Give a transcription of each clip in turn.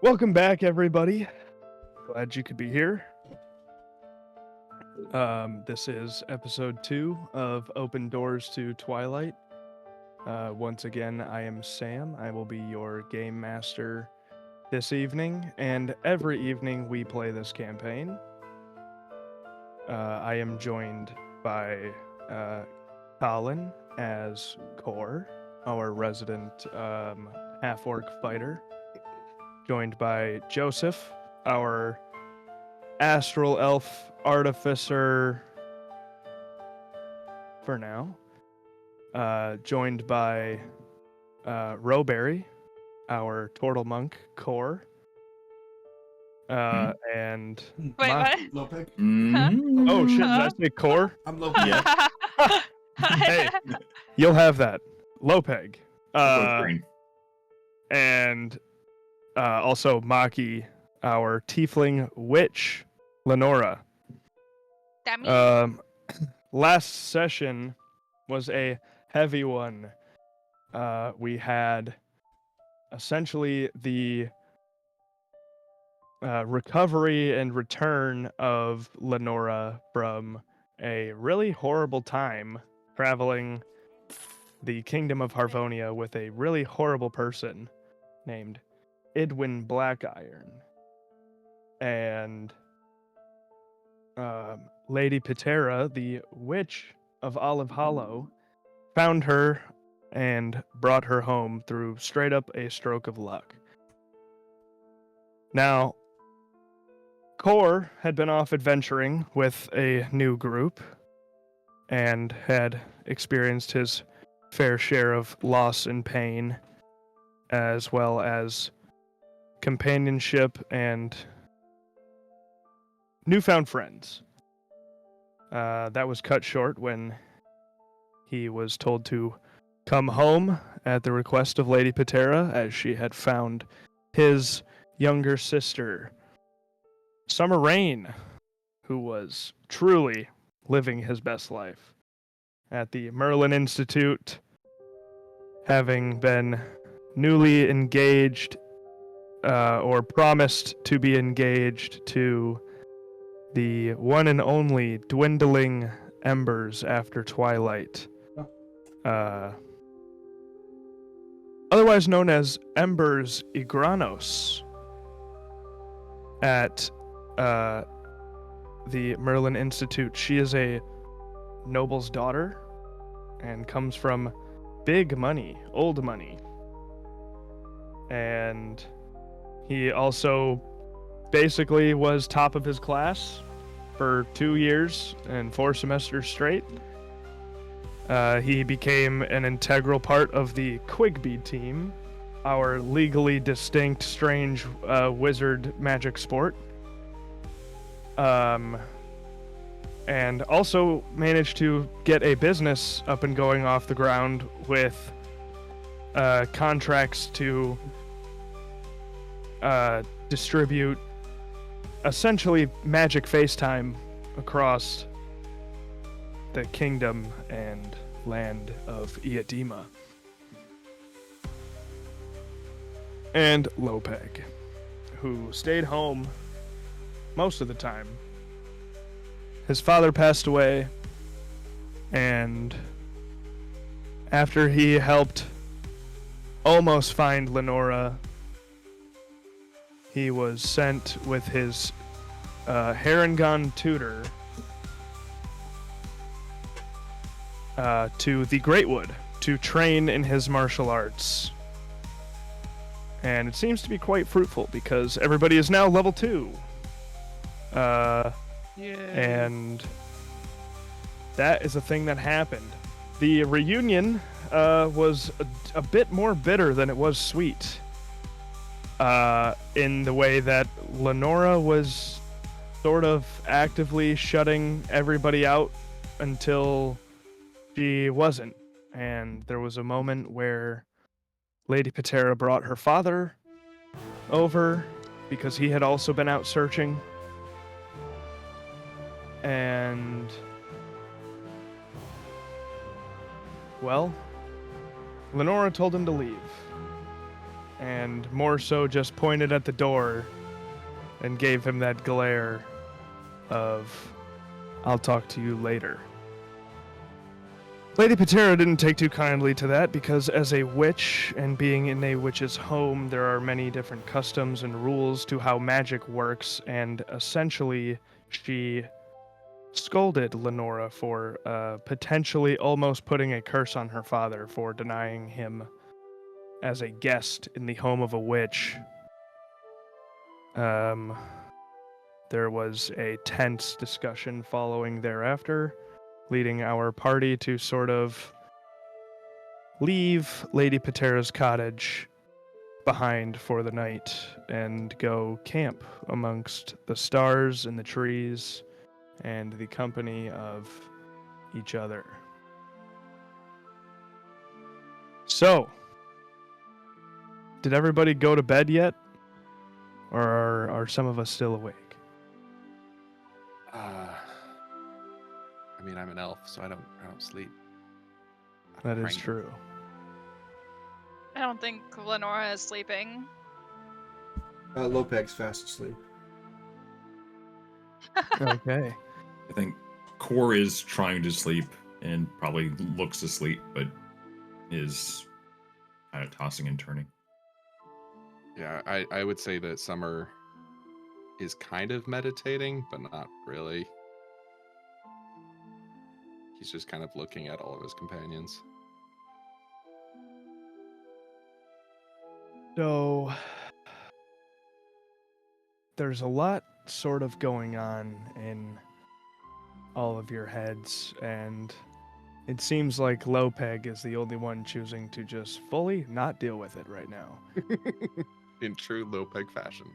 Welcome back, everybody. Glad you could be here. This is episode 2 of Open Doors to Twilight. Once again, I am Sam. I will be your game master this evening, and every evening we play this campaign. I am joined by Colin as Core, our resident half-orc fighter. Joined by Joseph, our astral elf artificer for now. Joined by Rowberry, our turtle monk core. And Wait, what? Lopeg? Oh shit, did I say core? I'm Lopeg. Yeah. Hey, you'll have that. Lopeg. Green. And also Maki, our tiefling witch, Lenora. That means Last session was a heavy one. We had essentially the recovery and return of Lenora from a really horrible time traveling the kingdom of Harvonia with a really horrible person named Idwin Blackiron. And Lady Patera, the witch of Olive Hollow, found her and brought her home through straight up a stroke of luck. Now, Core had been off adventuring with a new group and had experienced his fair share of loss and pain, as well as companionship and newfound friends. That was cut short when he was told to come home at the request of Lady Patera, as she had found his younger sister, Summer Rain, who was truly living his best life at the Merlin Institute, having been newly engaged or promised to be engaged to the one and only dwindling embers after Twilight, otherwise known as Embers Igranos, at the Merlin Institute. She is a noble's daughter and comes from big money, old money. And he also basically was top of his class for 2 years and 4 semesters straight. He became an integral part of the Quigby team, our legally distinct, strange wizard magic sport. And also managed to get a business up and going off the ground with contracts to distribute essentially magic FaceTime across the kingdom and land of Iadima. And Lopeg, who stayed home most of the time. His father passed away, and after he helped almost find Lenora, he was sent with his Harengon tutor to the Greatwood to train in his martial arts. And it seems to be quite fruitful because everybody is now level 2. And that is a thing that happened. The reunion was a bit more bitter than it was sweet. In the way that Lenora was sort of actively shutting everybody out until she wasn't. And there was a moment where Lady Patera brought her father over because he had also been out searching. And well, Lenora told him to leave. and more so just pointed at the door and gave him that glare of, "I'll talk to you later." Lady Patera didn't take too kindly to that because, as a witch and being in a witch's home, there are many different customs and rules to how magic works, and essentially, she scolded Lenora for potentially almost putting a curse on her father for denying him as a guest in the home of a witch. There was a tense discussion following thereafter, leading our party to sort of leave Lady Patera's cottage behind for the night and go camp amongst the stars and the trees and the company of each other. So, did everybody go to bed yet? Or are some of us still awake? I mean, I'm an elf, so I don't sleep. That is true. I don't think Lenora is sleeping. Lopeg's fast asleep. Okay. I think Core is trying to sleep and probably looks asleep, but is kind of tossing and turning. Yeah, I would say that Summer is kind of meditating, but not really. He's just kind of looking at all of his companions. So, there's a lot sort of going on in all of your heads, and it seems like Lopeg is the only one choosing to just fully not deal with it right now. In true Lopeg fashion.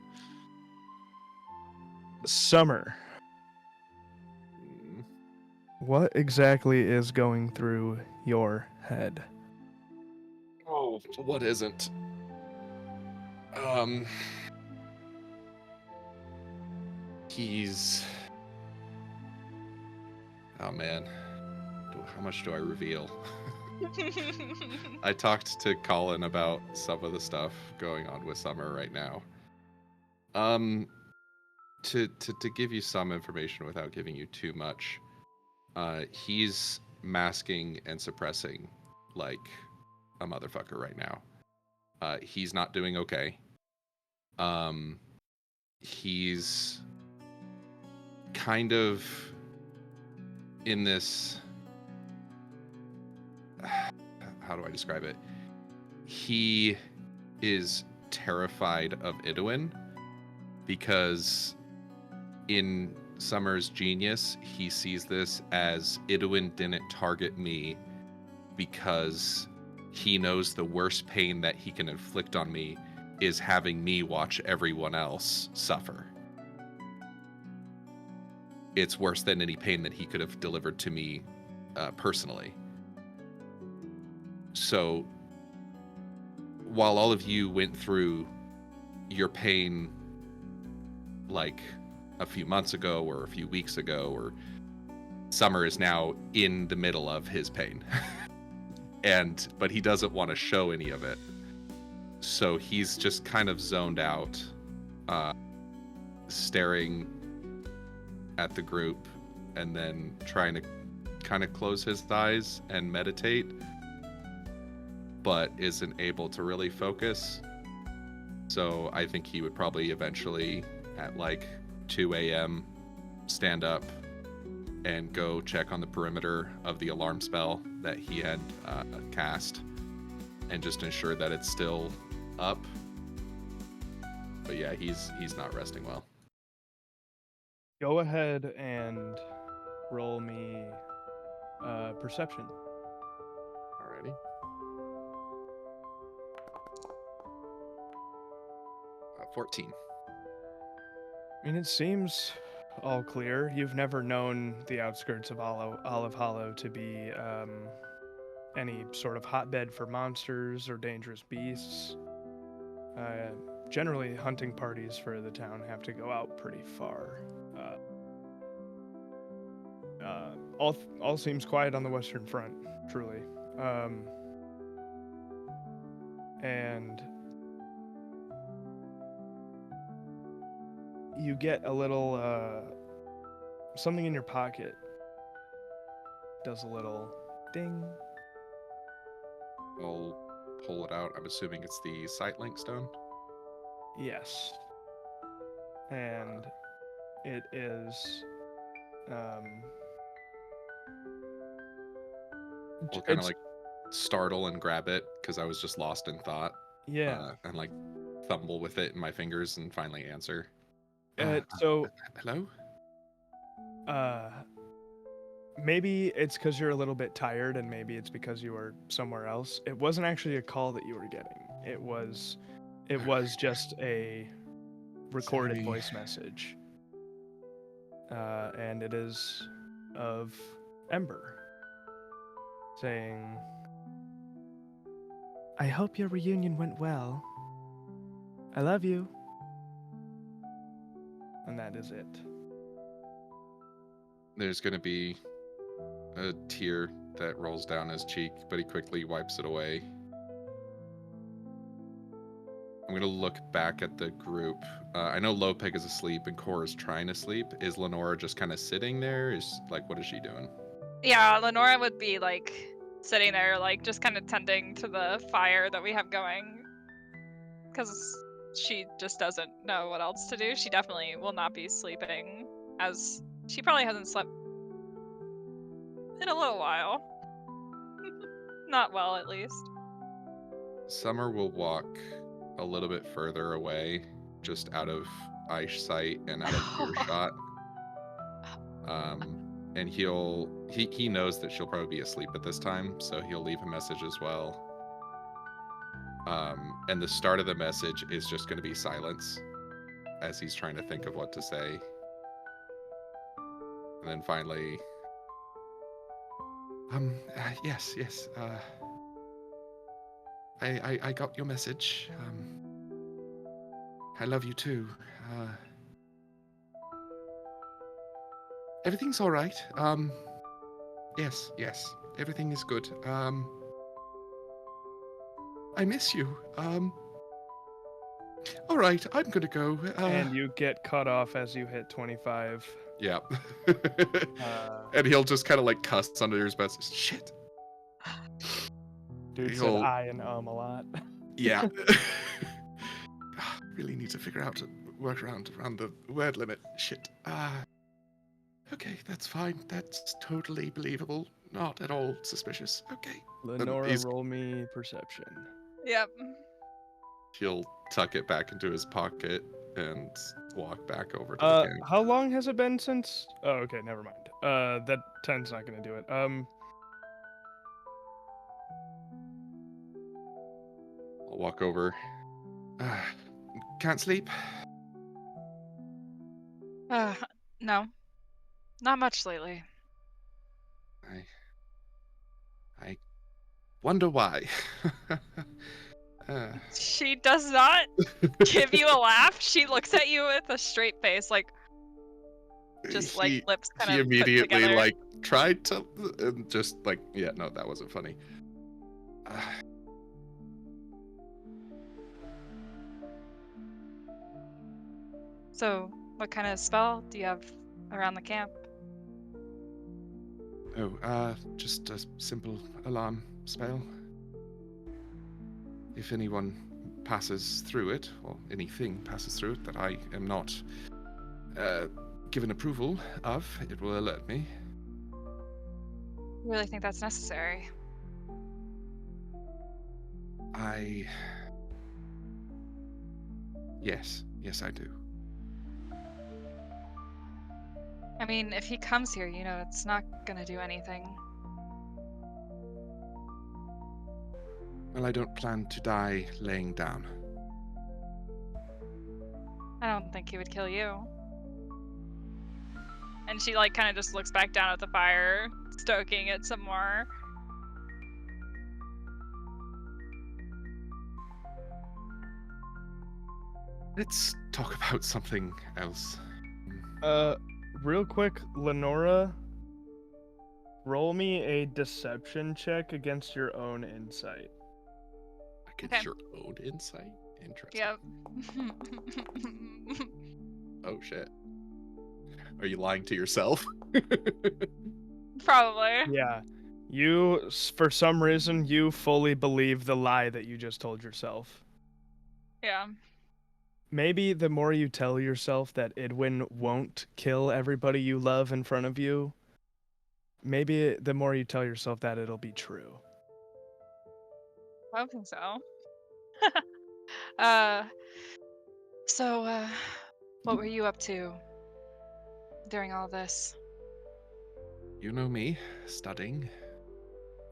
Summer, what exactly is going through your head? Oh, what isn't? He's... Oh man, how much do I reveal? I talked to Colin about some of the stuff going on with Summer right now. To give you some information without giving you too much, he's masking and suppressing like a motherfucker right now. He's not doing okay. He's kind of in this... How do I describe it? He is terrified of Idwin because in Summer's genius, he sees this as Idwin didn't target me because he knows the worst pain that he can inflict on me is having me watch everyone else suffer. It's worse than any pain that he could have delivered to me personally. So, while all of you went through your pain like a few months ago or a few weeks ago, or Summer is now in the middle of his pain. But he doesn't want to show any of it. So he's just kind of zoned out, staring at the group and then trying to kind of close his eyes and meditate, but isn't able to really focus. So I think he would probably eventually at like 2 a.m. stand up and go check on the perimeter of the alarm spell that he had cast and just ensure that it's still up. But yeah, he's not resting well. Go ahead and roll me perception. Alrighty. 14. I mean, it seems all clear. You've never known the outskirts of Olive Hollow to be any sort of hotbed for monsters or dangerous beasts. Generally, hunting parties for the town have to go out pretty far. All seems quiet on the Western Front, truly. And you get a little something in your pocket does a little ding. I'll pull it out. I'm assuming it's the sight link stone. Yes. And it is I'll kind of like startle and grab it because I was just lost in thought. yeah. And like fumble with it in my fingers and finally answer. So Hello? maybe it's because you're a little bit tired, and maybe it's because you were somewhere else. It wasn't actually a call that you were getting. It was just a recorded Sorry. voice message. And it is of Ember saying, "I hope your reunion went well. I love you." And that is it. There's going to be a tear that rolls down his cheek, but he quickly wipes it away. I'm going to look back at the group. I know Lopeg is asleep and Cora is trying to sleep. Is Lenora just kind of sitting there? What is she doing? Yeah, Lenora would be like sitting there, like just kind of tending to the fire that we have going, because she just doesn't know what else to do. She definitely will not be sleeping, as she probably hasn't slept in a little while. Not well, at least. Summer will walk a little bit further away, just out of eyesight and out of earshot. And he knows that she'll probably be asleep at this time, so he'll leave a message as well. And the start of the message is just going to be silence as he's trying to think of what to say. And then finally, yes, I got your message. I love you too. Everything's all right. Yes, everything is good. I miss you. All right, I'm gonna go. And you get cut off as you hit 25. Yeah. And he'll just kind of like cuss under his breath. Shit. Dude said He'll- I and a lot. Yeah. Really need to figure out to work around the word limit. Shit. Okay, that's fine. That's totally believable. Not at all suspicious. Okay. Lenora, he's- roll me perception. Yep. He'll tuck it back into his pocket and walk back over to the gang. How long has it been since? Oh, okay, never mind. That 10's not gonna do it. I'll walk over. Can't sleep? No. Not much lately. I wonder why. She does not give you a laugh. She looks at you with a straight face, like, just like lips kind he of put immediately together. like tried to and just like, yeah, no, that wasn't funny. So, what kind of spell do you have around the camp? Just a simple alarm spell. If anyone passes through it, or anything passes through it that I am not given approval of, it will alert me. You really think that's necessary? Yes, I do. I mean, if he comes here, you know, it's not gonna do anything. Well, I don't plan to die laying down. I don't think he would kill you. And she, like, kind of just looks back down at the fire, stoking it some more. Let's talk about something else. Real quick, Lenora, roll me a deception check against your own insight. Against Okay. your own insight? Interesting. Yep. Oh shit. Are you lying to yourself? Probably. Yeah. For some reason, you fully believe the lie that you just told yourself. Yeah. Maybe the more you tell yourself that Idwin won't kill everybody you love in front of you, maybe the more you tell yourself that, it'll be true. I don't think so. uh, what were you up to during all this? You know me, studying,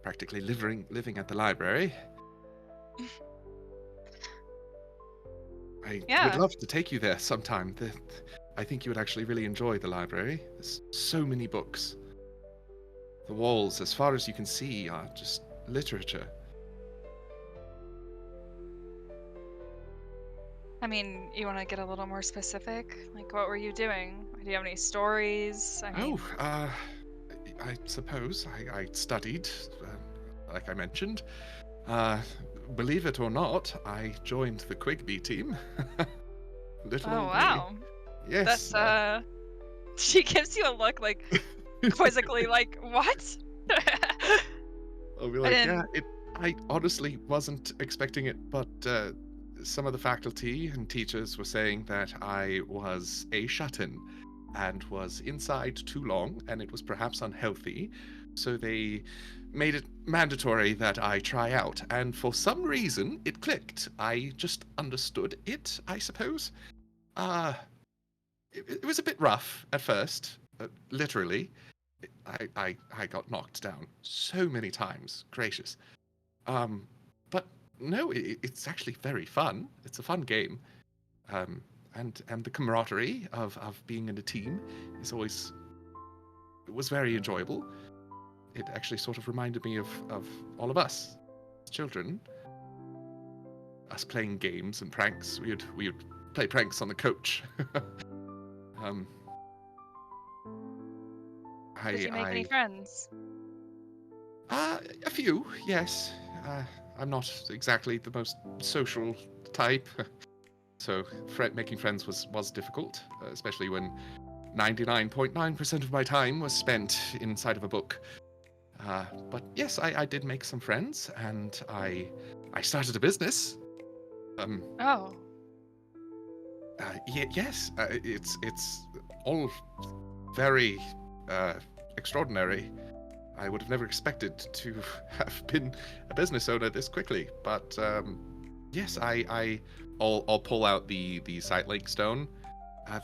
practically living at the library. I would Yeah. love to take you there sometime. I think you would actually really enjoy the library. There's so many books. The walls, as far as you can see, are just literature. I mean, you want to get a little more specific? Like, what were you doing? Do you have any stories? I mean, I suppose I studied, like I mentioned. Believe it or not, I joined the Quigbee team. Little oh old me. wow. Yes. That's she gives you a look like quizzically, like what? I'll be I like, yeah, didn't. I honestly wasn't expecting it, but some of the faculty and teachers were saying that I was a shut-in and was inside too long, and it was perhaps unhealthy. So they made it mandatory that I try out, and for some reason it clicked. I just understood it, I suppose. It was a bit rough at first, literally. I got knocked down so many times. Gracious. But no, it's actually very fun. It's a fun game. And the camaraderie of being in a team is always it was very enjoyable. It actually sort of reminded me of all of us as children. Us playing games and pranks. We would play pranks on the coach. Did you make any friends? A few, yes. I'm not exactly the most social type, so making friends was difficult, especially when 99.9% of my time was spent inside of a book. But yes, I did make some friends, and I started a business. Oh. Yes, it's all very extraordinary. I would have never expected to have been a business owner this quickly, but yes, I'll pull out the sight-link stone.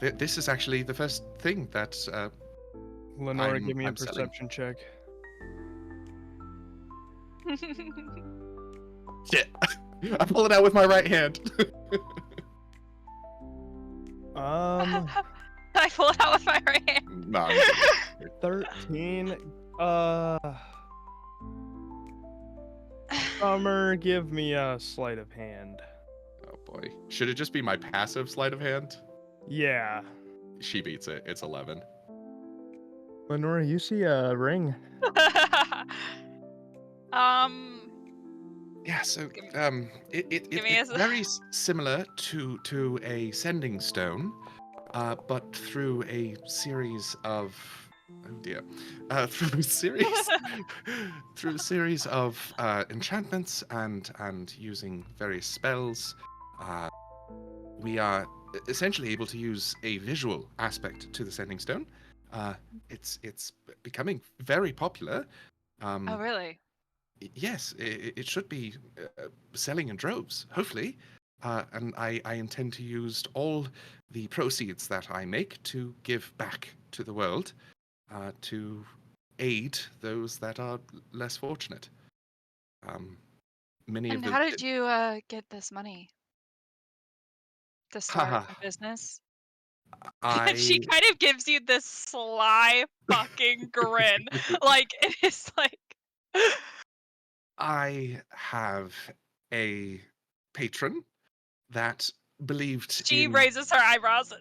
This is actually the first thing that Lenora, give me a I'm selling. perception check. Shit. I pull it out with my right hand. I pull it out with my right hand. No, 13. Summer, give me a sleight of hand. oh boy. Should it just be my passive sleight of hand? Yeah. She beats it. It's 11. Lenora, you see a ring. Yeah, so Give me it's very similar to a sending stone, but through a series of through a series of enchantments and using various spells, we are essentially able to use a visual aspect to the sending stone. It's becoming very popular. oh really? Yes, it should be selling in droves, hopefully. And I intend to use all the proceeds that I make to give back to the world, to aid those that are less fortunate. Many And of how did you get this money to start a business? And she I kind of gives you this sly fucking grin. Like it is like I have a patron that believed she in. raises her eyebrows.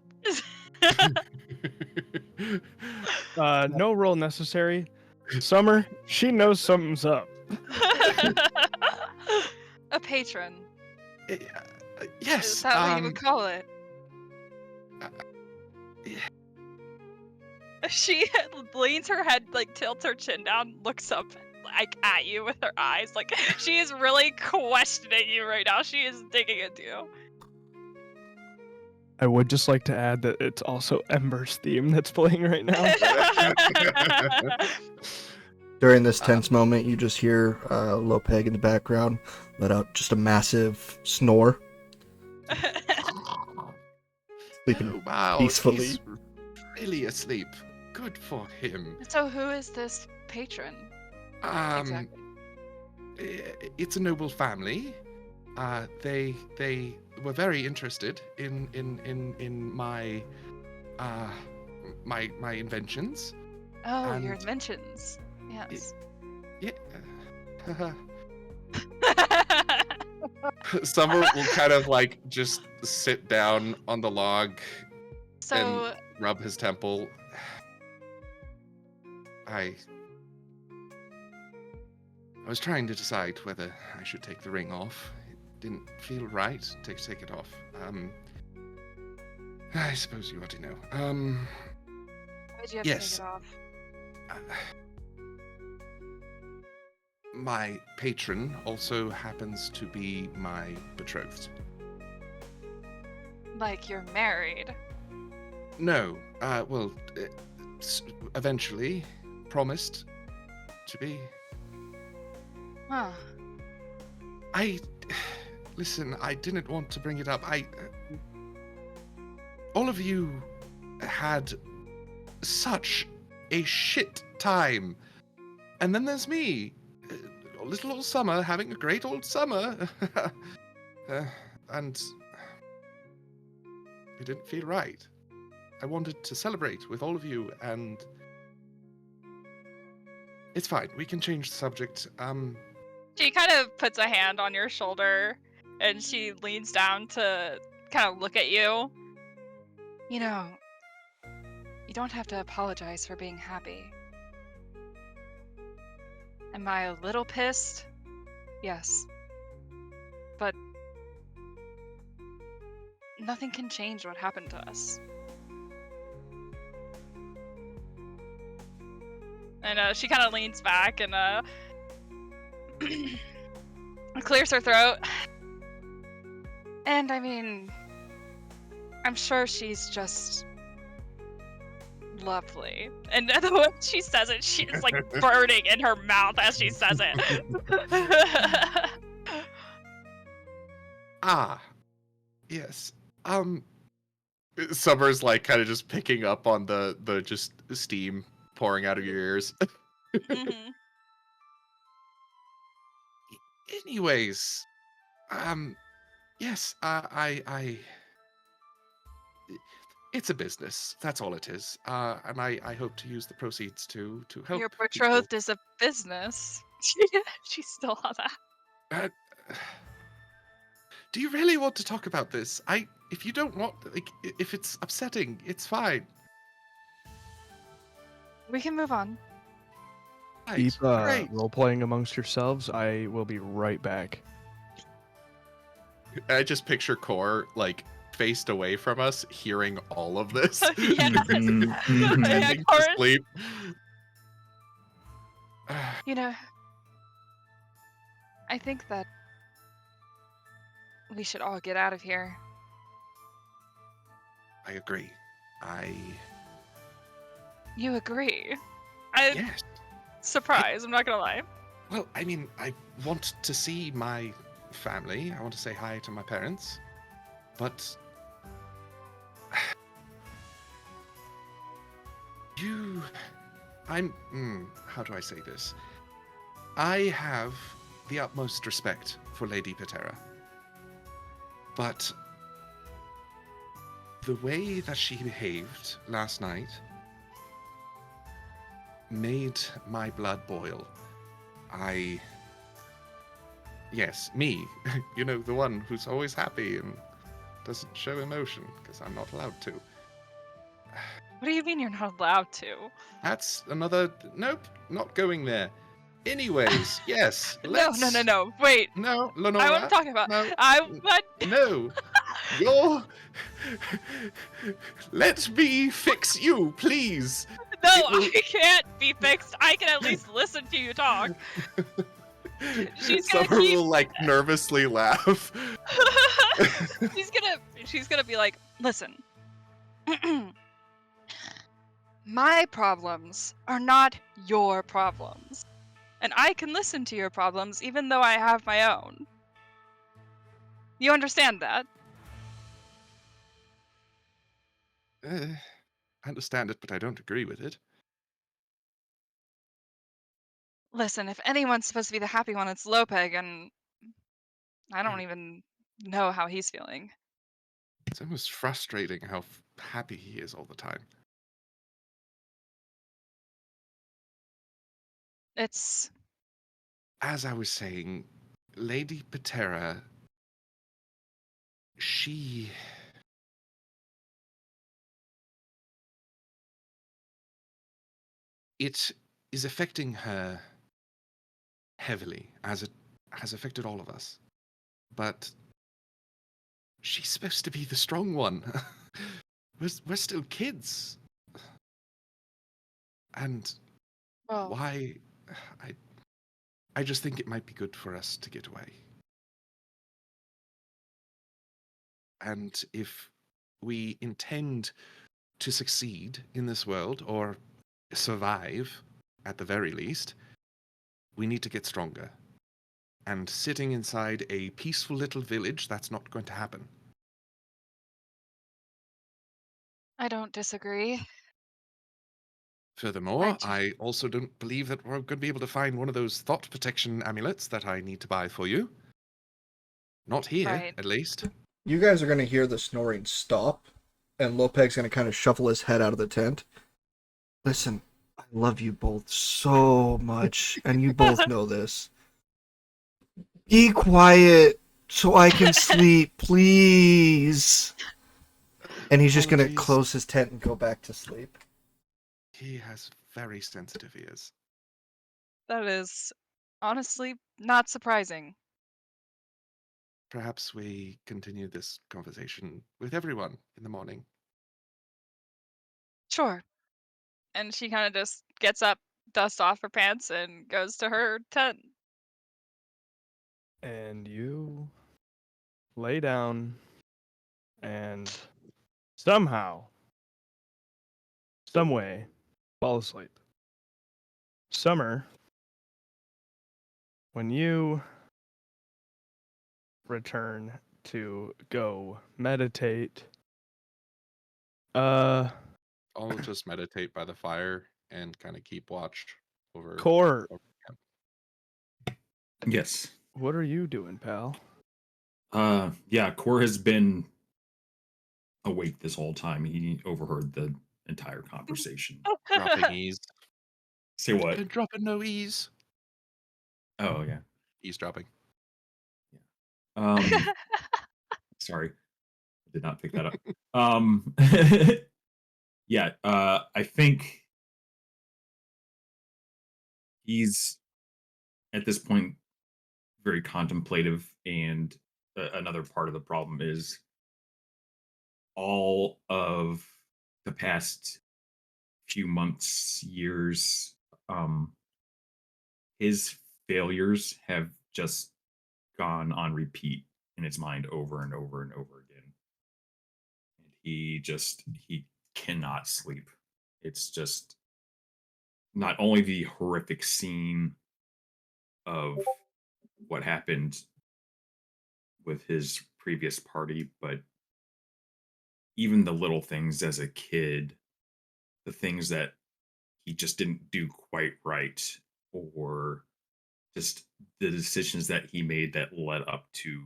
No roll necessary. Summer, she knows something's up. A patron. Yes. Is that what you would call it? She leans her head, like tilts her chin down, looks up like at you with her eyes. Like she is really questioning you right now. She is digging into you. I would just like to add that it's also Ember's theme that's playing right now. During this tense moment, you just hear Lopeg in the background let out just a massive snore. Sleeping Oh, wow, peacefully. he's really asleep. Good for him. So who is this patron? Exactly. It's a noble family. They were very interested in my my inventions. Oh, your And- inventions. Yes. Yeah. Summer will kind of like just sit down on the log, So rub his temple. I was trying to decide whether I should take the ring off. It didn't feel right to take it off. I suppose you ought to know. why did you have yes. to take it off? My patron also happens to be my betrothed. Like you're married. No, well, eventually promised to be. Huh. Listen, I didn't want to bring it up. All of you had such a shit time. And then there's me, little old Summer, having a great old summer. And it didn't feel right. I wanted to celebrate with all of you, and it's fine. We can change the subject. She kind of puts a hand on your shoulder and she leans down to kind of look at you. You know, you don't have to apologize for being happy. Am I a little pissed? Yes. But nothing can change what happened to us. And she kind of leans back and clears her throat. And I mean, I'm sure she's just lovely. And the way she says it, she is like burning in her mouth as she says it. Yes. Summer's like kind of just picking up on the just steam pouring out of your ears. Mhm. Anyways, yes, it's a business. That's all it is. And I hope to use the proceeds to help. Your people. betrothed is a business. She's still on that. Do you really want to talk about this? If you don't want, like, if it's upsetting, it's fine. We can move on. Right, Keep great. role playing amongst yourselves. I will be right back. I just picture Core like faced away from us, hearing all of this, Yes. Mhm, mhm. Yeah, tending to Core's- sleep. You know, I think that we should all get out of here. I agree. You agree? Yes. Surprise, I'm not gonna lie. Well, I mean, I want to see my family. I want to say hi to my parents. But how do I say this? I have the utmost respect for Lady Patera. But the way that she behaved last night made my blood boil. Yes, me. You know, the one who's always happy and doesn't show emotion, because I'm not allowed to. What do you mean you're not allowed to? That's another... Nope, not going there. Anyways, yes, let's... No. Wait. No, Lenora. I want to talk about. No. What? No. You're... Let me fix you, please. No, It will- I can't be fixed. I can at least listen to you talk. She's gonna Summer keep- will like nervously laugh. she's gonna be like, listen. My problems are not your problems. And I can listen to your problems even though I have my own. You understand that? I understand it, but I don't agree with it. Listen, if anyone's supposed to be the happy one, it's Lopeg, and I don't even know how he's feeling. It's almost frustrating how happy he is all the time. It's As I was saying, Lady Patera, she... It is affecting her heavily, as it has affected all of us. But she's supposed to be the strong one. We're still kids. And well, why... I just think it might be good for us to get away. And if we intend to succeed in this world, or survive at the very least, we need to get stronger. And sitting inside a peaceful little village, that's not going to happen. I don't disagree. Furthermore, ju- I also don't believe that we're going to be able to find one of those thought protection amulets that I need to buy for you. Not here, Right. at least. You guys are going to hear the snoring stop, and Lopeg's going to kind of shuffle his head out of the tent. Listen, I love you both so much, and you both know this. Be quiet so I can sleep, please. And he's just going to Apologies. close his tent and go back to sleep. He has very sensitive ears. That is honestly not surprising. Perhaps we continue this conversation with everyone in the morning. Sure. And she kind of just gets up, dusts off her pants, and goes to her tent. And you lay down and somehow, some way, fall asleep. Summer, when you return to go meditate, I'll just meditate by the fire and kind of keep watch over. Core, Yes. what are you doing, pal? Yeah, Core has been awake this whole time. He overheard the entire conversation. Dropping ease. Say what? Been dropping no ease. Oh yeah. Eavesdropping. Um sorry. I did not pick that up. Yeah, I think he's at this point very contemplative, and another part of the problem is all of the past few months, years, um, his failures have just gone on repeat in his mind over and over and over again. And he cannot sleep. It's just not only the horrific scene of what happened with his previous party, but even the little things as a kid, the things that he just didn't do quite right, or just the decisions that he made that led up to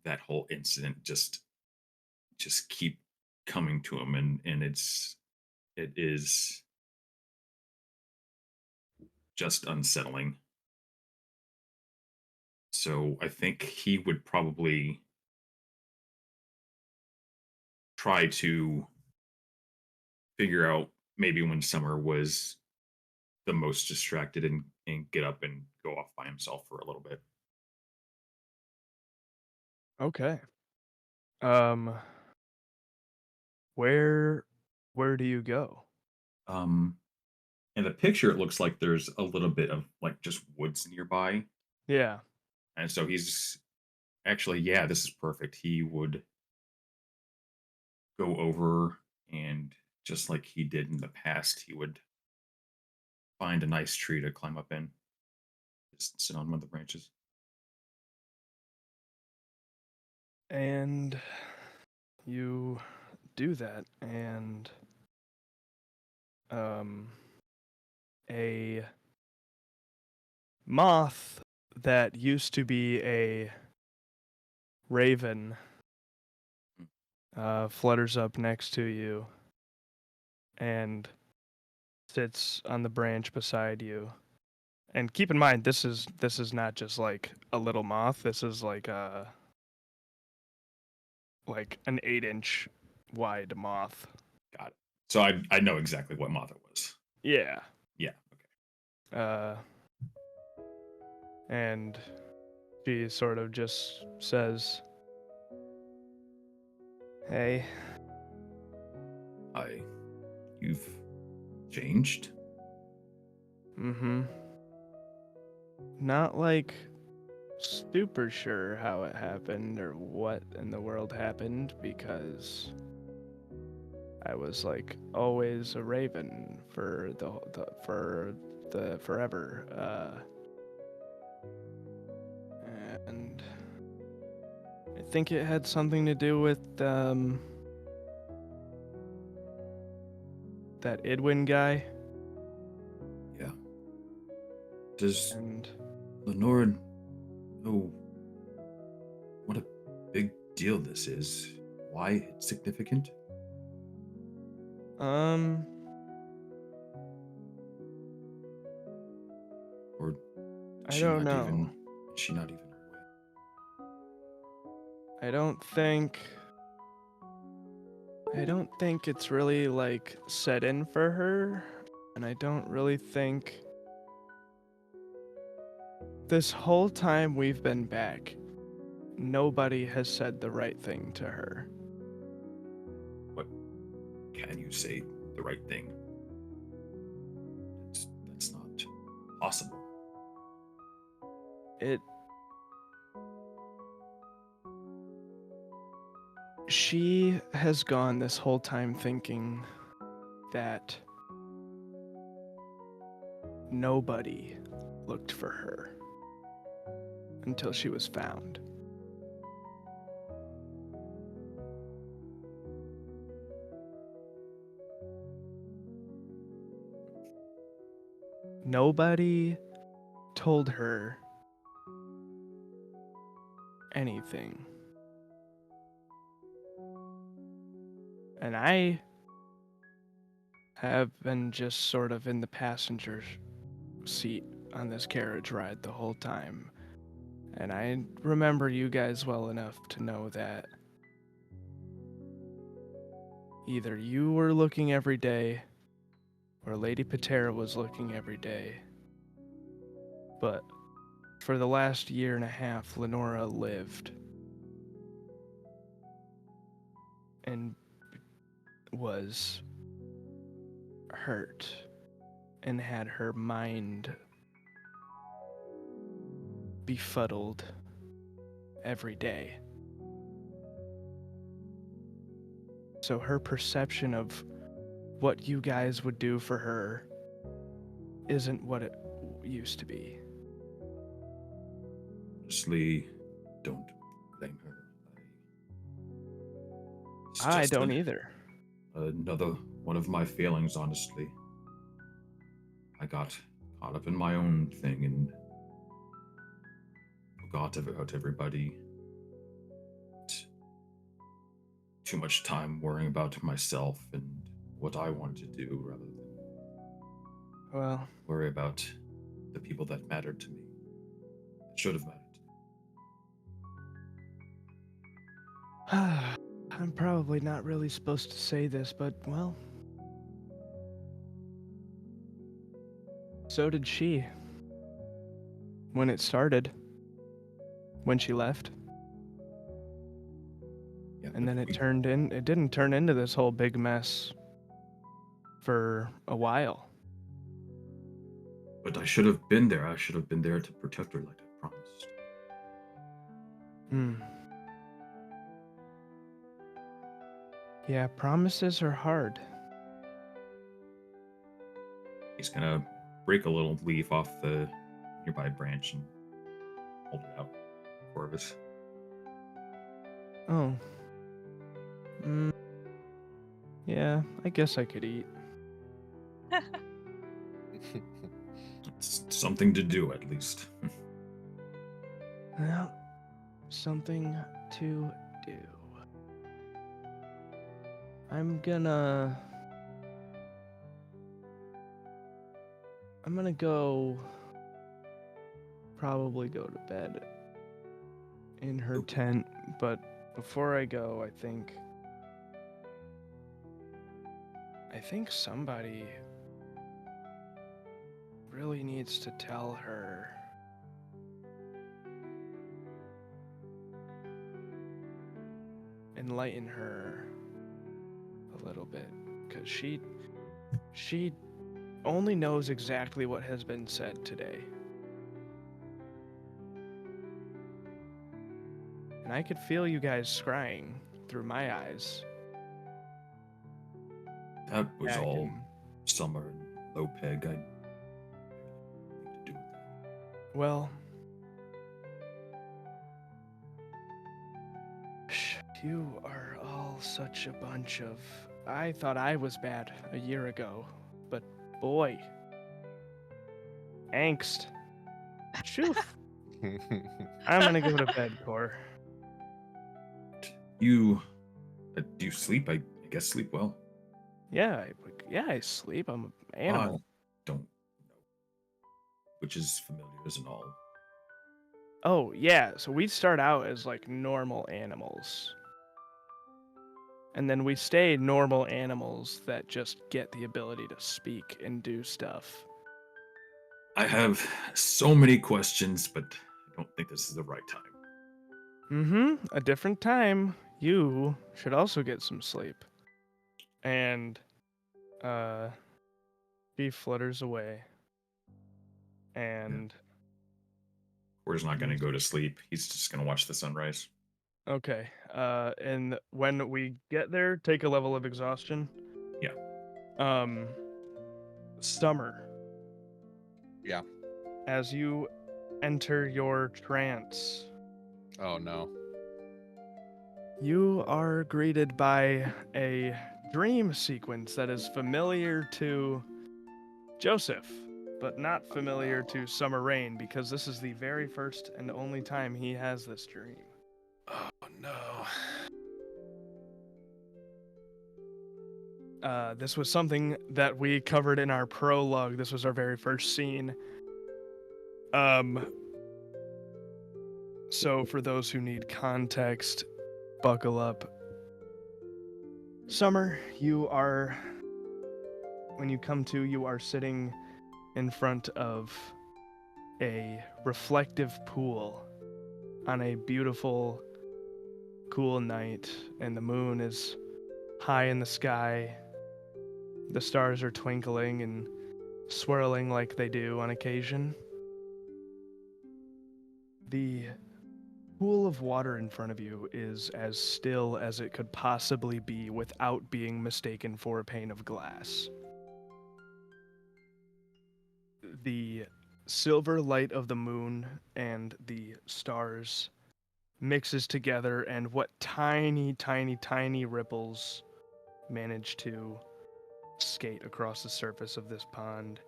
that whole incident just keep coming to him, and it is just unsettling. So I think he would probably try to figure out maybe when Summer was the most distracted, and get up and go off by himself for a little bit. Okay. Um, where do you go? In the picture, it looks like there's a little bit of like just woods nearby, Yeah. and so he's actually, yeah, this is perfect. He would go over and just like he did in the past, he would find a nice tree to climb up in, just sit on one of the branches. And you do that, and a moth that used to be a raven flutters up next to you and sits on the branch beside you. And keep in mind, this is not just like a little moth. This is like an 8-inch wide moth. Got it. So I know exactly what moth it was. Yeah. Yeah. Okay. And she sort of just says, "Hey." You've changed. Mm-hmm. Not like super sure how it happened or what in the world happened, because I was like always a raven for the forever. And I think it had something to do with that Idwin guy. Yeah. Does And Lenora know what a big deal this is? Why it's significant? Or I don't know. Is she not even aware? I don't think it's really like set in for her, and I don't really think this whole time we've been back, nobody has said the right thing to her. What can you say the right thing? That's not possible. She has gone this whole time thinking that nobody looked for her until she was found. Nobody told her anything. And I have been just sort of in the passenger seat on this carriage ride the whole time. And I remember you guys well enough to know that either you were looking every day or Lady Patera was looking every day. But for the last year and a half, Lenora lived and was hurt and had her mind befuddled every day. So her perception of what you guys would do for her isn't what it used to be. Honestly, don't blame her. It's I just don't either. Another one of my failings, honestly. I got caught up in my own thing and forgot about everybody. Too much time worrying about myself and what I wanted to do rather than worry about the people that mattered to me. That should have mattered to me. I'm probably not really supposed to say this, but, well, so did she. When it started. When she left. Yeah, And then it didn't turn into this whole big mess for a while. But I should have been there. I should have been there to protect her like I promised. Hmm. Yeah, promises are hard. He's gonna break a little leaf off the nearby branch and hold it out for us. Oh. Mm. Yeah, I guess I could eat. It's something to do, at least. Well, something to do. I'm gonna probably go to bed in her tent, but before I go, I think somebody really needs to tell her. Enlighten her a little bit, because she only knows exactly what has been said today. And I could feel you guys scrying through my eyes. That was Back all in- Summer and Lopeg. I need to do with that. Well, you are all such a bunch of... I thought I was bad a year ago, but boy, angst. Shoof. I'm gonna go to bed, Cor. You, do you sleep? I guess sleep well. Yeah, I sleep. I'm an animal. Don't know. Witches, familiars, and all. Oh, yeah, so we start out as like normal animals. And then we stay normal animals that just get the ability to speak and do stuff. I have so many questions, but I don't think this is the right time. A different time. You should also get some sleep. And, she flutters away. And, Cor's not going to go to sleep. He's just going to watch the sunrise. okay, and when we get there, take a level of exhaustion. Yeah. Summer. Yeah. As you enter your trance, Oh no. you are greeted by a dream sequence that is familiar to Joseph, but not familiar to Summer Rain, because this is the very first and only time he has this dream. Oh no. This was something that we covered in our prologue. This was our very first scene. So for those who need context, buckle up. Summer, when you come to, you are sitting in front of a reflective pool on a beautiful, cool night, and the moon is high in the sky. The stars are twinkling and swirling like they do on occasion. The pool of water in front of you is as still as it could possibly be without being mistaken for a pane of glass. The silver light of the moon and the stars mixes together, and what tiny, tiny, tiny ripples manage to skate across the surface of this pond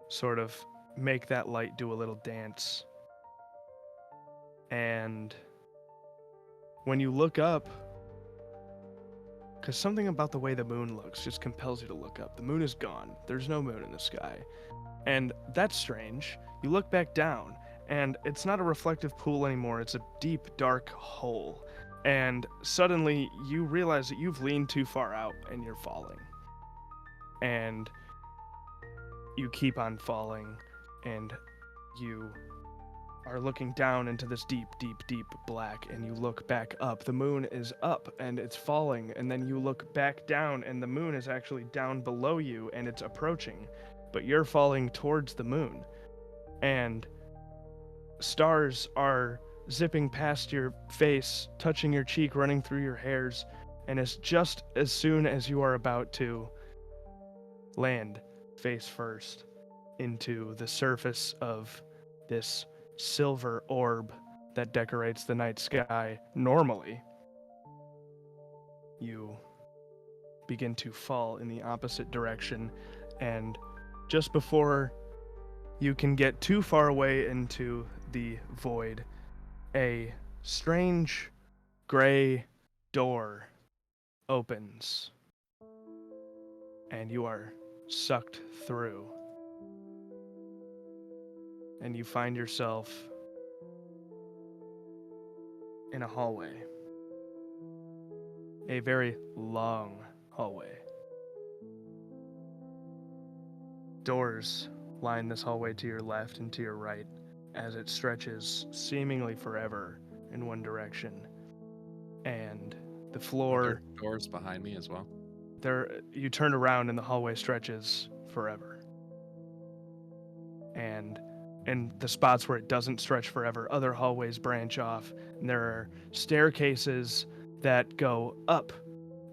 sort of make that light do a little dance. And when you look up, because something about the way the moon looks just compels you to look up. The moon is gone. There's no moon in the sky. And that's strange. You look back down, and it's not a reflective pool anymore. It's a deep, dark hole. And suddenly, you realize that you've leaned too far out, and you're falling. And you keep on falling, and you are looking down into this deep, deep, deep black, and you look back up. The moon is up and it's falling, and then you look back down, and the moon is actually down below you and it's approaching, but you're falling towards the moon. And stars are zipping past your face, touching your cheek, running through your hairs, and it's just as soon as you are about to land face first into the surface of this silver orb that decorates the night sky normally, you begin to fall in the opposite direction, and just before you can get too far away into the void, a strange gray door opens, and you are sucked through. And you find yourself in a hallway. A very long hallway. Doors line this hallway to your left and to your right as it stretches seemingly forever in one direction. And the Are floor, there doors behind me as well? you turn around and the hallway stretches forever. And in the spots where it doesn't stretch forever, other hallways branch off, and there are staircases that go up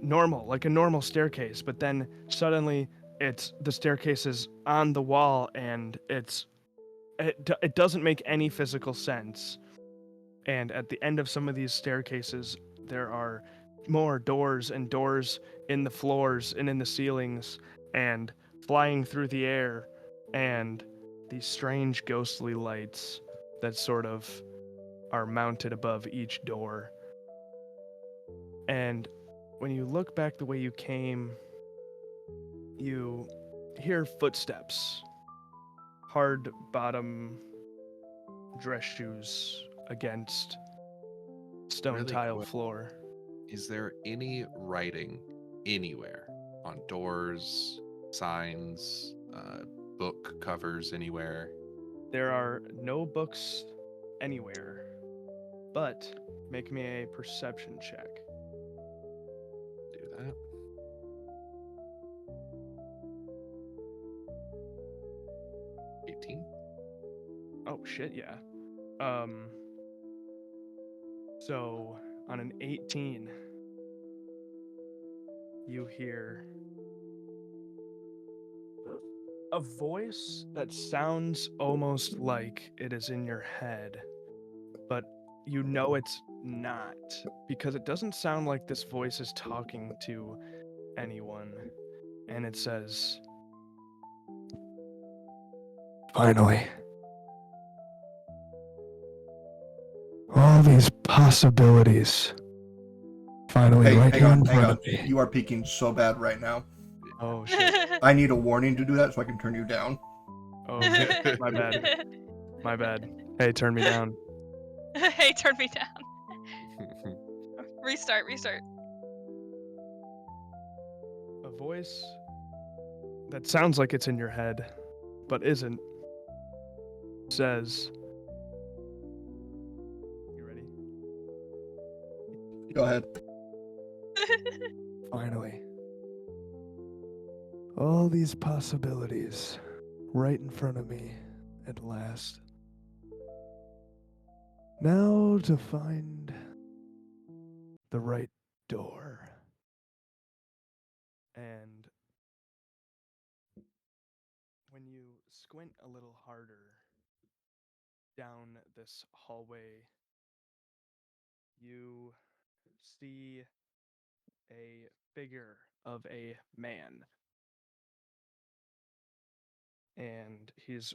normal, like a normal staircase, but then suddenly the staircase is on the wall, and it doesn't make any physical sense. And at the end of some of these staircases, there are more doors and doors in the floors and in the ceilings and flying through the air, and these strange ghostly lights that sort of are mounted above each door. And when you look back the way you came, you hear footsteps, hard bottom dress shoes against stone Really tile quick. floor. Is there any writing anywhere on doors, signs, book covers anywhere? There are no books anywhere, but make me a perception check. Do that. Oh shit, yeah. So on an 18, you hear a voice that sounds almost like it is in your head, but you know it's not, because it doesn't sound like this voice is talking to anyone. And it says, "Finally. All these possibilities. Finally, Hey, right hang here on, in hang front on. of me." You are peeking so bad right now. Oh shit. I need a warning to do that so I can turn you down. Oh, okay. My bad. My bad. Hey, turn me down. Hey, turn me down. Restart. A voice that sounds like it's in your head, but isn't, says, "You ready? Go ahead. Finally. All these possibilities right in front of me at last. Now to find the right door." And when you squint a little harder down this hallway, you see a figure of a man. And he's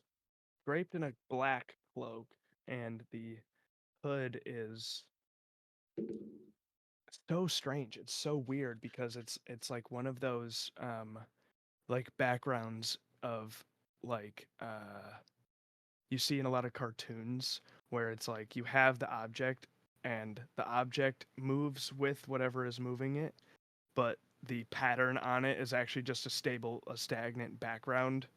draped in a black cloak, and the hood is so strange. It's so weird because it's like one of those like backgrounds of like you see in a lot of cartoons where it's like you have the object and the object moves with whatever is moving it, but the pattern on it is actually just a stagnant background.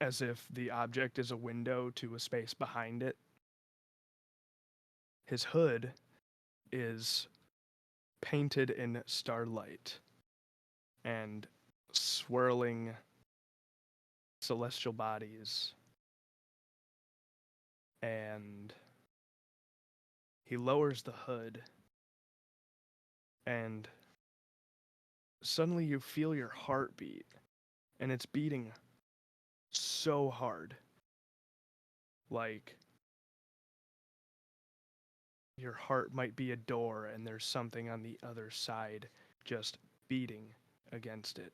as if the object is a window to a space behind it. His hood is painted in starlight and swirling celestial bodies. And he lowers the hood, and suddenly you feel your heartbeat, and it's beating so hard. Like your heart might be a door, and there's something on the other side just beating against it,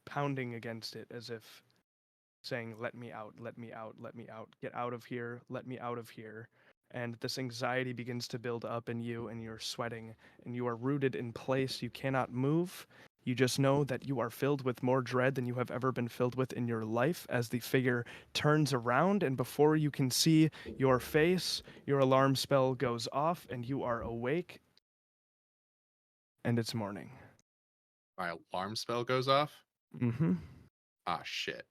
pounding against it as if saying, let me out, let me out, let me out, get out of here, let me out of here. And this anxiety begins to build up in you, and you're sweating, and you are rooted in place. You cannot move. You just know that you are filled with more dread than you have ever been filled with in your life as the figure turns around, and before you can see your face, your alarm spell goes off, and you are awake, and it's morning. My alarm spell goes off. Mm-hmm. Ah, shit.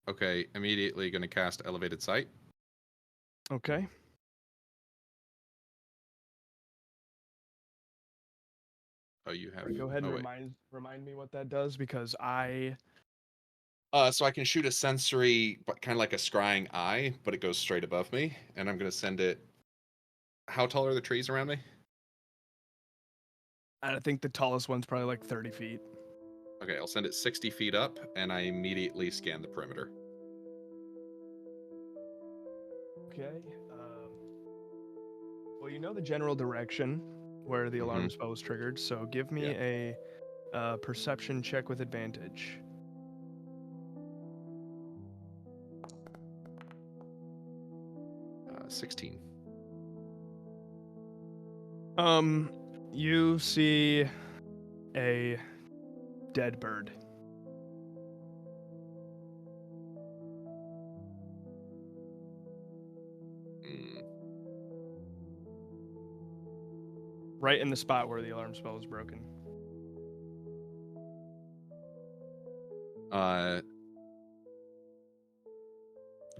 Okay, immediately gonna cast Elevated Sight. Okay. Oh, you have. Right, go ahead and Oh, wait. remind me what that does, because I... So I can shoot a sensory, but kind of like a scrying eye, but it goes straight above me, and I'm gonna send it. How tall are the trees around me? I think the tallest one's probably like 30 feet. Okay, I'll send it 60 feet up, and I immediately scan the perimeter. Okay. Well, you know the general direction where the alarm spell was triggered, so give me a perception check with advantage. 16. You see a dead bird. Right in the spot where the alarm spell was broken.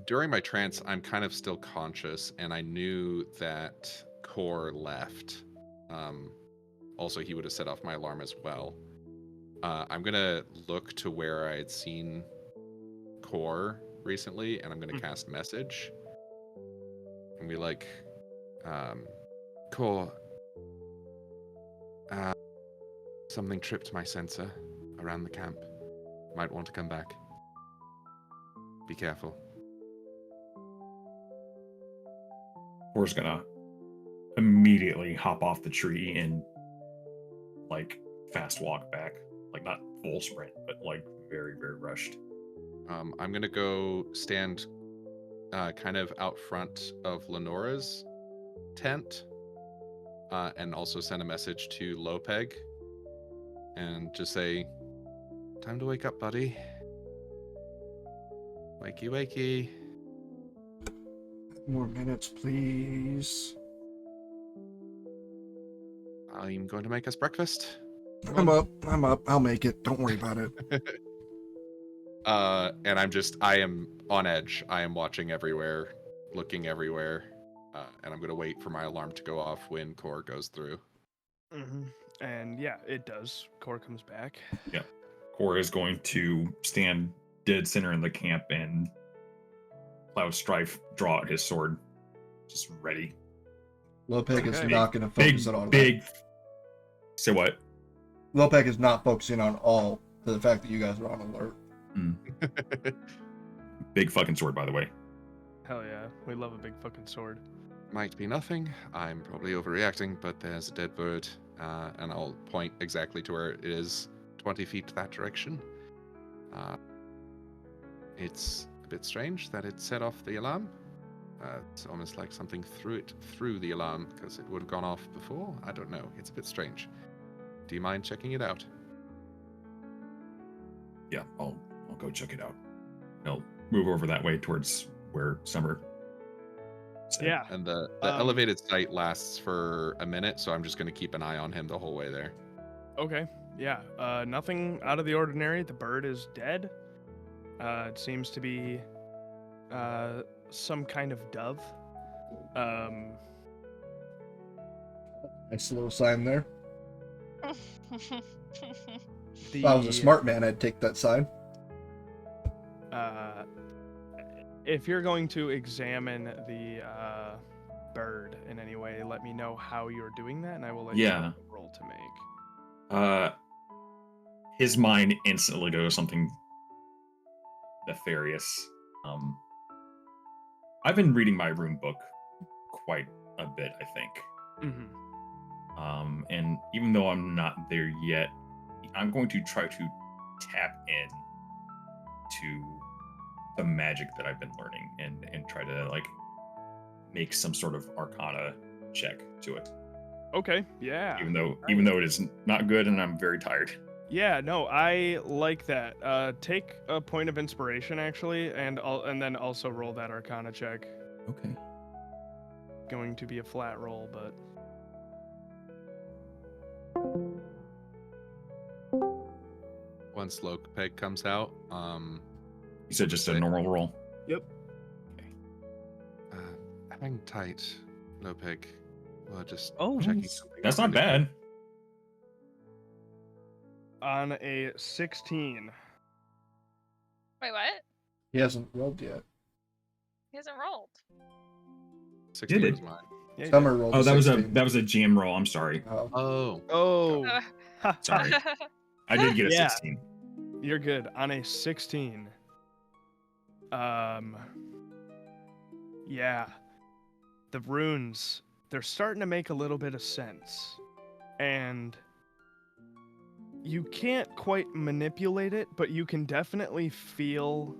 During my trance, I'm kind of still conscious, and I knew that Core left. Also, he would have set off my alarm as well. I'm gonna look to where I had seen Core recently, and I'm gonna cast Message. And be like, Core, something tripped my sensor around the camp. Might want to come back. Be careful. Core's gonna immediately hop off the tree and like fast walk back. Like not full sprint, but like very, very rushed. I'm gonna go stand kind of out front of Lenora's tent, and also send a message to Lopeg and just say, time to wake up, buddy. Wakey, wakey. More minutes, please. I'm going to make us breakfast. I'm up. I'll make it. Don't worry about it. And I am on edge. I am watching everywhere, looking everywhere, and I'm going to wait for my alarm to go off when Core goes through. Mm-hmm. And yeah, it does. Core comes back. Yeah. Core is going to stand dead center in the camp and Plow Strife draw out his sword. Just ready. Lopeg is Okay. not going to focus on all of Big. Say what? that. Lopeg is not focusing on all the fact that you guys are on alert. Big fucking sword, by the way. Hell yeah. We love a big fucking sword. Might be nothing. I'm probably overreacting, but there's a dead bird, and I'll point exactly to where it is, 20 feet that direction. It's a bit strange that it set off the alarm. It's almost like something through the alarm, because it would have gone off before. I don't know. It's a bit strange. Do you mind checking it out? Yeah, I'll go check it out. I'll move over that way towards where Summer said. Yeah. And the elevated sight lasts for a minute, so I'm just going to keep an eye on him the whole way there. Okay. Yeah. Nothing out of the ordinary. The bird is dead. It seems to be some kind of dove. Nice little sign there. The If I was a smart man, I'd take that sign. If you're going to examine the bird in any way, let me know how you're doing that, and I will let you know what roll to make. His mind instantly goes something nefarious. I've been reading my rune book quite a bit, I think. Mm-hmm. And even though I'm not there yet, I'm going to try to tap in to the magic that I've been learning and try to like make some sort of arcana check to it. Okay, yeah. Even though it is not good and I'm very tired. Yeah, no, I like that. Take a point of inspiration actually, and then also roll that arcana check. Okay. Going to be a flat roll, but Once Lopeg comes out, You said just a normal roll? Yep. hang tight, Lopeg. We're just Oh, checking something. That's out not bad. On a 16. Wait, what? He hasn't rolled yet. He hasn't rolled. 16 Did it? was mine. Yeah, you Summer did. rolled. Oh, that was a 16. jam roll. I'm sorry. Oh. Oh. Sorry. I did get a Yeah. 16. You're good. On a 16. Yeah. The runes, they're starting to make a little bit of sense. And you can't quite manipulate it, but you can definitely feel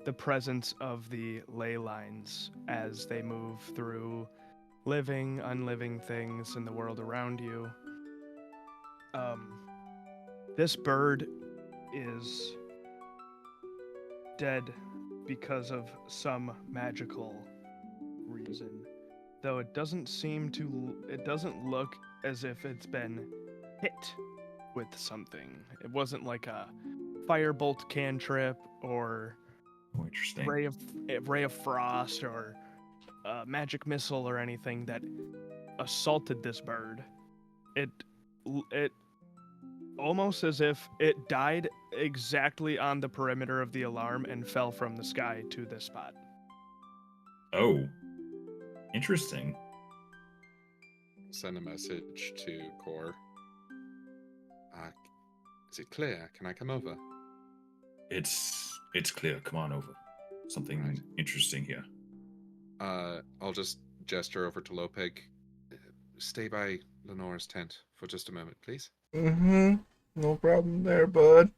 the presence of the ley lines as they move through living, unliving things in the world around you. This bird is dead because of some magical reason, though it doesn't look as if it's been hit with something. It wasn't like a firebolt cantrip or Oh, interesting. ray of frost or a magic missile or anything that assaulted this bird. It almost as if it died exactly on the perimeter of the alarm and fell from the sky to this spot. Oh. Interesting. Send a message to Core. Is it clear? Can I come over? It's clear. Come on over. Something Right. interesting here. I'll just gesture over to Lopeg. Stay by Lenora's tent for just a moment, please. Mm-hmm. No problem there, bud.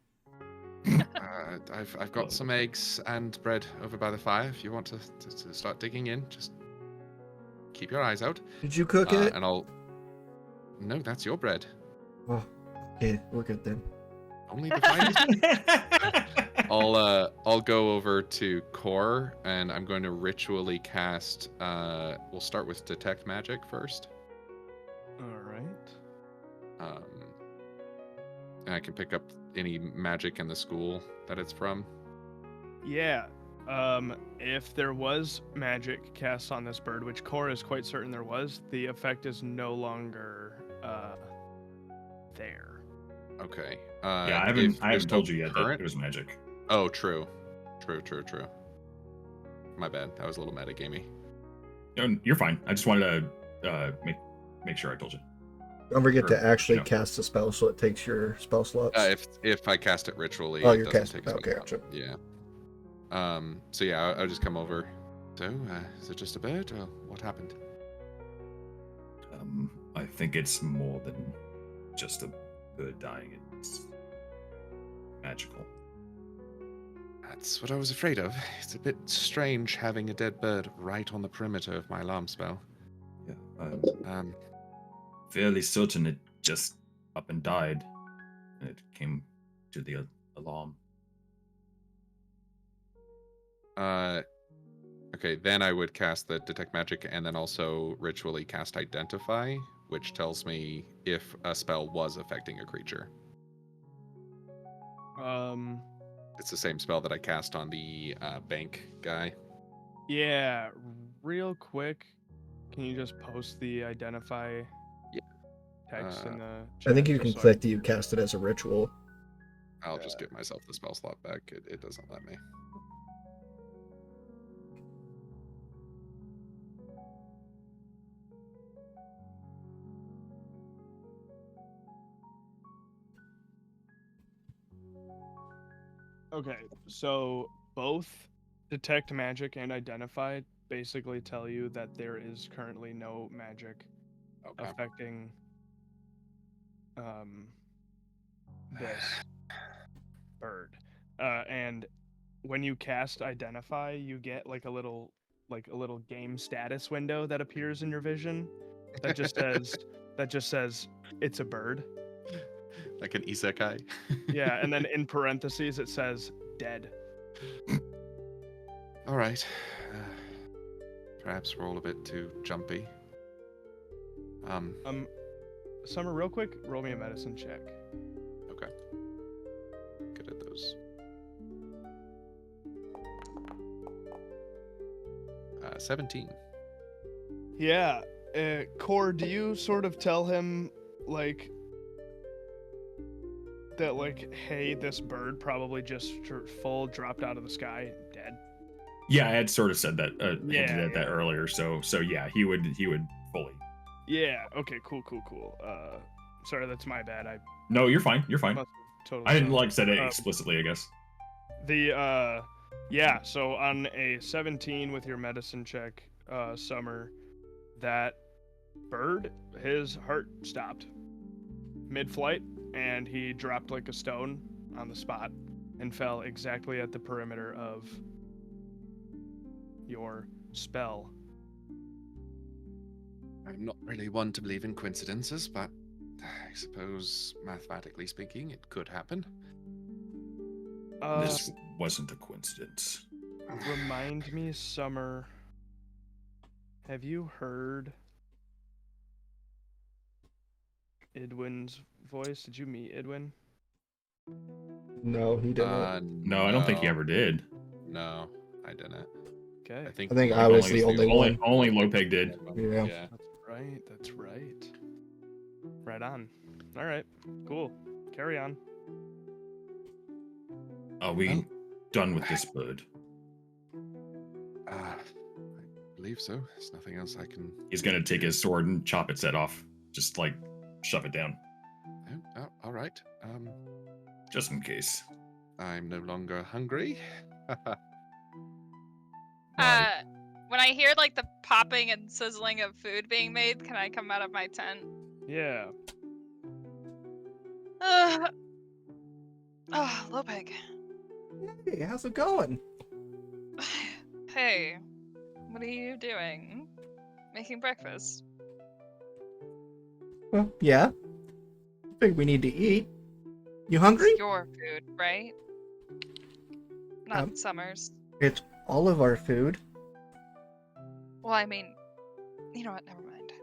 I've got some eggs and bread over by the fire. If you want to start digging in, just keep your eyes out. Did you cook it? And No, that's your bread. Oh, okay, we're good then. Only the finest. I'll go over to Core and I'm going to ritually cast. We'll start with detect magic first. All right. And I can pick up any magic in the school that it's from. Yeah. If there was magic cast on this bird, which Cora is quite certain there was, the effect is no longer there. Okay. Yeah, I haven't told you yet that it was magic. Oh, true. My bad. That was a little metagamey. No, you're fine. I just wanted to make sure I told you. Don't forget to actually No. cast a spell so it takes your spell slots. If I cast it ritually, Oh, it you're doesn't casting. take a Okay, spell gotcha. slot. Yeah. So yeah, I'll just come over. So, is it just a bird, or what happened? I think it's more than just a bird dying. It's magical. That's what I was afraid of. It's a bit strange having a dead bird right on the perimeter of my alarm spell. Yeah. Um, Fairly certain it just up and died. And it came to the alarm. Okay, then I would cast the detect magic and then also ritually cast identify which tells me if a spell was affecting a creature. It's the same spell that I cast on the bank guy. Yeah, real quick, can you just post the identify text in the chat? I think you just can so click that you cast it as a ritual. I'll just give myself the spell slot back. It doesn't let me. Okay, so both detect magic and identify basically tell you that there is currently no magic Okay. affecting this bird. And when you cast identify, you get like a little game status window that appears in your vision that just says it's a bird. Like an isekai. Yeah, and then in parentheses it says dead. All right. Perhaps we're all a bit too jumpy. Summer, real quick, roll me a medicine check. Okay. Good at those. 17. Yeah, Core, do you sort of tell him like that, like, hey, this bird probably just full dropped out of the sky, dead? Yeah, I had sort of said that, hinted at that earlier. So yeah, he would fully. Yeah. Okay. Cool. Sorry, that's my bad. I No, you're fine. You're fine. must have totally. I didn't done. like said it explicitly, I guess. Yeah. So on a 17 with your medicine check, Summer, that bird, his heart stopped mid-flight, and he dropped like a stone on the spot and fell exactly at the perimeter of your spell. I'm not really one to believe in coincidences, but I suppose, mathematically speaking, it could happen. This wasn't a coincidence. Remind me, Summer, have you heard Idwin's voice? Did you meet Idwin? No, he didn't. No, I don't think he ever did. No, I didn't. Okay. I think I was the only one. Only Lopeg did. Yeah. That's right. Right on. All right, cool. Carry on. Are we done with this bird? I believe so. There's nothing else I can... He's gonna take his sword and chop its head off. Just like shove it down. Oh, all right. Just in case. I'm no longer hungry. When I hear like the popping and sizzling of food being made, can I come out of my tent? Yeah. Oh, Lopeg. Hey, how's it going? Hey, what are you doing? Making breakfast. Well, yeah. I think we need to eat. You hungry? It's your food, right? Not Summer's. It's all of our food. Well, I mean, you know what? Never mind.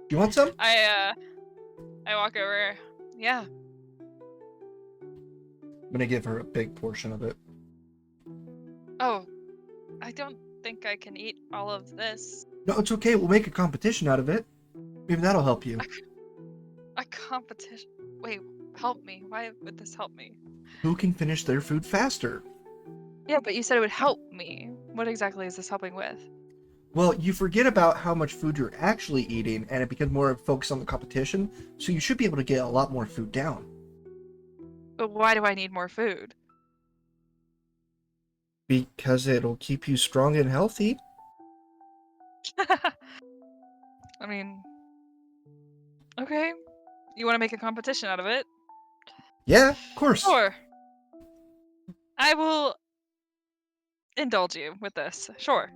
You want some? I walk over. Yeah. I'm gonna give her a big portion of it. Oh, I don't think I can eat all of this. No, it's okay. We'll make a competition out of it. Maybe that'll help you. A competition? Wait, help me. Why would this help me? Who can finish their food faster? Yeah, but you said it would help me. What exactly is this helping with? Well, you forget about how much food you're actually eating, and it becomes more focused on the competition, so you should be able to get a lot more food down. But why do I need more food? Because it'll keep you strong and healthy. I mean, okay. You want to make a competition out of it? Yeah, of course. Sure. I will indulge you with this. Sure.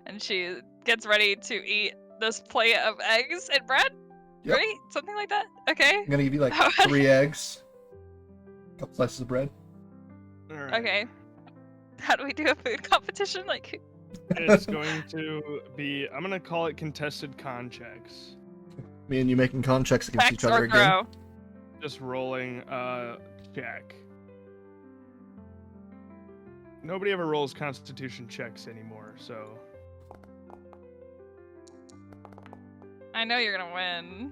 And she gets ready to eat this plate of eggs and bread? Yep. Right? Something like that? Okay. I'm gonna give you like 3 eggs, a couple slices of bread. All right. Okay. How do we do a food competition? Like, It's going to be, I'm going to call it contested con checks. Me and you making con checks against each Text other or again. throw. Just rolling check. Nobody ever rolls constitution checks anymore, so I know you're gonna win.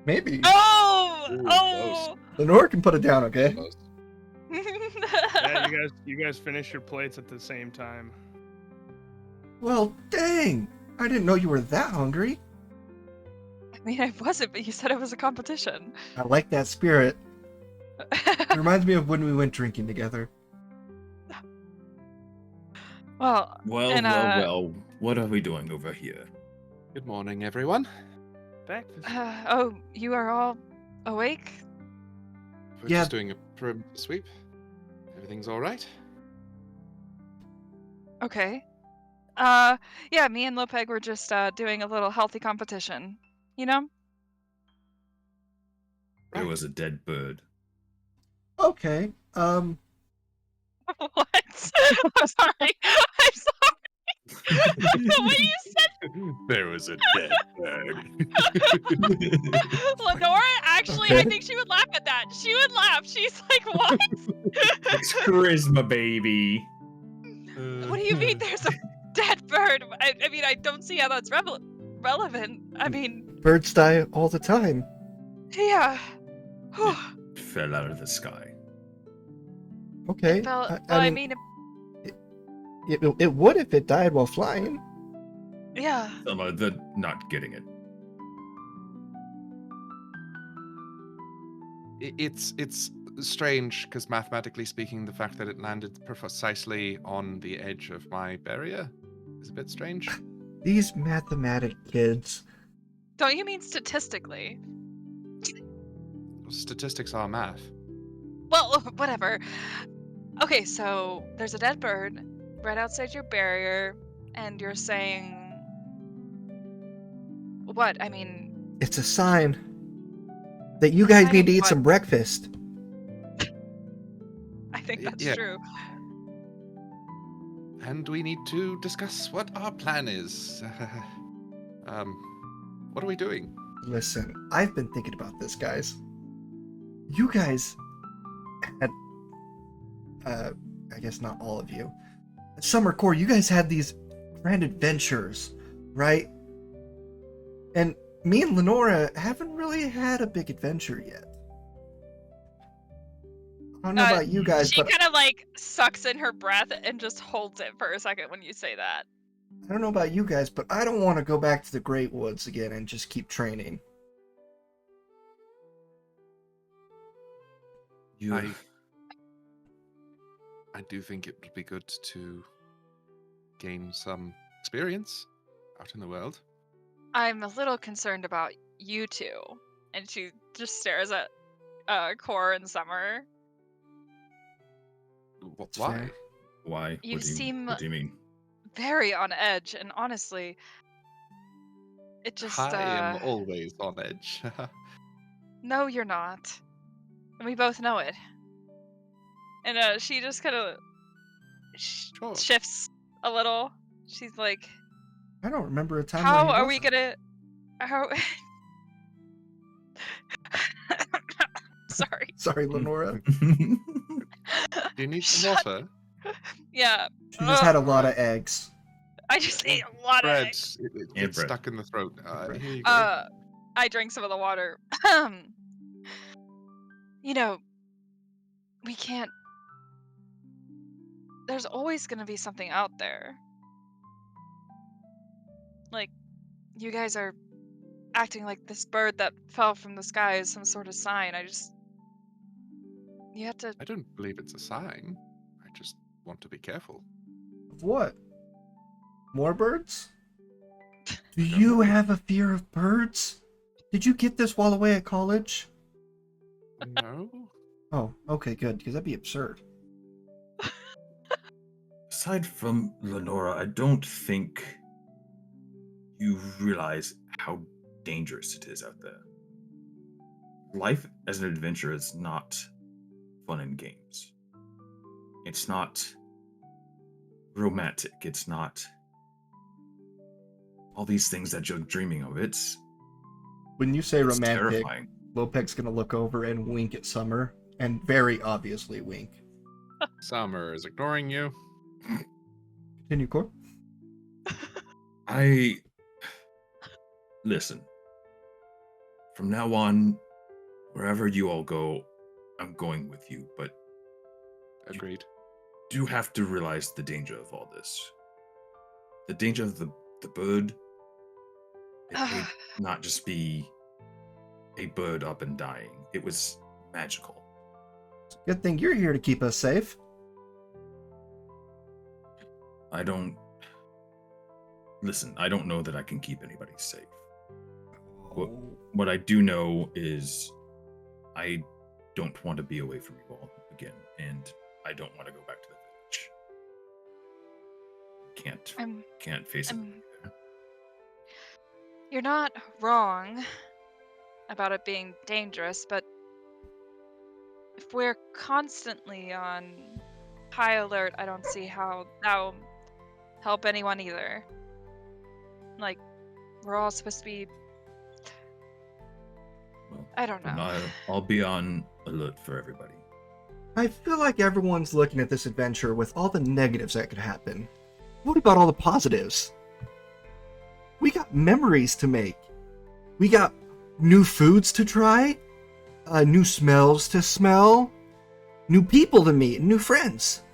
Maybe. Oh! Ooh, Oh! Lenora can put it down, okay? Close. yeah, you guys finish your plates at the same time. Well, dang! I didn't know you were that hungry. I mean, I wasn't, but you said it was a competition. I like that spirit. It reminds me of when we went drinking together. Well, Well, and, well. What are we doing over here? Good morning, everyone. Back this oh, you are all awake? We're Yeah. just doing a perimeter sweep. Everything's all right. Okay. Yeah, me and Lopeg were just doing a little healthy competition. You know? There Right. was a dead bird. Okay. What? I'm sorry. I'm sorry. What you said, There was a dead bird. Lenora, actually, I Okay. think she would laugh at that. She would laugh. She's like, what? It's charisma, baby. What do you mean there's a dead bird? I mean, I don't see how that's relevant. I mean, Birds die all the time. yeah. Whew. Fell out of the sky. Okay. Well, I I mean, mean, it would if it died while flying. yeah. The not getting it. It's strange because mathematically speaking, the fact that it landed precisely on the edge of my barrier is a bit strange. These mathematic kids. Don't you mean statistically? Statistics are math. Well, whatever. Okay, so there's a dead bird right outside your barrier, and you're saying what? I mean, It's a sign that you guys Sign need of to eat what? some breakfast. I think Y- that's yeah. true. And we need to discuss what our plan is. What are we doing? Listen, I've been thinking about this, guys. You guys had, I guess not all of you. At Summer Core, you guys had these grand adventures, right? And me and Lenora haven't really had a big adventure yet. I don't know about you guys, She but kind of like sucks in her breath and just holds it for a second when you say that. I don't know about you guys, but I don't want to go back to the Great Woods again and just keep training. You. I do think it would be good to gain some experience out in the world. I'm a little concerned about you two. And she just stares at Core and Summer. It's Why? fair. Why? You seem What do you mean? very on edge, and honestly, it just I am always on edge. no, you're not. And we both know it. And she just kind of Sure. shifts a little. She's like, I don't remember a time how where he are we wasn't. gonna how sorry. Sorry, Lenora. Do you need some Shut- water? Yeah, She just had a lot of eggs. I just ate a lot of Bread. eggs. It Yeah, gets bread. stuck in the throat. Bread. Here you go. I drank some of the water. You know, we can't. There's always gonna be something out there. Like, you guys are acting like this bird that fell from the sky is some sort of sign. You have to. I don't believe it's a sign. I just want to be careful. Of what? More birds? Do you have a fear of birds? Did you get this while away at college? No. Oh, okay, good, because that'd be absurd. Aside from Lenora, I don't think you realize how dangerous it is out there. Life as an adventurer is not fun and games. It's not romantic. It's not all these things that you're dreaming of. It's When you say It's romantic, terrifying. Lopeg's gonna look over and wink at Summer, and very obviously wink. Summer is ignoring you. Continue, Core. Listen. From now on, wherever you all go, I'm going with you, but Agreed. do have to realize the danger of all this. The danger of the bird. It may not just be a bird up and dying. It was magical. Good thing you're here to keep us safe. I don't know that I can keep anybody safe. What I do know is I don't want to be away from you all again, and I don't want to go back to the village. Can't face it. You're not wrong about it being dangerous, but if we're constantly on high alert, I don't see how that'll help anyone either. Like, we're all supposed to be... Well, I don't know. I'll be on alert for everybody. I feel like everyone's looking at this adventure with all the negatives that could happen. What about all the positives? We got memories to make. We got new foods to try, new smells to smell, new people to meet, and new friends.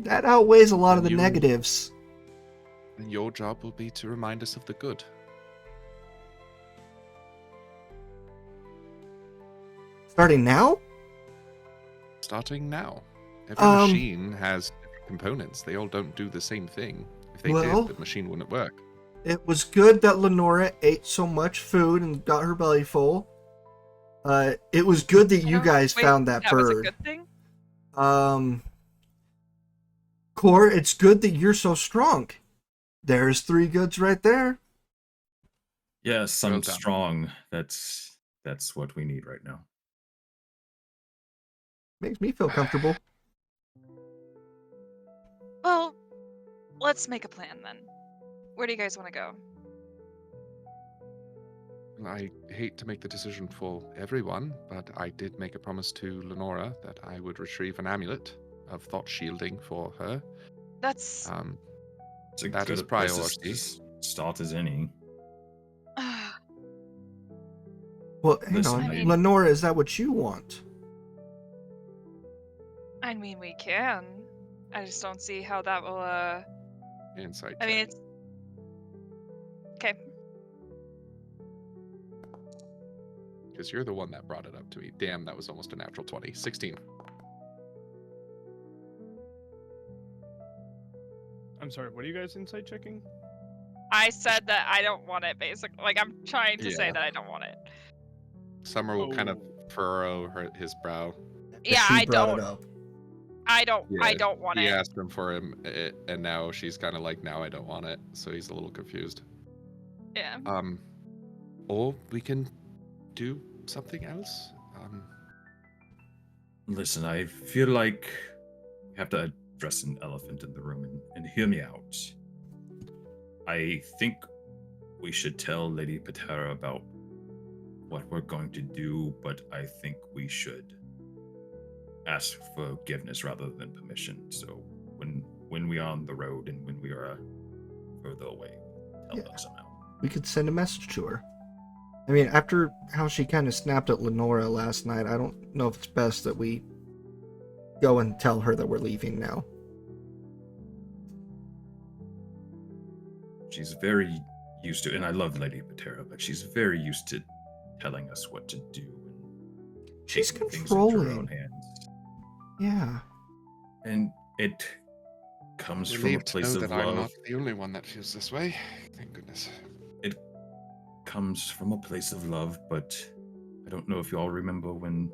That outweighs a lot of the negatives. And your job will be to remind us of the good. Starting now? Starting now. Every machine has different components. They all don't do the same thing. If they did, the machine wouldn't work. It was good that Lenora ate so much food and got her belly full. It was good that you guys found that bird. Was a good thing? Core, it's good that you're so strong. There's 3 goods right there. Yes, I'm strong. That's what we need right now. Makes me feel comfortable. Well, let's make a plan then. Where do you guys want to go? I hate to make the decision for everyone, but I did make a promise to Lenora that I would retrieve an amulet of thought shielding for her. That's... that is priority. Start as any. Well, hang on. Lenora, is that what you want? I mean, we can. I just don't see how that will, Insight. I mean, it's... Okay. Because you're the one that brought it up to me. Damn, that was almost a natural 20. 16. I'm sorry, what are you guys insight checking? I said that I don't want it, basically. Like, I'm trying to say that I don't want it. Summer will kind of furrow his brow. Yeah, I don't. I don't want it. He asked him for him, and now she's kind of like, now I don't want it. So he's a little confused. Yeah. Or we can do something else. Listen, I feel like we have to address an elephant in the room and hear me out. I think we should tell Lady Patera about what we're going to do, but I think we should ask forgiveness rather than permission. So when we are on the road and when we are further away, tell them somehow. We could send a message to her. I mean, after how she kind of snapped at Lenora last night, I don't know if it's best that we go and tell her that we're leaving now. She's very used to, and I love Lady Patera, but she's very used to telling us what to do. And she's controlling. Things into her own hands. Yeah. And it comes from a place of love. I'm not the only one that feels this way. Thank goodness. It comes from a place of love, but I don't know if you all remember when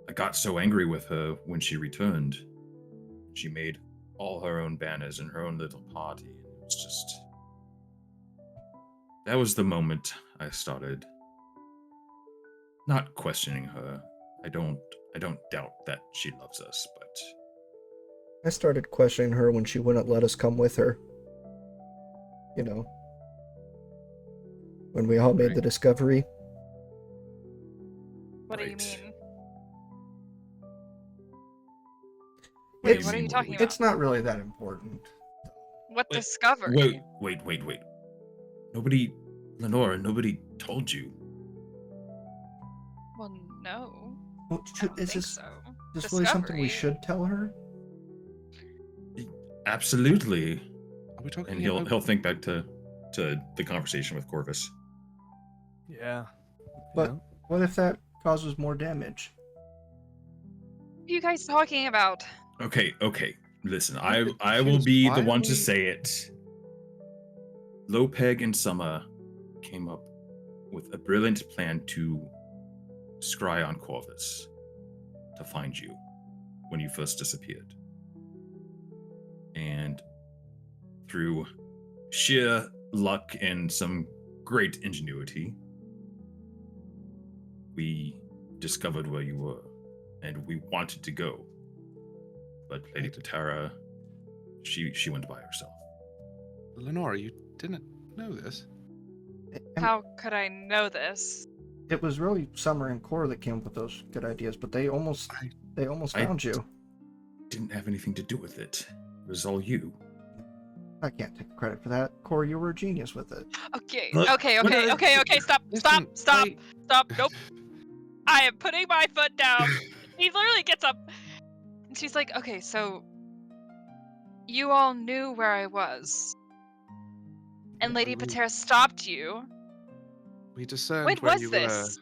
I got so angry with her when she returned. She made all her own banners in her own little party. And it was just... That was the moment I started not questioning her. I don't doubt that she loves us, but... I started questioning her when she wouldn't let us come with her. You know. when we all made Right. the discovery. What do you Right. mean? What do Wait, you what are mean, you what do talking we- about? It's not really that important. What Wait, discovery? Wait. Nobody, Lenora, nobody told you. Well, no. Well, I don't is think this so. is this really something we Discovery. should tell her? Absolutely. Are we talking And he'll about... think back to the conversation with Corvus. Yeah. But Yeah. what if that causes more damage? What are you guys talking about? Okay. Listen, I will confused. be Why the are one to we- say it. Lopeg and Summer came up with a brilliant plan to scry on Corvus to find you when you first disappeared. And through sheer luck and some great ingenuity, we discovered where you were, and we wanted to go. But Lady Patara, she went by herself. Lenora, you didn't know this? And How could I know this? it was really Summer and Core that came up with those good ideas, but they almost I- found you. Didn't have anything to do with it. It was all you. I can't take credit for that. Core, you were a genius with it. Okay, Look, okay. Stop. Listen, Stop. Nope. I am putting my foot down. He literally gets up. And she's like, okay, so you all knew where I was. And Lady We- Patera stopped you. We discerned When where was you this?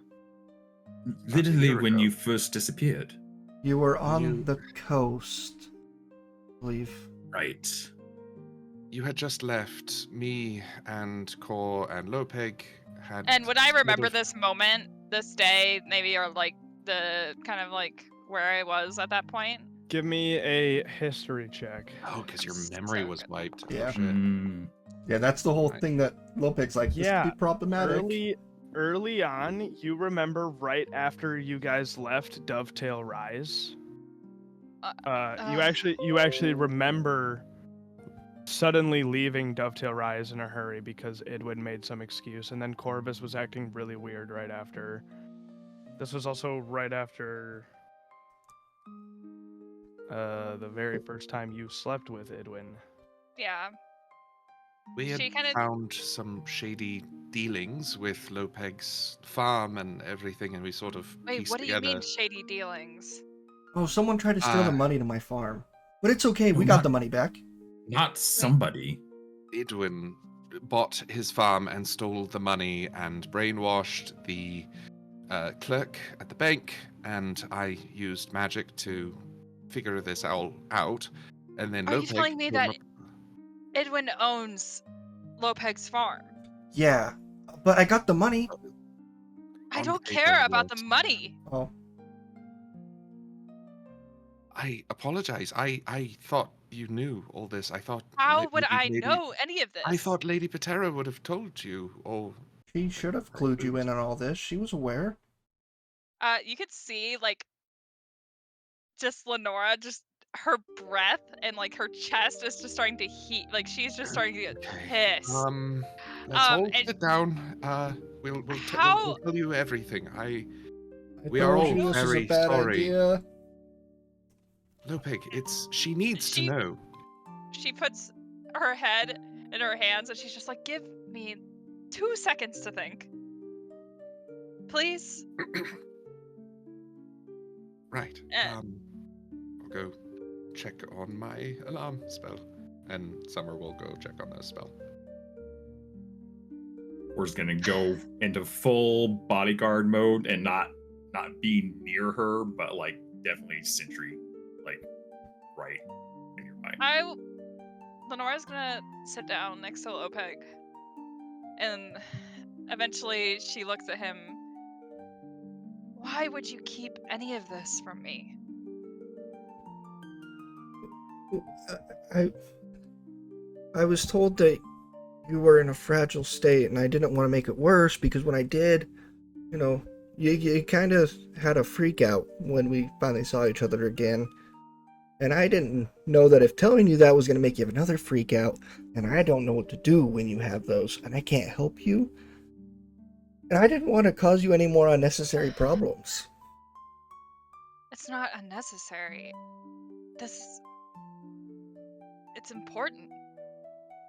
Literally year when ago. you first disappeared. You were on You- the coast, I believe. Right. You had just left. Me and Core and Lopeg had... And when I sort remember of- this moment, this day, maybe, or like the kind of like where I was at that point. Give me a history check. Oh, because your So memory was good. wiped. Yeah. Oh, shit. Mm, Yeah, that's the whole Right. thing that Lopeg's like, this Yeah, could be problematic. Early on, you remember right after you guys left Dovetail Rise. You actually remember suddenly leaving Dovetail Rise in a hurry because Idwin made some excuse, and then Corvus was acting really weird right after. This was also right after the very first time you slept with Idwin. Yeah. We had She kinda- found some shady dealings with Lopeg's farm and everything, and we sort of Wait, pieced what do you together... mean shady dealings? Oh, someone tried to steal the money to my farm. But it's okay, we No, got not- the money back. not somebody. Idwin bought his farm and stole the money and brainwashed the clerk at the bank, and I used magic to figure this all out. And then Are you Lopeg telling me came that up- Idwin owns Lopeg's farm? Yeah, but I got the money. I On don't paper, care about the yes. money. Oh, I apologize. I thought you knew all this. I thought... How la- would maybe I Lady- know any of this? I thought Lady Patera would have told you. Oh, she should have clued you in on all this. She was aware. You could see like just Lenora, just her breath and like her chest is just starting to heat. Like she's just starting to get okay. pissed. Let's all and- sit down. We'll How- tell you everything. I We are told all you this was a very bad sorry. idea. Lopeg, she needs She- to know. She puts her head in her hands and she's just like, give me 2 seconds to think. Please? Right. I'll go check on my alarm spell, and Summer will go check on the spell. We're just gonna go into full bodyguard mode and not be near her, but like definitely sentry, like right in your mind. Lenora's gonna sit down next to Lopeg. And eventually she looks at him. Why would you keep any of this from me? I was told that you were in a fragile state, and I didn't want to make it worse because when I did, you kind of had a freak out when we finally saw each other again. And I didn't know that if telling you that was going to make you have another freak out, and I don't know what to do when you have those, and I can't help you. And I didn't want to cause you any more unnecessary problems. It's not unnecessary. It's important.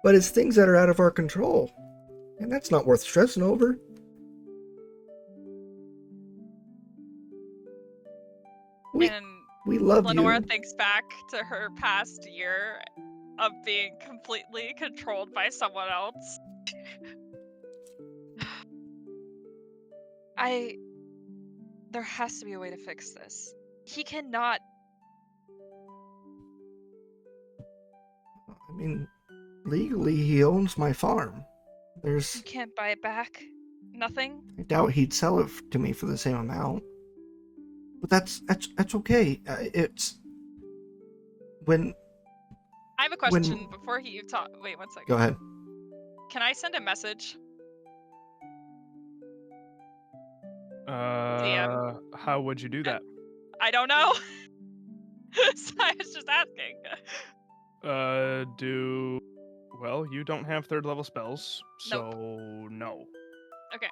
But it's things that are out of our control. And that's not worth stressing over. And We love Lenora you. thinks back to her past year of being completely controlled by someone else. There has to be a way to fix this. He cannot. I mean, legally, he owns my farm. You can't buy it back. Nothing. I doubt he'd sell it to me for the same amount. But that's okay. It's when. I have a question before you talk. Wait 1 second. Go ahead. Can I send a message? How would you do that? I don't know. So I was just asking. Well, you don't have 3rd level spells, so Nope. no. Okay.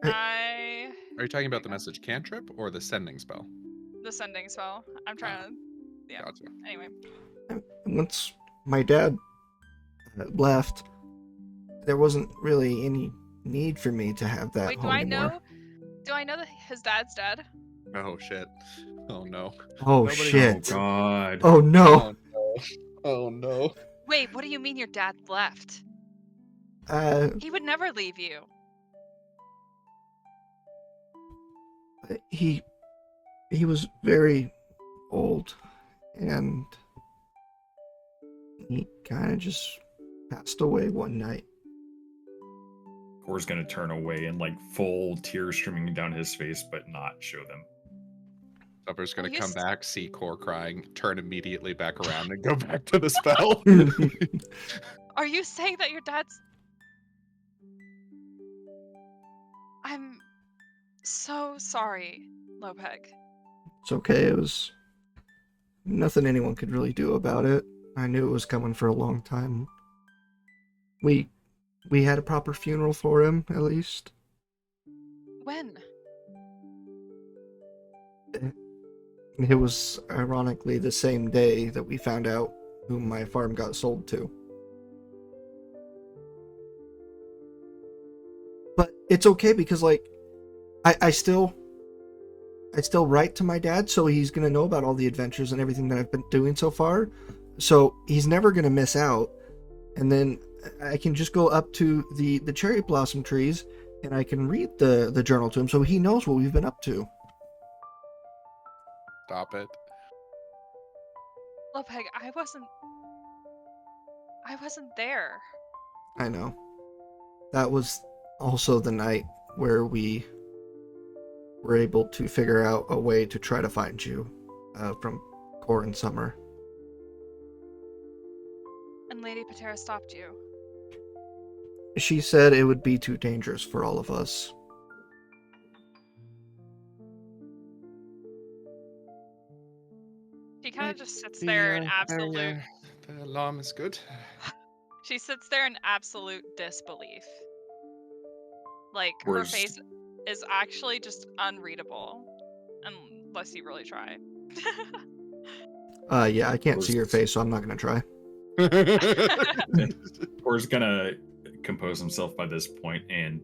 Hey. Are you talking about the message cantrip or the sending spell? The sending spell. I'm trying to. Yeah. Gotcha. Anyway. Once my dad left, there wasn't really any need for me to have that Wait, home anymore. Do I know that his dad's dead? Oh shit. Oh no. Oh Nobody- shit. Oh god. Oh no. Oh no. Oh no. Wait, what do you mean your dad left? He would never leave you. He was very old, and he kind of just passed away one night. Core's gonna turn away and like full tears streaming down his face, but not show them. Supper's gonna Well, you come s- back, see Core crying, turn immediately back around, and go back to the spell. Are you saying that your dad's... I'm so sorry, Lopeg. It's okay. It was nothing anyone could really do about it. I knew it was coming for a long time. We had a proper funeral for him, at least. When? It was ironically the same day that we found out who my farm got sold to. But it's okay because, like, I still write to my dad, so he's gonna know about all the adventures and everything that I've been doing so far. So he's never gonna miss out. And then I can just go up to the cherry blossom trees and I can read the journal to him, so he knows what we've been up to. Stop it. Lopeg, I wasn't there. I know. That was also the night where we were able to figure out a way to try to find you from Core and Summer. And Lady Patera stopped you. She said it would be too dangerous for all of us. She kind of just sits there in absolute... The alarm is good. She sits there in absolute disbelief. Like, her Where's- face is actually just unreadable. Unless you really try. Yeah, I can't see your face, so I'm not gonna try. Core's gonna compose himself by this point and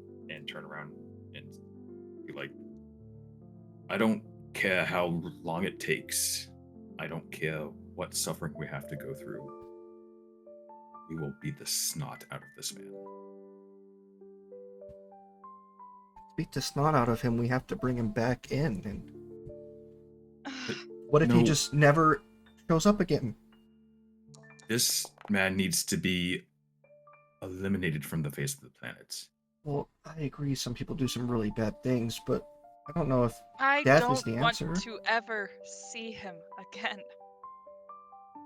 turn around and be like, I don't care how long it takes. I don't care what suffering we have to go through. We will beat the snot out of this man. Beat the snot out of him, we have to bring him back in. And what if he No. just never shows up again? This man needs to be eliminated from the face of the planet. Well, I agree some people do some really bad things, but I don't know if I death is don't the want answer. to ever see him again.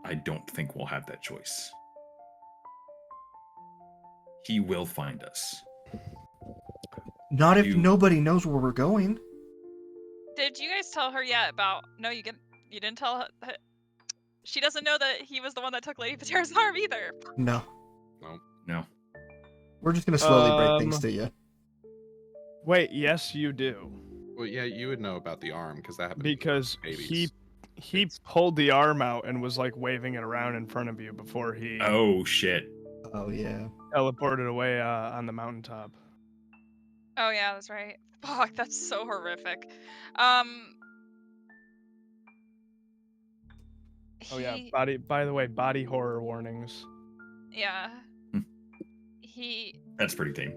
I don't think we'll have that choice. He will find us. Not if You- nobody knows where we're going. Did you guys tell her yet about... No, you didn't tell her... She doesn't know that he was the one that took Lady Patera's arm either. No. No. We're just gonna slowly break things to you. Wait, yes, you do. Well, yeah, you would know about the arm because that happened. Because babies. he pulled the arm out and was like waving it around in front of you before he Oh shit. Oh yeah. teleported away on the mountaintop. Oh yeah, that's right. Fuck, that's so horrific. Oh yeah, He, by the way, body horror warnings. yeah. Hmm. He That's pretty tame.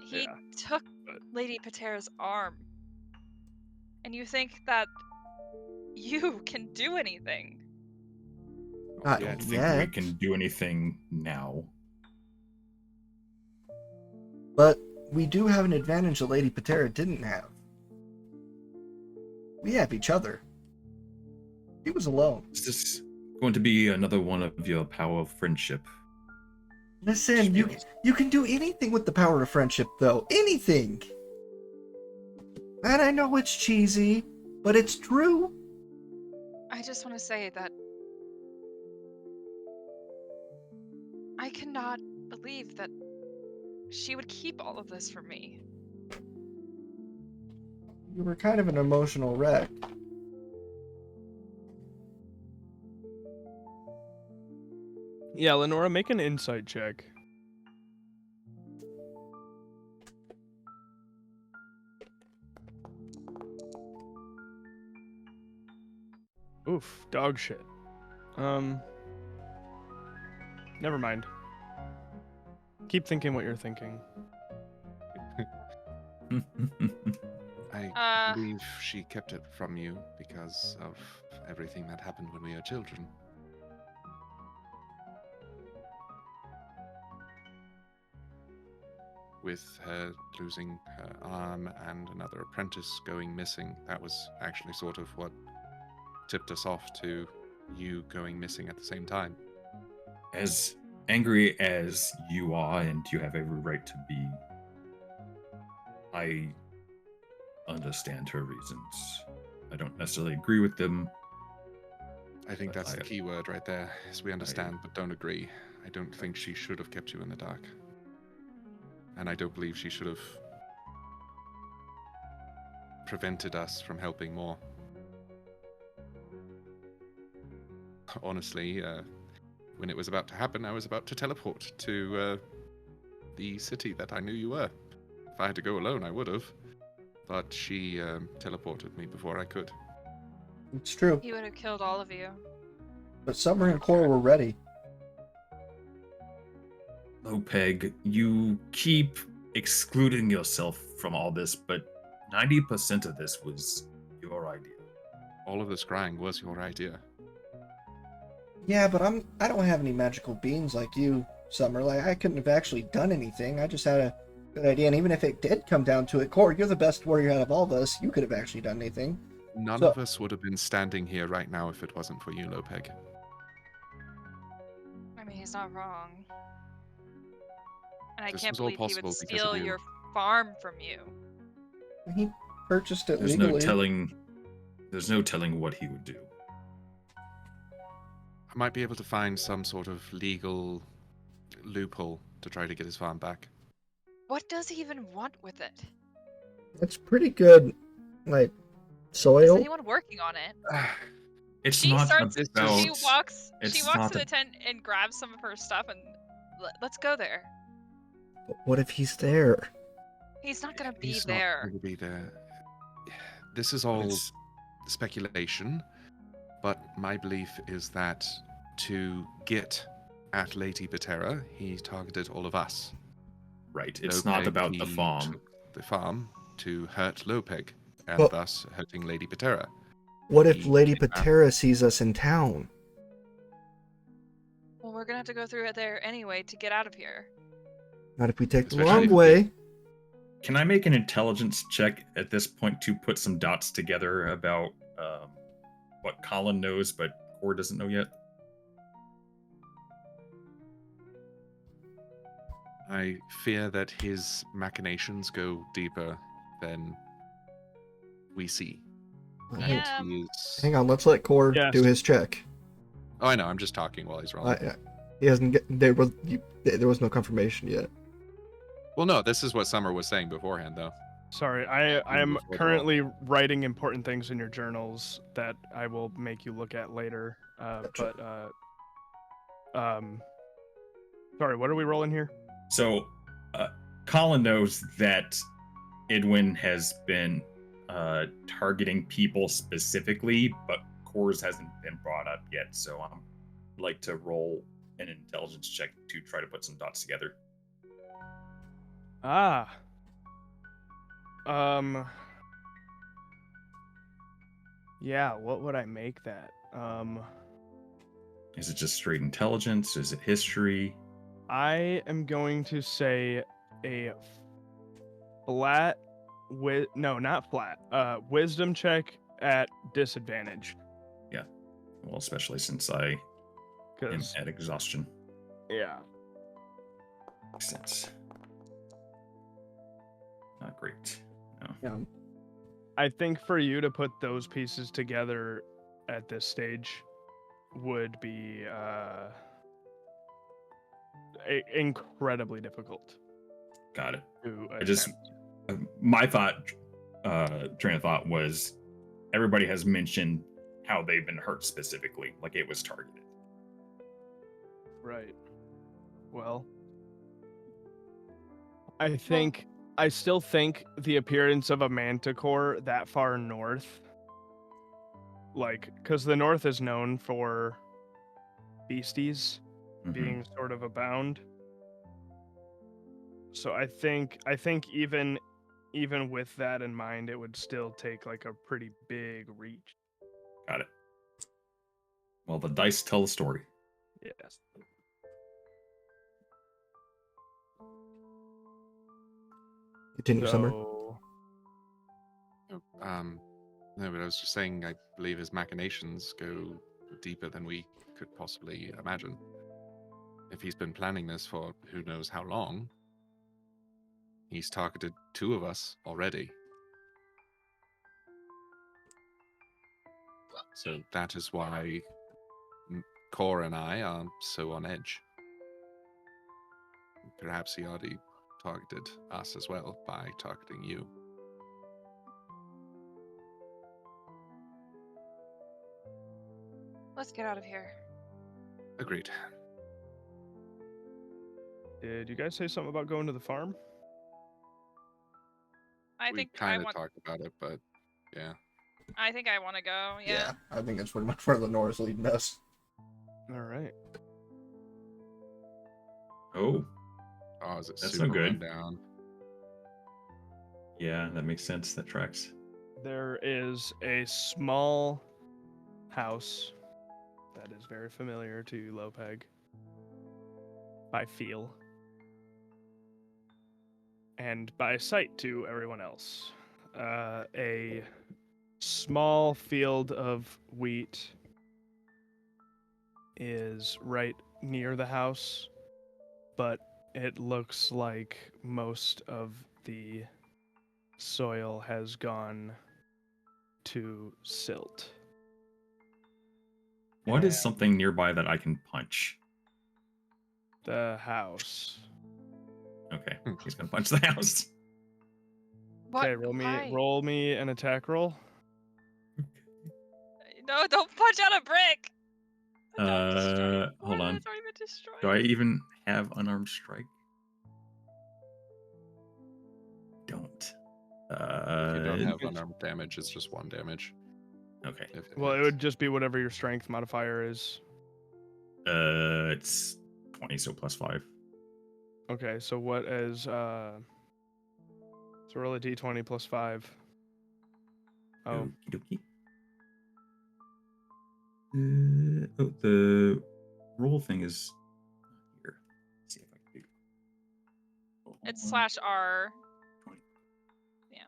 he Yeah, took but- Lady Patera's arm. And you think that you can do anything? Not I don't think we yet. can do anything now. But we do have an advantage that Lady Patera didn't have. We have each other. He was alone. Is this going to be another one of your power of friendship? Listen, you can do anything with the power of friendship, though. Anything. And I know it's cheesy, but it's true. I just want to say that I cannot believe that she would keep all of this from me. You were kind of an emotional wreck. Yeah, Lenora, make an insight check. Oof, dog shit. Never mind. Keep thinking what you're thinking. I believe she kept it from you because of everything that happened when we were children. With her losing her arm and another apprentice going missing, that was actually sort of what tipped us off to you going missing at the same time. As angry as you are, and you have every right to be, I understand her reasons. I don't necessarily agree with them. I think But that's the key word right there, is we understand but don't agree. I don't think she should have kept you in the dark. And I don't believe she should have prevented us from helping more. Honestly, when it was about to happen, I was about to teleport to the city that I knew you were. If I had to go alone, I would have. But she teleported me before I could. It's true. He would have killed all of you. But Summer and Cora were ready. Lopeg, you keep excluding yourself from all this, but 90% of this was your idea. All of this crying was your idea. Yeah, but I don't have any magical beans like you, Summer. Like, I couldn't have actually done anything. I just had a good idea, and even if it did come down to it, Cora, you're the best warrior out of all of us. You could have actually done anything. None So- of us would have been standing here right now if it wasn't for you, Lopeg. I mean, he's not wrong. And I This can't was all believe he would possible because of steal you. your farm from you. He purchased it There's legally. no telling what he would do. I might be able to find some sort of legal loophole to try to get his farm back. What does he even want with it? It's pretty good, like, Is soil. anyone working on it? It's She not starts. about. She walks. She it's walks not to the a- tent and grabs some of her stuff and let's go there. But what if he's there? He's not gonna be He's not there. going to be there. This is but all it's- speculation, but my belief is that to get at Lady Patera, he targeted all of us. Right. It's not Lopeg, about the he farm. took the farm to hurt Lopeg, and Well- thus hurting Lady Patera. What if He Lady kidnapped- Patera sees us in town? Well, we're gonna have to go through it there anyway to get out of here. Not if we take the Especially long if way. Can I make an intelligence check at this point to put some dots together about what Colin knows but Core doesn't know yet? I fear that his machinations go deeper than we see. Hey, Yeah. He is... hang on, let's let Core Yes. do his check. Oh, I know. I'm just talking while he's rolling. He hasn't get, there was no confirmation yet. Well, no, this is what Summer was saying beforehand, though. Sorry, I am before the currently writing important things in your journals that I will make you look at later. Sorry, what are we rolling here? So, Colin knows that Idwin has been targeting people specifically, but Cores hasn't been brought up yet. So I'm like to roll an intelligence check to try to put some dots together. Ah. Yeah, what would I make that? Is it just straight intelligence? Is it history? I am going to say a flat no, not flat. Wisdom check at disadvantage. Yeah. Well, especially since I am 'Cause at exhaustion. yeah. Makes sense. Not great. No. Yeah. I think for you to put those pieces together at this stage would be incredibly difficult Got it. to I just attempt. my train of thought was everybody has mentioned how they've been hurt specifically, like it was targeted. Right. Well, I still think the appearance of a manticore that far north, like, because the north is known for beasties Mhm. being sort of abound. So I think even with that in mind, it would still take like a pretty big reach. Got it. Well, the dice tell the story. Yes. Continue, Summer. So No, but I was just saying, I believe his machinations go deeper than we could possibly imagine. If he's been planning this for who knows how long, he's targeted 2 of us already. So that is why Cor and I are so on edge. Perhaps he already targeted us as well by targeting you. Let's get out of here. Agreed. did you guys say something about going to the farm? I We think I kind of want. talked about it, but yeah. I think I want to go. Yeah. I think that's pretty much where Lenora's leading us. All right. Oh, Oh, is it That's super no good. rundown? yeah, that makes sense. That tracks. There is a small house that is very familiar to Lopeg. By feel. And by sight to everyone else. A small field of wheat is right near the house, but it looks like most of the soil has gone to silt. What is Yeah. something nearby that I can punch? The house. Okay, he's gonna punch the house. What? Okay, Why? roll me an attack roll. No, don't punch out a brick. Don't destroy it. Hold on. It's already been destroyed. Do I even have unarmed strike? If Don't. you don't have it's- unarmed damage, it's just 1 damage. Okay. If it Well, it hits. would just be whatever your strength modifier is. It's 20, so +5. Okay, so what is so roll a d20 plus 5. Oh, Okie dokie. The roll thing is here. Let's see if I can do. It's /R. 20. Yeah.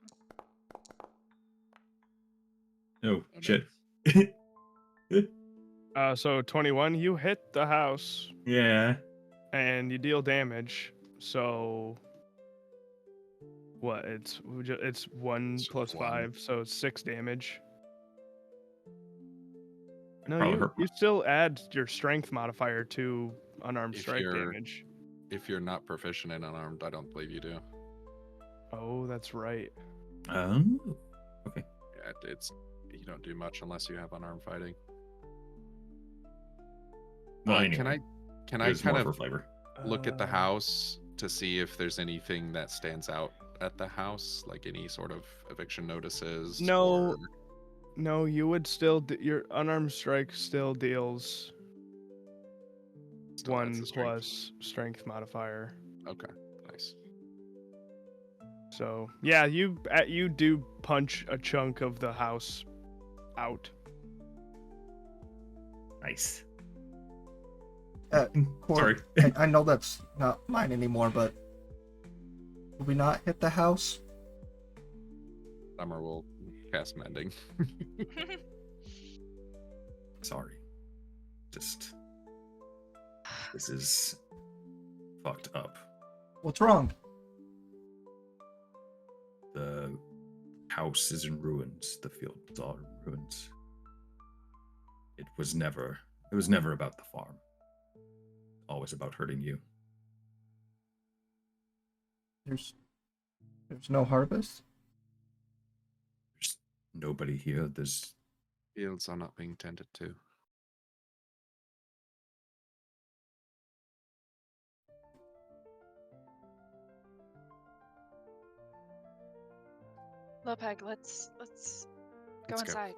Oh shit. so 21, you hit the house Yeah. and you deal damage. So what? It's 1 It's plus 1. 5, so it's 6 damage. No, Probably hurt you still add your strength modifier to unarmed If strike you're- damage. If you're not proficient in unarmed, I don't believe you do. Oh, that's right. Okay. Yeah, it's you don't do much unless you have unarmed fighting. Well, Can anyway, can it I was kind more of for flavor. look at the house to see if there's anything that stands out at the house, like any sort of eviction notices? No. Or... No, you would still your unarmed strike still deals Still adds 1 the strength. plus strength modifier. Okay, nice. So yeah, you do punch a chunk of the house out. Nice. Cord, Sorry. I know that's not mine anymore, but did we not hit the house? Summer will cast mending. Sorry. Just this is fucked up. What's wrong? The house is in ruins. The fields are in ruins. It was never about the farm. Always about hurting you. There's no harvest? There's nobody here. There's Fields are not being tended to. Lopeg, let's go Let's go. inside.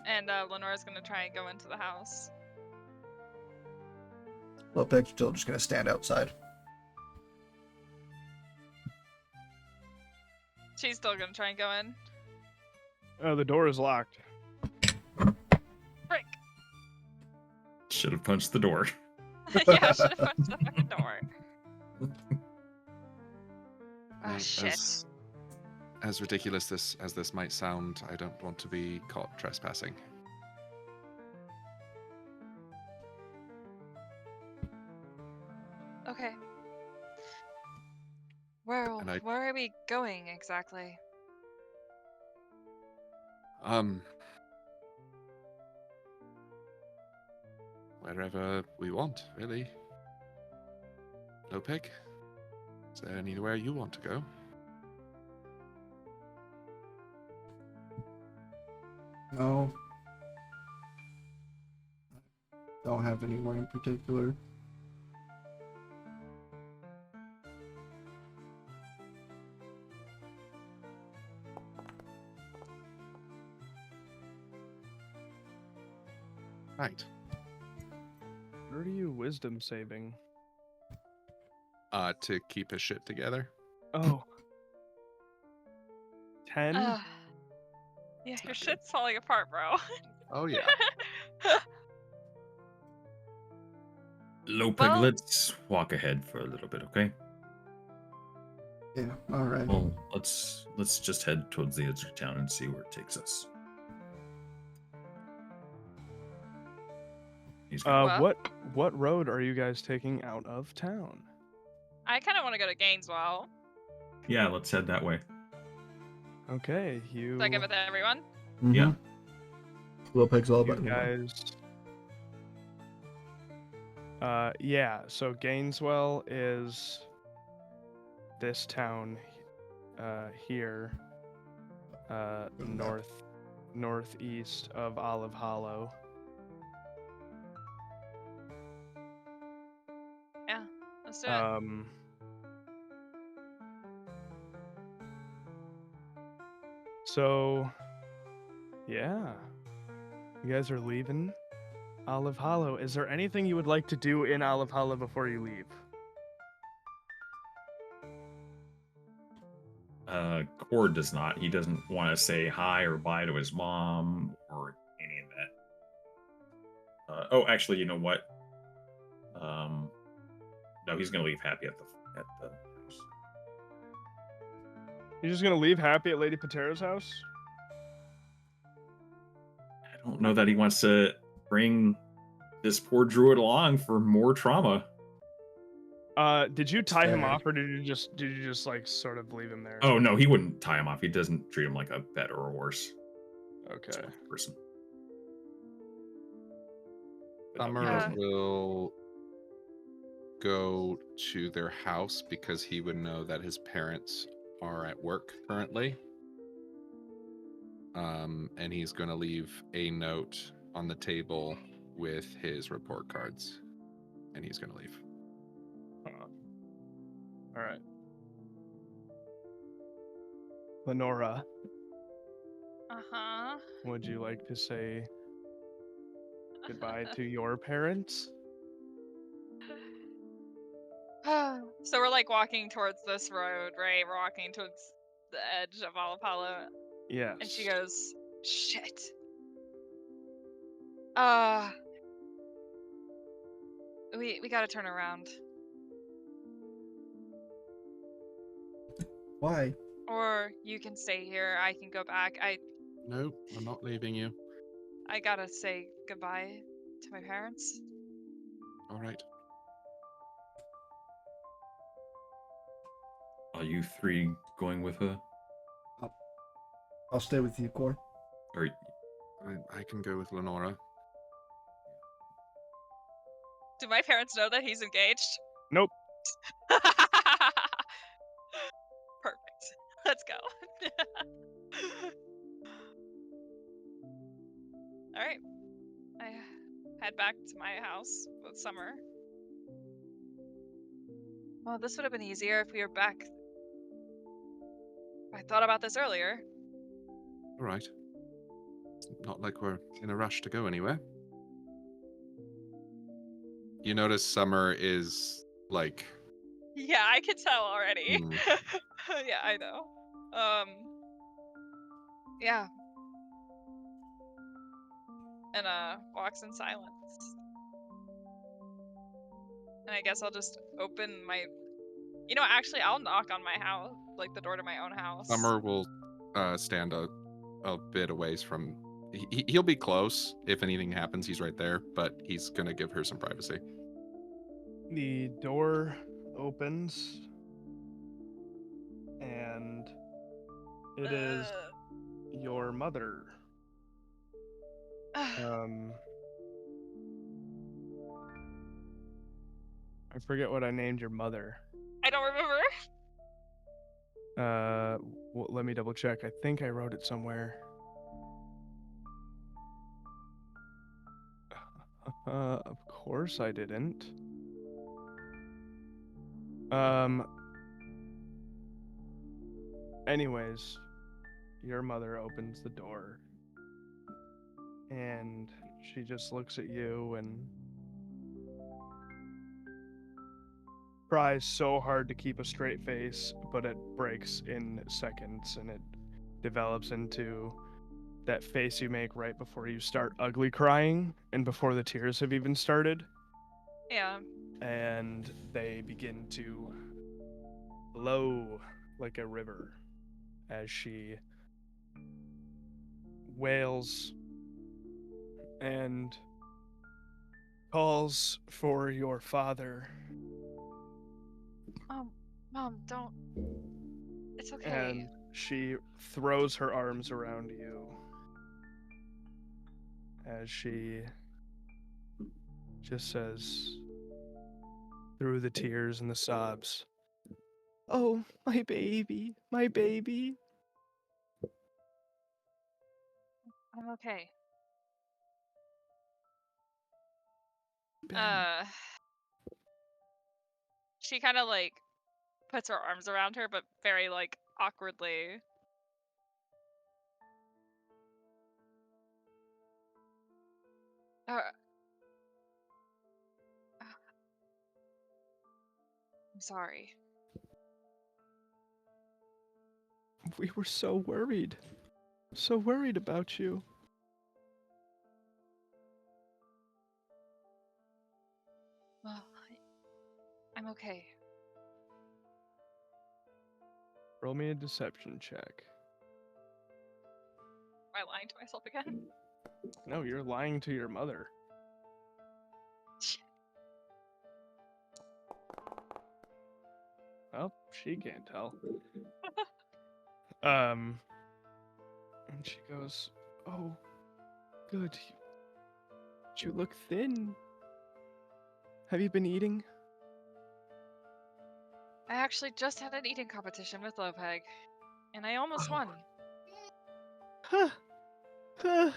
And Lenora's gonna try and go into the house. Lopeg's still just gonna stand outside. She's still gonna try and go in. Oh, the door is locked. Frick! should have punched the door. Yeah, I should have punched the fucking door. Ah, shit. As ridiculous as this might sound, I don't want to be caught trespassing. Okay. Where And I- are we going exactly? Wherever we want, really. Lopeg, is there anywhere you want to go? No. Don't have anywhere in particular. Right. What are you wisdom saving? To keep his shit together. Oh. 10? Yeah, It's your not good. shit's falling apart, bro. Oh yeah. Lopeg, Well- let's walk ahead for a little bit, okay? Yeah, alright. Well, let's just head towards the edge of town and see where it takes us. He's gonna- Well- What road are you guys taking out of town? I kind of want to go to Gainesville. Yeah, let's head that way. Okay, you Did I give it to everyone? Yeah. Lopeg's all you about him. guys. Yeah, so Gainesville is this town here, northeast of Olive Hollow. Yeah, let's do it. So yeah, you guys are leaving Olive Hollow. Is there anything you would like to do in Olive Hollow before you leave? Cord does not. He doesn't want to say hi or bye to his mom or any of that. Oh, actually, you know what? No, he's gonna leave happy at the house. You're just gonna leave happy at Lady Patera's house? I don't know that he wants to bring this poor druid along for more trauma. Did you tie him Fair. off, or did you just like sort of leave him there? Oh no, he wouldn't tie him off. He doesn't treat him like a pet or a worse Okay. person. Summer Uh, will go to their house because he would know that his parents are at work currently. And he's going to leave a note on the table with his report cards. And he's going to leave. All right. Lenora, Uh-huh. would you like to say goodbye to your parents? So we're like walking towards this road, right? We're walking towards the edge of Alapalo, Yes. and she goes, "Shit. Uh, we gotta turn around, Why? or you can stay here. I can go back. No, I'm not leaving you. I gotta say goodbye to my parents." All right. Are you three going with her? I'll stay with you, Core. Or I can go with Lenora. Do my parents know that he's engaged? Nope. Perfect. Let's go. All right. I head back to my house with Summer. Well, this would have been easier if we were back. I thought about this earlier. All right. It's not like we're in a rush to go anywhere. You notice Summer is like... Yeah, I can tell already. Hmm. Yeah, I know. Yeah. And walks in silence. And I guess I'll just open my... You know, actually, I'll knock on my house, like the door to my own house. Summer will stand a bit away from... He'll be close. If anything happens, he's right there. But he's going to give her some privacy. The door opens, and it is your mother. I forget what I named your mother. I don't remember. Well, let me double check. I think I wrote it somewhere. Of course I didn't. Anyways, your mother opens the door, and she just looks at you and tries so hard to keep a straight face, but it breaks in seconds, and it develops into that face you make right before you start ugly crying and before the tears have even started. Yeah. And they begin to flow like a river as she wails and calls for your father. Mom, don't. It's okay. And she throws her arms around you as she just says, through the tears and the sobs, "Oh, my baby, my baby." I'm okay. Ben. She kind of like puts her arms around her, but very like awkwardly. I'm sorry. We were so worried about you. Well, I'm okay. Roll me a deception check. Am I lying to myself again? No, you're lying to your mother. Well, she can't tell. And she goes, "Oh, good. You look thin. Have you been eating? I actually just had an eating competition with Lopeg, and I almost won. Huh. Huh.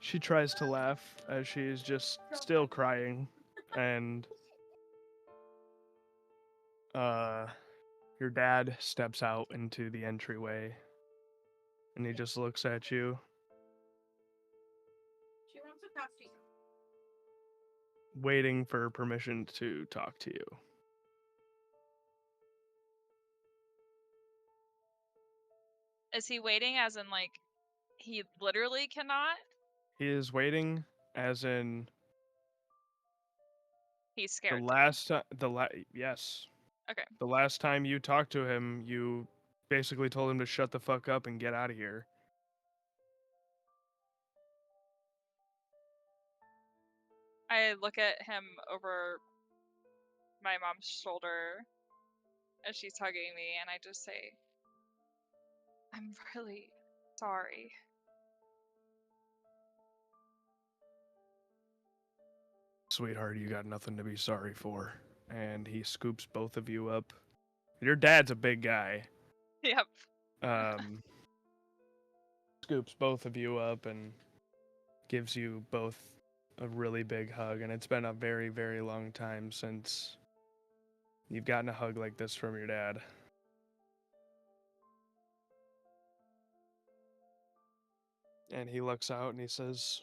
She tries to laugh as she is just still crying, and your dad steps out into the entryway, and he just looks at you, She wants to talk to you. waiting for permission to talk to you. Is he waiting as in, like, he literally cannot? He is waiting, as in He's the scared. last time. Yes. Okay. The last time you talked to him, you basically told him to shut the fuck up and get out of here. I look at him over my mom's shoulder as she's hugging me, and I just say, I'm really sorry. Sweetheart, you got nothing to be sorry for. And he scoops both of you up. Your dad's a big guy. Yep. Scoops both of you up and gives you both a really big hug. And it's been a very, very long time since you've gotten a hug like this from your dad. And he looks out and he says,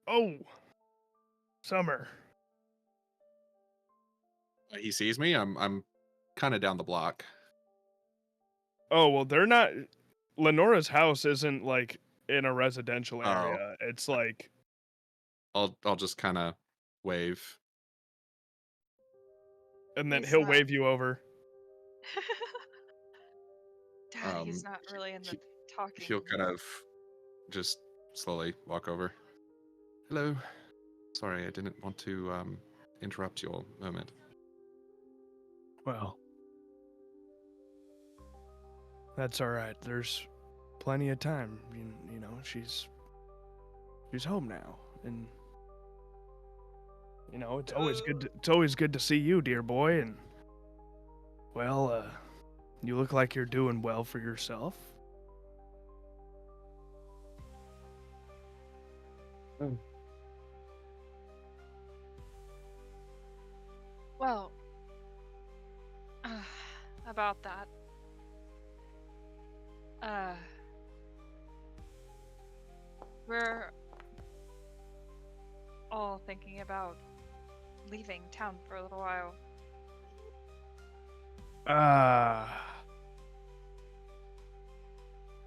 "Oh, Summer." He sees me. I'm kind of down the block. Oh, well, they're not. Lenora's house isn't like in a residential Oh. area. It's like, I'll just kind of wave. and then He's he'll not- wave you over. Dad, he's not really in the talking. He'll kind of just slowly walk over. Hello. Sorry, I didn't want to interrupt your moment. Well, that's all right. There's plenty of time. You know, she's home now, and you know it's always good to see you, dear boy. And well, you look like you're doing well for yourself. Well, about that. We're all thinking about leaving town for a little while.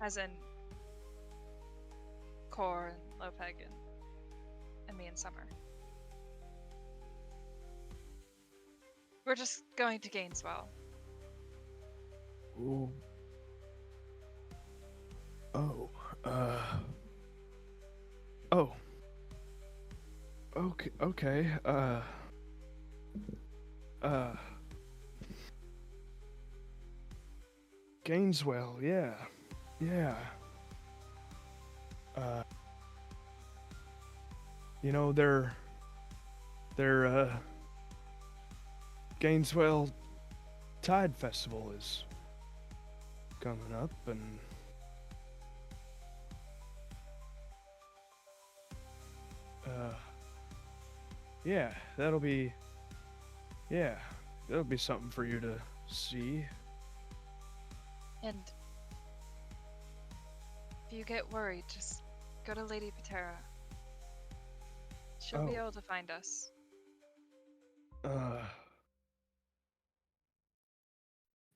As in Core and Lopeg and me and Summer. We're just going to Gainesville. Ooh. Oh. Oh. Okay. Gainesville, yeah. You know, they're Gainesville Tide Festival is coming up, and yeah, that'll be something for you to see. And if you get worried, just go to Lady Patera. She'll be Oh. able to find us.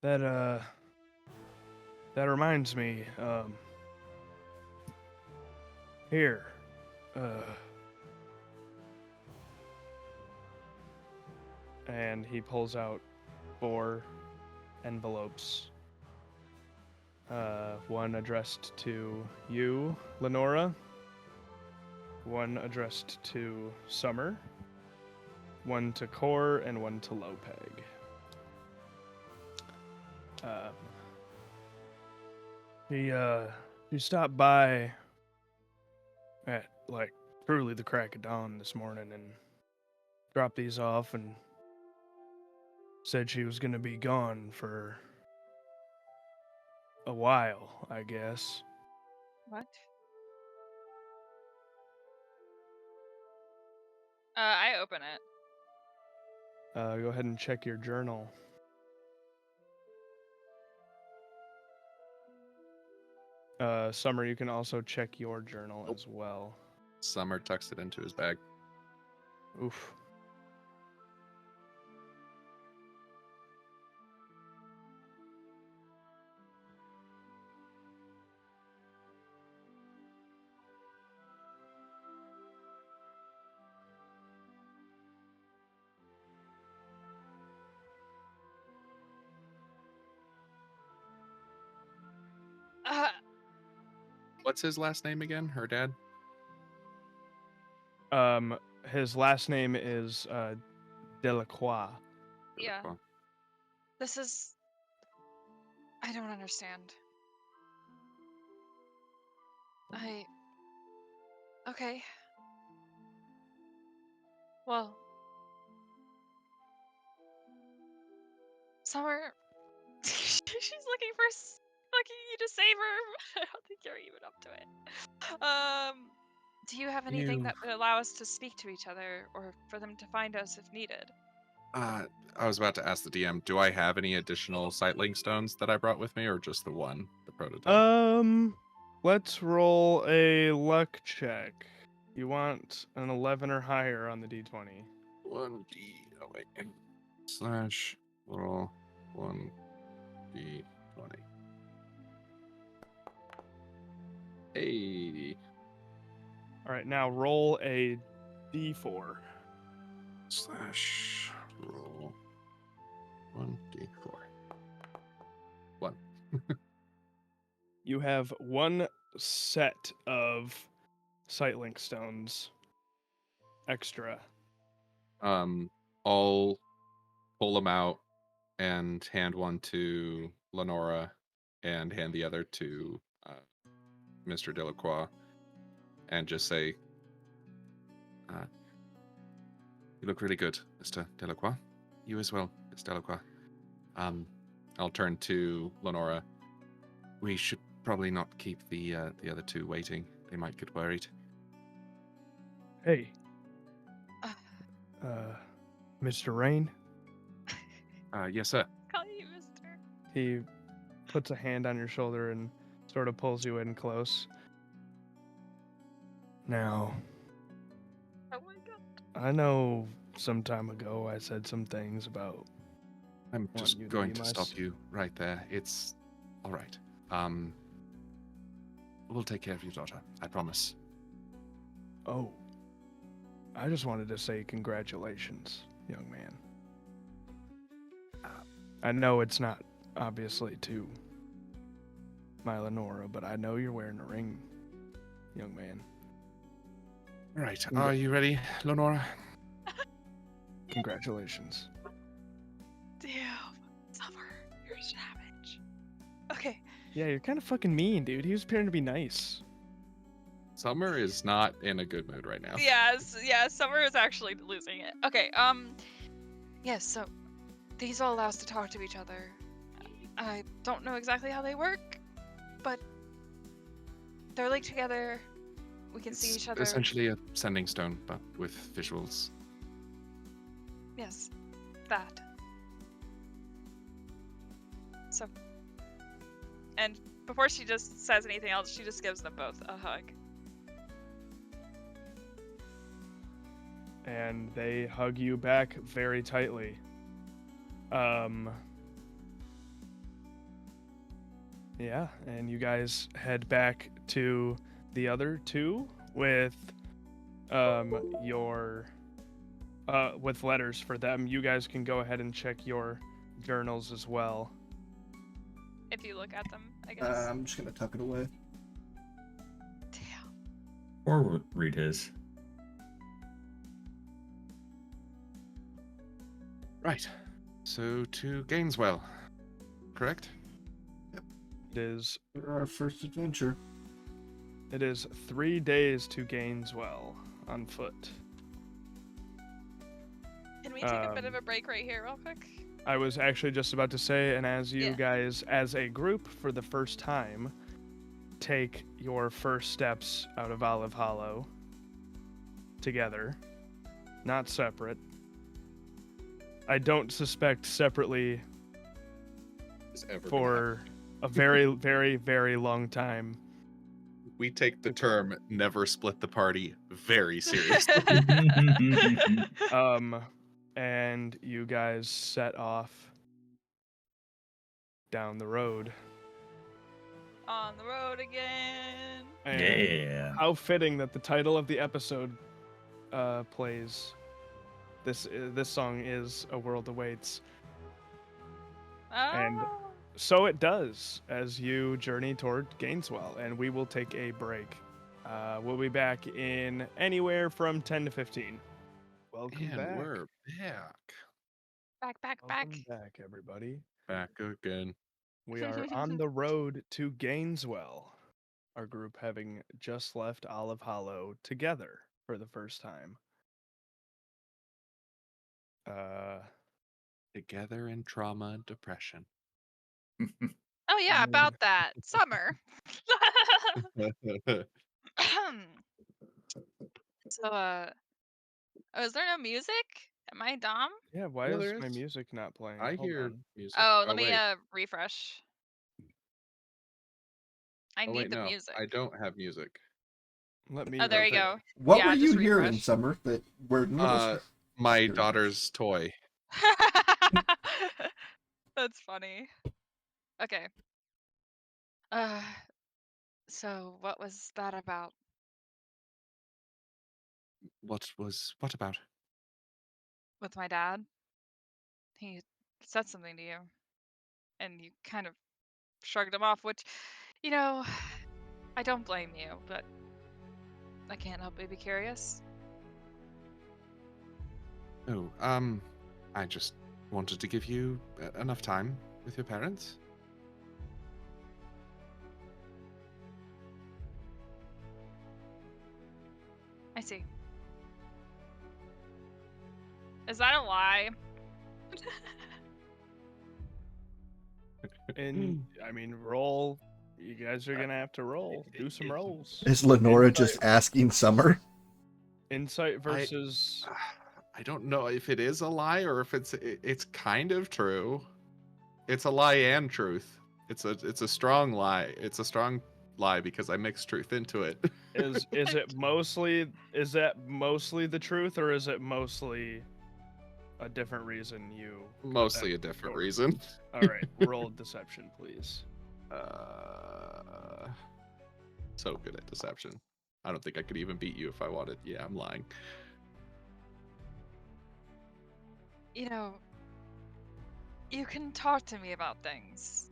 That reminds me, here, and he pulls out 4 envelopes. One addressed to you, Lenora. One addressed to Summer. One to Core, and one to Lopeg. He stopped by at like truly the crack of dawn this morning and dropped these off, and said she was gonna be gone for a while, I guess. What? I open it. Go ahead and check your journal. Summer, you can also check your journal as well. Summer tucks it into his bag. Oof. Uh, What's his last name again? Her dad? His last name is Delacroix. yeah. Delacroix. This is. I don't understand. Okay. Well. Summer. She's looking for. Looking you to save her. I don't think you're even up to it. Do you have anything You- that would allow us to speak to each other, or for them to find us if needed? I was about to ask the DM, do I have any additional sightlink stones that I brought with me, or just the one, the prototype? Let's roll a luck check. You want an 11 or higher on the d20. 1D. Oh, wait. Slash roll 1D20. Hey. All right, now roll a d4. Slash roll 1D4. 1. You have one set of sightlink stones extra. I'll pull them out and hand one to Lenora and hand the other to Mr. Delacroix and just say, you look really good, Mr. Delacroix. You as well, Miss Delacroix. I'll turn to Lenora. We should probably not keep the other two waiting. They might get worried. Hey, Uh, Mr. Rain. Yes, sir. call you Mister. He puts a hand on your shoulder and sort of pulls you in close. Now, Oh my god. I know some time ago I said some things about I'm Want just you to going be to my stop s- you right there. It's all right. We'll take care of your daughter. I promise. Oh, I just wanted to say congratulations, young man. I know it's not obviously to my Lenora, but I know you're wearing a ring, young man. Right. Are you ready, Lenora? Congratulations. Damn. Summer, you're a savage. Okay. Yeah, you're kind of fucking mean, dude. He was appearing to be nice. Summer is not in a good mood right now. Yes, Summer is actually losing it. Okay, yes, so these all allow us to talk to each other. I don't know exactly how they work, but they're linked together. We can see It's each other. essentially a sending stone, but with visuals. Yes, that. So, and before she just says anything else, she just gives them both a hug. And they hug you back very tightly. Yeah, and you guys head back to the other two with your with letters for them. You guys can go ahead and check your journals as well. If you look at them, I guess. I'm just gonna tuck it away. Damn. Or read his. Right. So to Gaineswell, correct? It is For our first adventure. 3 days to Gaineswell on foot. Can we take a bit of a break right here, real quick? I was actually just about to say, and as you Yeah. guys, as a group for the first time, take your first steps out of Olive Hollow together, not separate. I don't suspect separately Is ever gonna for a very, very, very long time. happen. We take the term "never split the party" very seriously. And you guys set off down the road. On the road again. And Yeah. how fitting that the title of the episode plays. This song is "A World Awaits." And Oh. so it does as you journey toward Gaineswell, and we will take a break. We'll be back in anywhere from 10 to 15. Welcome And back. we're back. Back. Welcome back, everybody. Back again. We are on the road to Gaineswell. Our group having just left Olive Hollow together for the first time. Together in trauma and depression. Oh yeah, about that. Summer. So oh, is there no music? Am I dumb? Yeah, why No, is there my is. music not playing? I Hold hear on. music. Oh, let me wait. refresh. I Oh need wait, the no. music. I don't have music. Let me Oh, there you think- go. What Yeah, were you just hearing, refresh. Summer? That were My Very daughter's toy. That's funny. Okay. So what was that about? What about? With my dad? He said something to you, and you kind of shrugged him off, which, you know, I don't blame you, but I can't help but be curious. Oh, I just wanted to give you enough time with your parents. I see. Is that a lie? And I mean, roll. You guys are gonna have to roll. Do some rolls. Is Lenora Insight- just asking Summer? Insight versus. I don't know if it is a lie or if it's kind of true. It's a lie and truth. It's a strong lie. It's a strong lie because I mixed truth into it. Is that mostly the truth, or is it mostly a different reason you? Mostly a different reason. All right, roll deception, please. So good at deception. I don't think I could even beat you if I wanted. Yeah, I'm lying. You know, you can talk to me about things.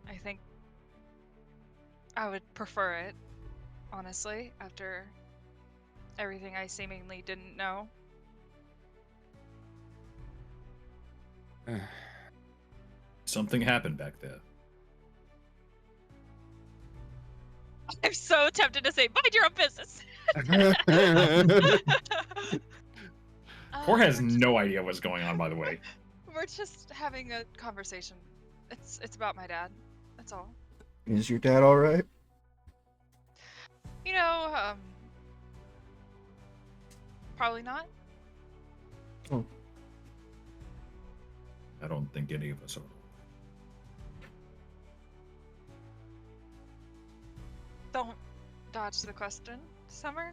I think I would prefer it, honestly, after everything I seemingly didn't know. Something happened back there. I'm so tempted to say, mind your own business. Core has we're just- no idea what's going on, by the way. We're just having a conversation. It's about my dad. That's all. Is your dad all right? You know, probably not. I don't think any of us are. Don't dodge the question, Summer.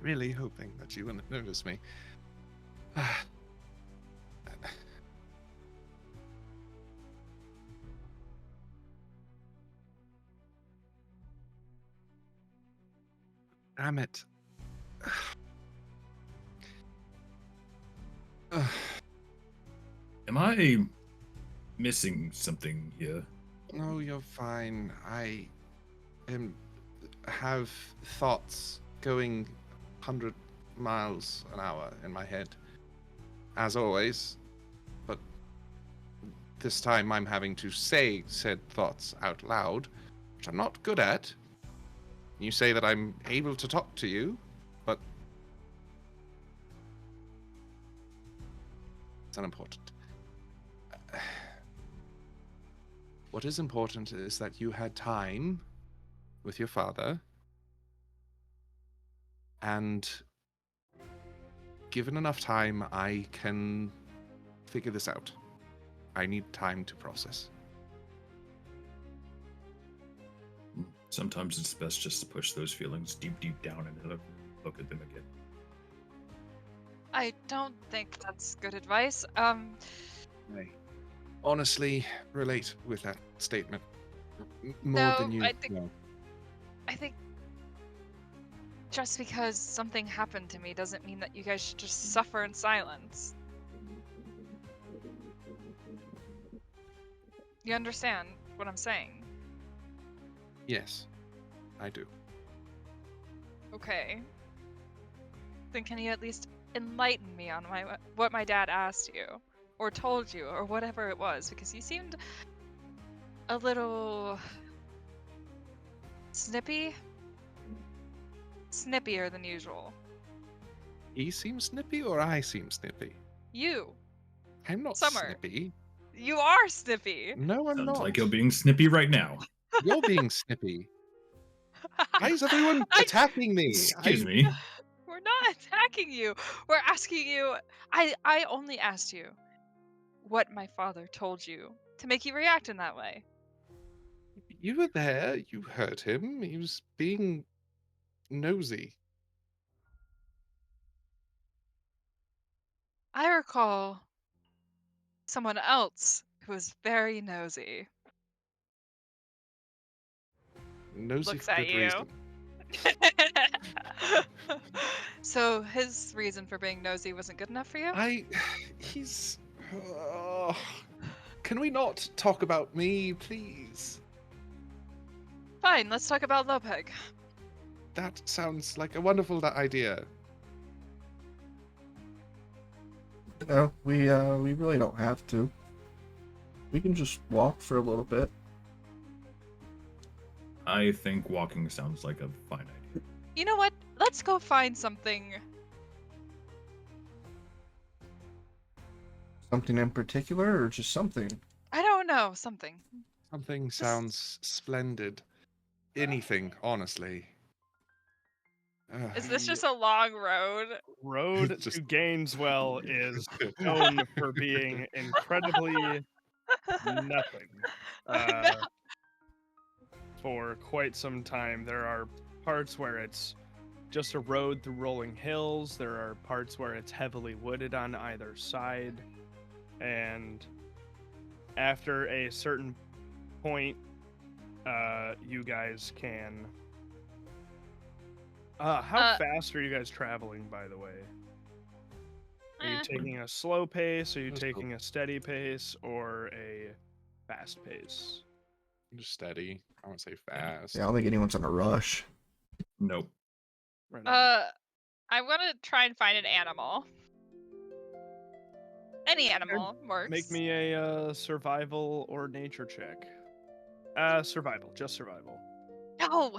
Really hoping that you wouldn't notice me. Damn it. Am I missing something here? No, you're fine. I have thoughts going 100 miles an hour in my head, as always. But this time I'm having to say said thoughts out loud, which I'm not good at. You say that I'm able to talk to you, but That's unimportant. What is important is that you had time with your father, and given enough time, I can figure this out. I need time to process. Sometimes it's best just to push those feelings deep, deep down and look at them again. I don't think that's good advice. I honestly relate with that statement more No, than you know. I think just because something happened to me doesn't mean that you guys should just suffer in silence. You understand what I'm saying? Yes, I do. Okay. Then can you at least enlighten me on what my dad asked you, or told you, or whatever it was? Because you seemed a little snippy, snippier than usual. He seems snippy or I seem snippy? You, I'm not Summer. snippy. You are snippy. No, I'm Sounds not. like you're being snippy right now. You're being snippy. Why is everyone attacking me? Excuse me. We're not attacking you. We're asking you. I only asked you what my father told you to make you react in that way. You were there. You heard him. He was being nosy. I recall someone else who was very nosy. Nosy Looks for at good you. reason. So his reason for being nosy wasn't good enough for you? He's... Can we not talk about me, please? Fine, let's talk about Lopeg. That sounds like a wonderful idea. No, we really don't have to. We can just walk for a little bit. I think walking sounds like a fine idea. You know what? Let's go find something. Something in particular, or just something? I don't know, something. Something sounds splendid. Anything, honestly. Is this just a long road? Road Just- to Gaineswell is known for being incredibly nothing. For quite some time, there are parts where it's just a road through rolling hills. There are parts where it's heavily wooded on either side. And after a certain point, you guys can... how fast are you guys traveling, by the way? Are you taking a slow pace? Are you taking a steady pace? Or a fast pace? Just steady. I won't say fast. Yeah, I don't think anyone's in a rush. Nope. Right on. I'm gonna try and find an animal. Any animal works. Make me a survival or nature check. Survival, just survival. No.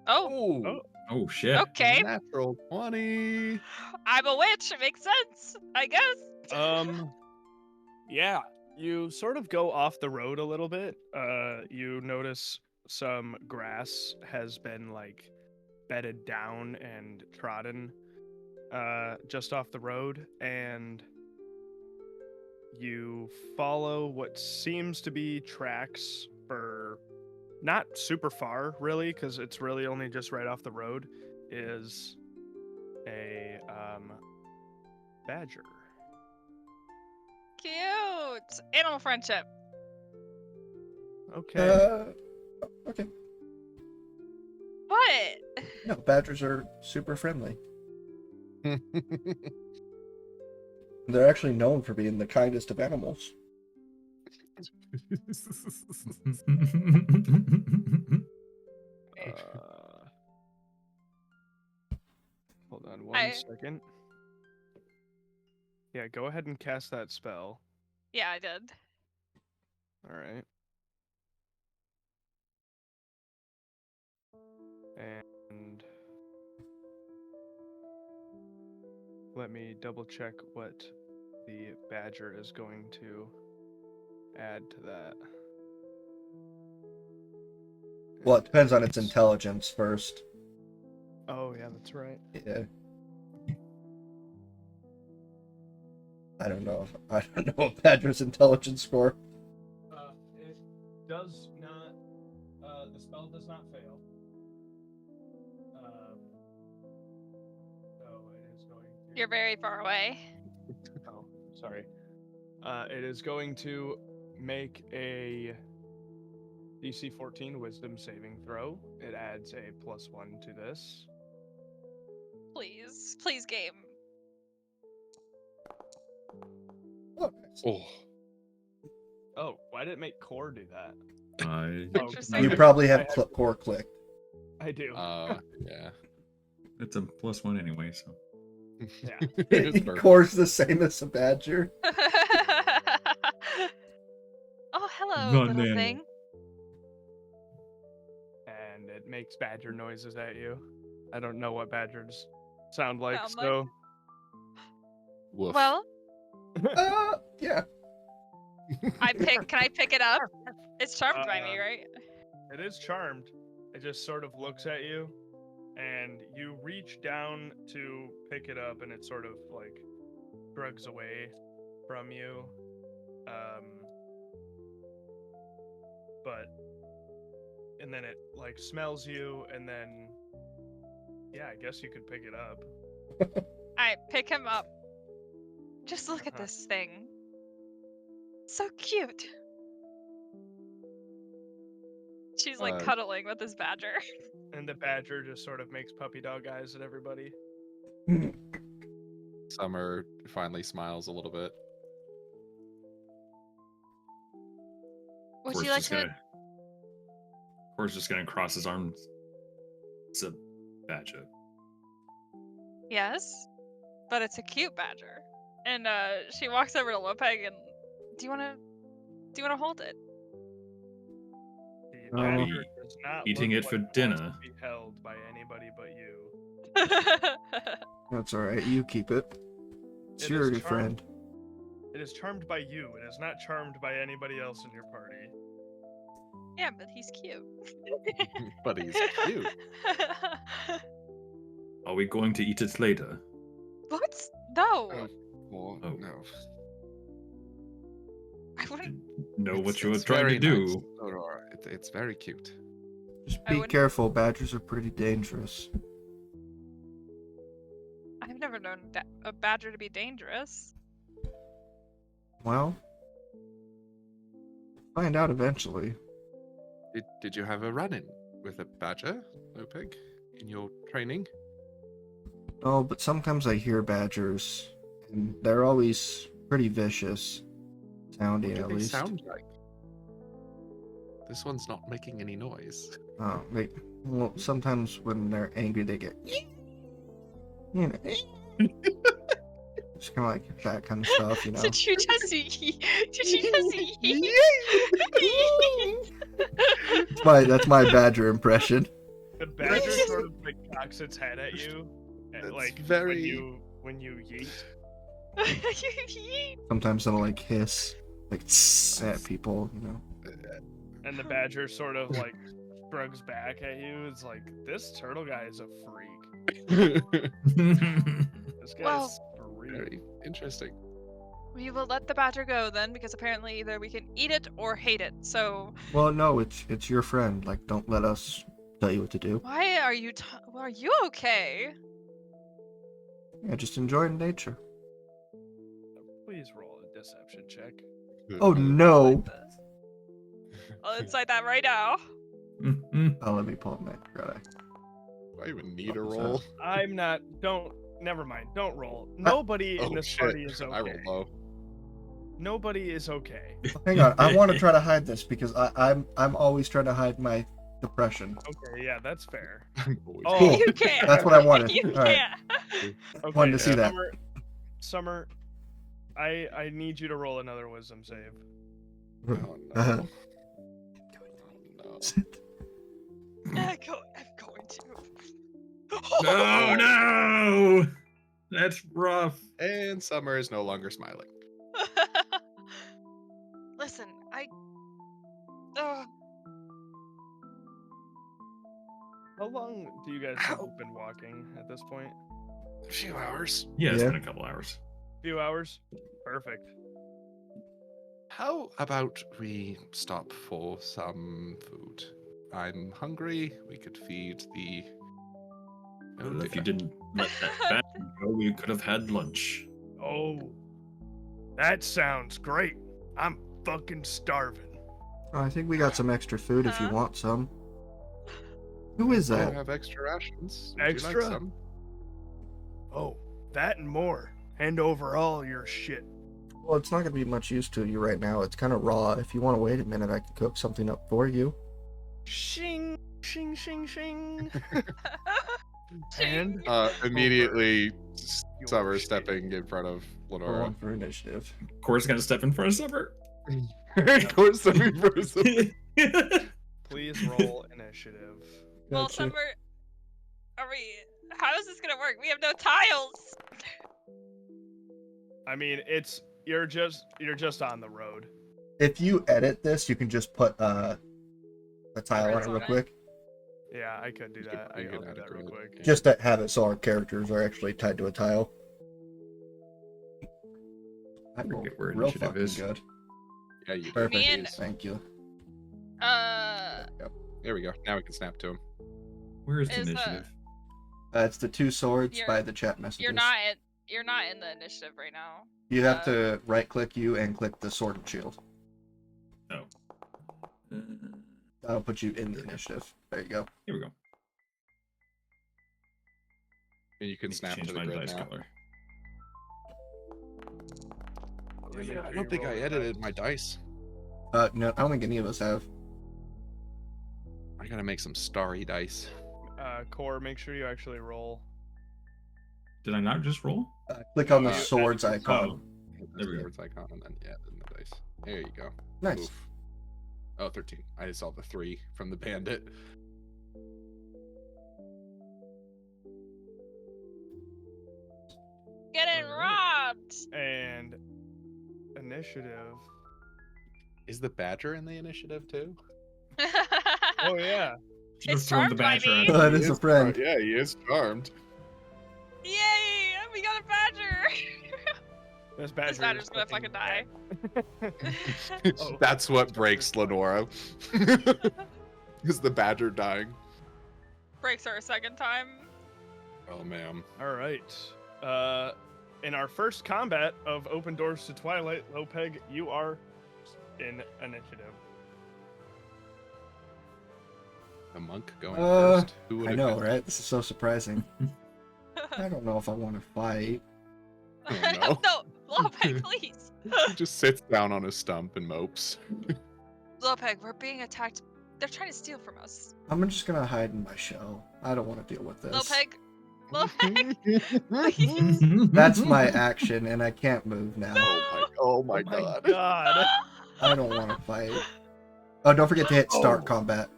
Oh, Oh, Oh shit. okay. natural 20. I'm a witch. It makes sense, I guess. Yeah, you sort of go off the road a little bit. You notice some grass has been like bedded down and trodden just off the road, and you follow what seems to be tracks for not super far, really, because it's really only just right off the road, is a badger. Cute. Animal friendship. Okay. Okay. What? No, badgers are super friendly. They're actually known for being the kindest of animals. Hold on one second. Yeah, go ahead and cast that spell. Yeah, I did. All right. And Let me double check what the badger is going to add to that. Well, it depends on its intelligence first. Oh, yeah, that's right. Yeah. I don't know a badger's intelligence score. It does not. The spell does not fail. So it is going to. You're very far away. Oh, sorry. It is going to make a DC 14 Wisdom saving throw. It adds a +1 to this. Please. Please, game. Oh, nice. Oh, Oh, why did it make core do that? Interesting. You I- probably have I core clicked. I do. yeah. It's a +1 anyway, so. Yeah. It's perfect. Core's the same as a badger. Oh, hello, Not little nano. thing. And it makes badger noises at you. I don't know what badgers sound like, Sound like? so Woof. Well, Yeah. can I pick it up? It's charmed by me, Uh, right? it is charmed. It just sort of looks at you, and you reach down to pick it up, and it sort of like shrugs away from you. And then it like smells you, and then yeah, I guess you could pick it up. I pick him up. Just look at Uh-huh. this thing. So cute. She's like cuddling with this badger. And the badger just sort of makes puppy dog eyes at everybody. Summer finally smiles a little bit. Would Core's you like just to? gonna- Core's just gonna cross his arms. It's a badger. Yes, but it's a cute badger. And she walks over to Lopeg and do you wanna hold it? The Are we badger does not eating look it like for it wants dinner? to be held by anybody but you. That's all right. You keep it. It's It your is friend. charmed. It is charmed by you. It is not charmed by anybody else in your party. Yeah, but he's cute. But he's cute. Are we going to eat it later? What? No. Oh, Oh. no. I wouldn't. Know what It's- you were it's trying to very do. nice, Aurora. It's very cute. Just I be wouldn't- careful. Badgers are pretty dangerous. I've never known a badger to be dangerous. Well, find out eventually. Did you have a run-in with a badger, Lopeg, in your training? Oh, but sometimes I hear badgers, and they're always pretty vicious sounding, What do at they least. sound like? This one's not making any noise. Oh, well, sometimes when they're angry, they get, you know, just kind of like that kind of stuff, you know. Did you just see? That's my badger impression. The badger sort of like cocks its head at you, That's like very- when you yeet. Sometimes they'll like hiss, like tss at people, you know. And the badger sort of like shrugs back at you. It's like, this turtle guy is a freak. This guy's Well- a freak. Very interesting. We will let the badger go then, because apparently either we can eat it or hate it. So Well, no, it's your friend. Like, don't let us tell you what to do. why are you? Are you okay? Yeah, just enjoy nature. Please roll a deception check. Oh no! Like this. I'll incite that right now. Oh, let me pull up my guy. Do I even need a What's roll? I'm not. Never mind. Don't roll. Nobody in Oh this shit! party is I okay. rolled low. Nobody is okay. Hang on, I want to try to hide this because I'm always trying to hide my depression. Okay, yeah, that's fair. I'm always Oh, Cool. You can't. That's what I wanted. You All right. can't. Okay, Wanted to see that. Summer, I need you to roll another wisdom save. Oh, no. Uh-huh. Oh, no. I'm going to. Oh no! That's rough. And Summer is no longer smiling. Listen, oh, How long do you guys think you've been walking at this point? A few hours. Yeah, it's Yeah. been a couple hours. Few hours? Perfect. How about we stop for some food? I'm hungry. We could feed the. If you didn't let that bat go, we could have had lunch. Oh, that sounds great. I'm fucking starving. I think we got some extra food if you Huh? want some. Who is I that? have extra rations. Would Extra? You like some? Oh, that and more. Hand over all your shit. Well, it's not going to be much use to you right now. It's kind of raw. If you want to wait a minute, I can cook something up for you. Shing, shing, shing, shing. Ching. And Immediately, your Summer shit. stepping in front of Roll Lenora. on for initiative. Core's gonna step in front of Summer. Of course, stepping in front of Summer. Please roll initiative. Well, Gotcha. Summer, how is this gonna work? We have no tiles. I mean, you're just on the road. If you edit this, you can just put a tile on it real Okay. quick. Yeah, I could do that. You I'll can do add that it real to it. quick. Yeah. Just to have it so our characters are actually tied to a tile. I rolled Forget where real initiative fucking is. good. Yeah, you Perfect. Me and- Thank you. There we go. Now we can snap to him. Where is the Is, initiative? It's the two swords You're- by the chat messages. You're not in the initiative right now. You have to right click you and click the sword and shield. Oh. That'll put you in the initiative. There you go. Here we go. And you can Need to snap change to the my grid dice now. color. Oh, yeah, I don't think I edited my dice. No, I don't think any of us have. I gotta make some starry dice. Core, make sure you actually roll. Did I not just roll? Click on the Uh, swords icon. Oh, Hit There the we go. swords icon and then then the dice. There you go. Nice. Oof. Oh, 13. I just saw the 3 from the bandit. Getting robbed. And initiative. Is the badger in the initiative too? Oh yeah. Should It's have thrown the charmed by badger me. at That him. is a friend. Yeah, he is charmed. Yay! We got a badger. This badger This badger's gonna fucking die. Oh. That's what breaks Lenora. Is the badger dying? Breaks her a second time. Oh, man. All right. In our first combat of Open Doors to Twilight, Lopeg, you are in initiative. The monk going Uh, first. Who would I have know, guessed? right? This is so surprising. I don't know if I want to fight. Oh, no. No, Lopeg, please. He just sits down on a stump and mopes. Lopeg, we're being attacked. They're trying to steal from us. I'm just gonna hide in my shell. I don't want to deal with this. Lopeg, Lopeg, please. That's my action, and I can't move now. Oh my god. God. I don't want to fight. Oh, don't forget to hit start Oh. combat.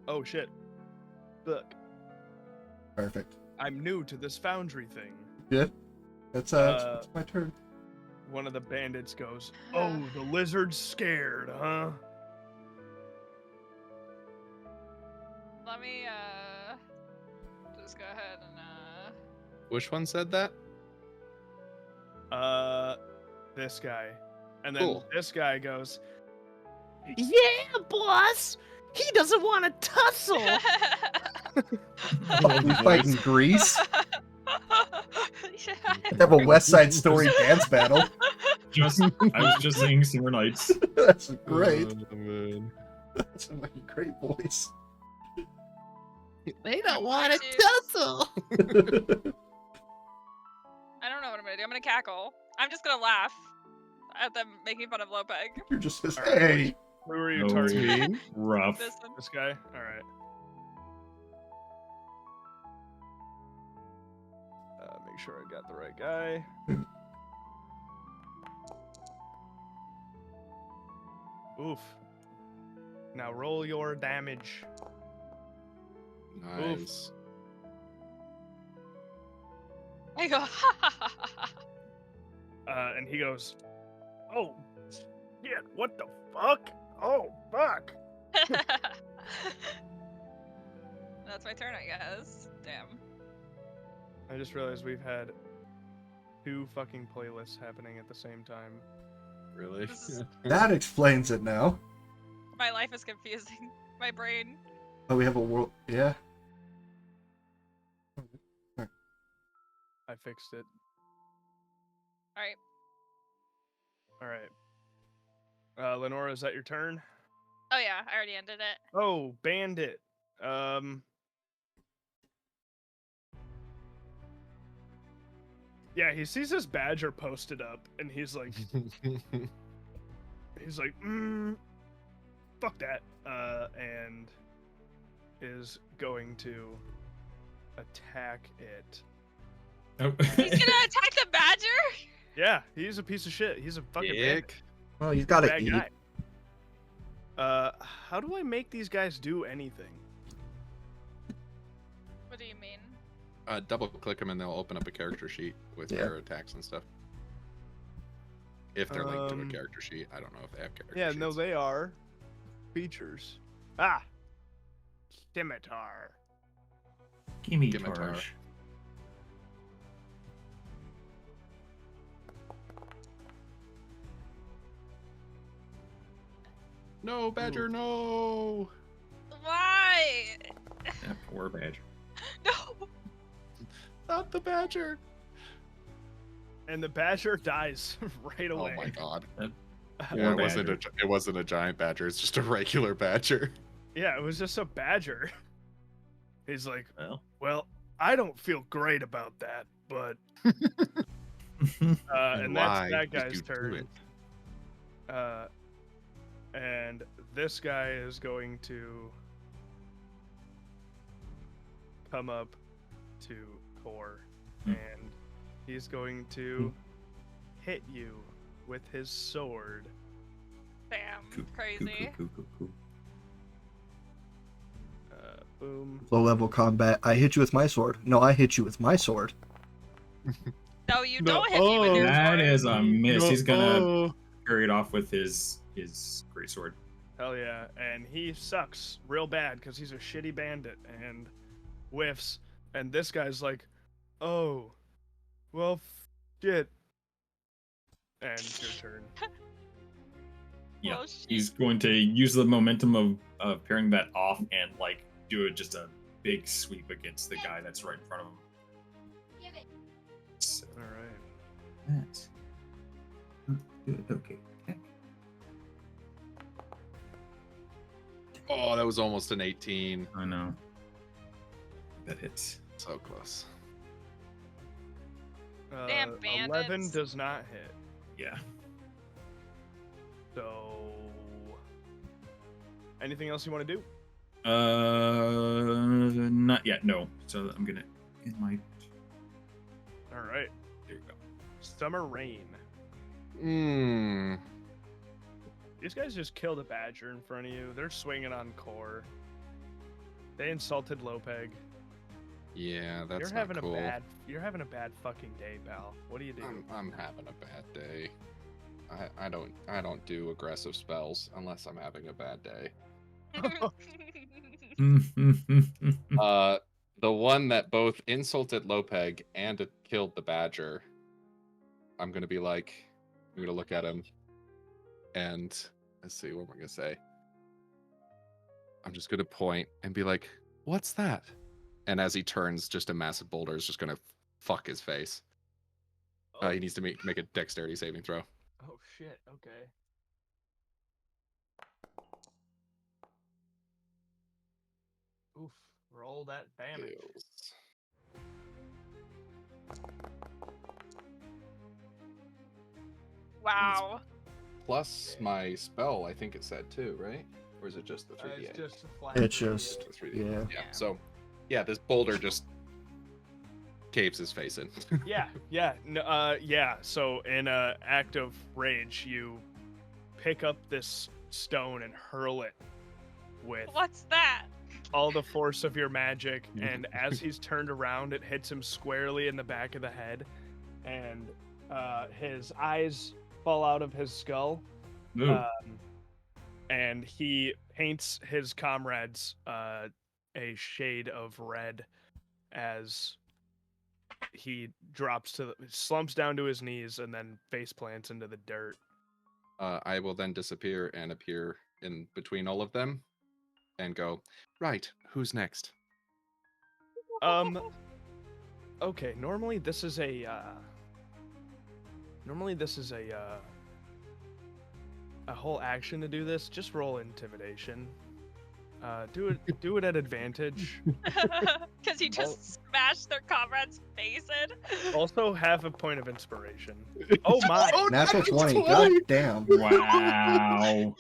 Oh shit. Look, Perfect. I'm new to this foundry thing. Good. That's my turn. One of the bandits goes, "Oh, the lizard's scared, huh?" Let me just go ahead and Which one said that? This guy. And then Cool. this guy goes, Yeah, boss. He doesn't want to tussle. Oh, we fight in Greece. Yeah. Have a West Side Story dance battle. I was just singing Summer Nights. That's great. Oh, man. That's a great voice. They don't want to Dude. tussle. I don't know what I'm gonna do. I'm gonna cackle. I'm just gonna laugh at them making fun of Lopeg. You're just says, Alright. hey. "Who are you No. targeting?" Rough. This one. This guy? Alright. Make sure I got the right guy. Oof. Now roll your damage. Nice. I go, ha ha ha ha ha. And he goes, "Oh, shit! What the fuck? Oh, fuck!" That's my turn, I guess. Damn. I just realized we've had 2 fucking playlists happening at the same time. Really? This is- That explains it now. My life is confusing. My brain. Oh, we have a world. Yeah. I fixed it. Alright. All right. Lenora, is that your turn? Oh yeah, I already ended it. Oh, Bandit. Yeah, he sees this badger posted up, and he's like, fuck that, and is going to attack it. Oh. He's gonna attack the badger? Yeah, he's a piece of shit. He's a fucking bandit. Ick. Well, he's got to Bad eat. guy. How do I make these guys do anything? What do you mean? Double click them and they'll open up a character sheet with Yeah. their attacks and stuff. If they're linked to a Um, character sheet, I don't know if they have character Yeah, sheets. no, they are features. Ah, scimitar. Gimme Scimitar. Targe. No, Badger, no! Why? That poor badger. No. Not the Badger! And the badger dies right away. Oh my god. Poor Yeah, it badger. wasn't a giant badger, it's just a regular badger. Yeah, it was just a badger. He's like, Well. well, I don't feel great about that, but and why that's that did guy's you do turn. it? And this guy is going to come up to Core, Hmm. and he's going to hit you with his sword. Damn. Crazy. Cool. Boom. Low level combat. I hit you with my sword. No, I hit you with my sword. No, you No, don't hit me with your That sword. is a miss. He's gonna Oh. carry it off with his greatsword. Hell yeah, and he sucks real bad because he's a shitty bandit and whiffs. And this guy's like, oh, well, shit. And it's your turn. Yeah, Well, shit. he's going to use the momentum of pairing that off and like do just a big sweep against the guy that's right in front of him. So All right. that's good. Okay. Oh, that was almost an 18. I know. That hits. So close. Damn 11 bandits. does not hit. Yeah. So, anything else you want to do? Not yet. No. So I'm gonna in my. All right. There you go. Summer Rain. These guys just killed a badger in front of you. They're swinging on Core. They insulted Lopeg. Yeah, that's You're not having cool. You're having a bad fucking day, pal. What do you do? I'm having a bad day. I don't do aggressive spells unless I'm having a bad day. The one that both insulted Lopeg and it killed the badger. I'm gonna be like, I'm gonna look at him, and let's see what am I gonna say. I'm just gonna point and be like, "What's that?" And as he turns, just a massive boulder is just gonna fuck his face. He needs to make a dexterity saving throw. Oh shit, okay. Oof, roll that damage. Fails. Wow. Plus my spell, I think it said too, right? Or is it just the 3d8? It's just a flat. It's just- The 3D8. yeah. Yeah. So, yeah, this boulder just caves his face in. Yeah. So in a act of rage, you pick up this stone and hurl it with What's that? all the force of your magic, and as he's turned around, it hits him squarely in the back of the head, and his eyes fall out of his skull, No. and he paints his comrades a shade of red as he slumps down to his knees and then face plants into the dirt. I will then disappear and appear in between all of them and go, right, who's next? Okay, normally this is a whole action to do this. Just roll intimidation. Do it at advantage. Because you just smashed their comrade's face in. Also have a point of inspiration. Oh my! Natural 20. God damn. Wow.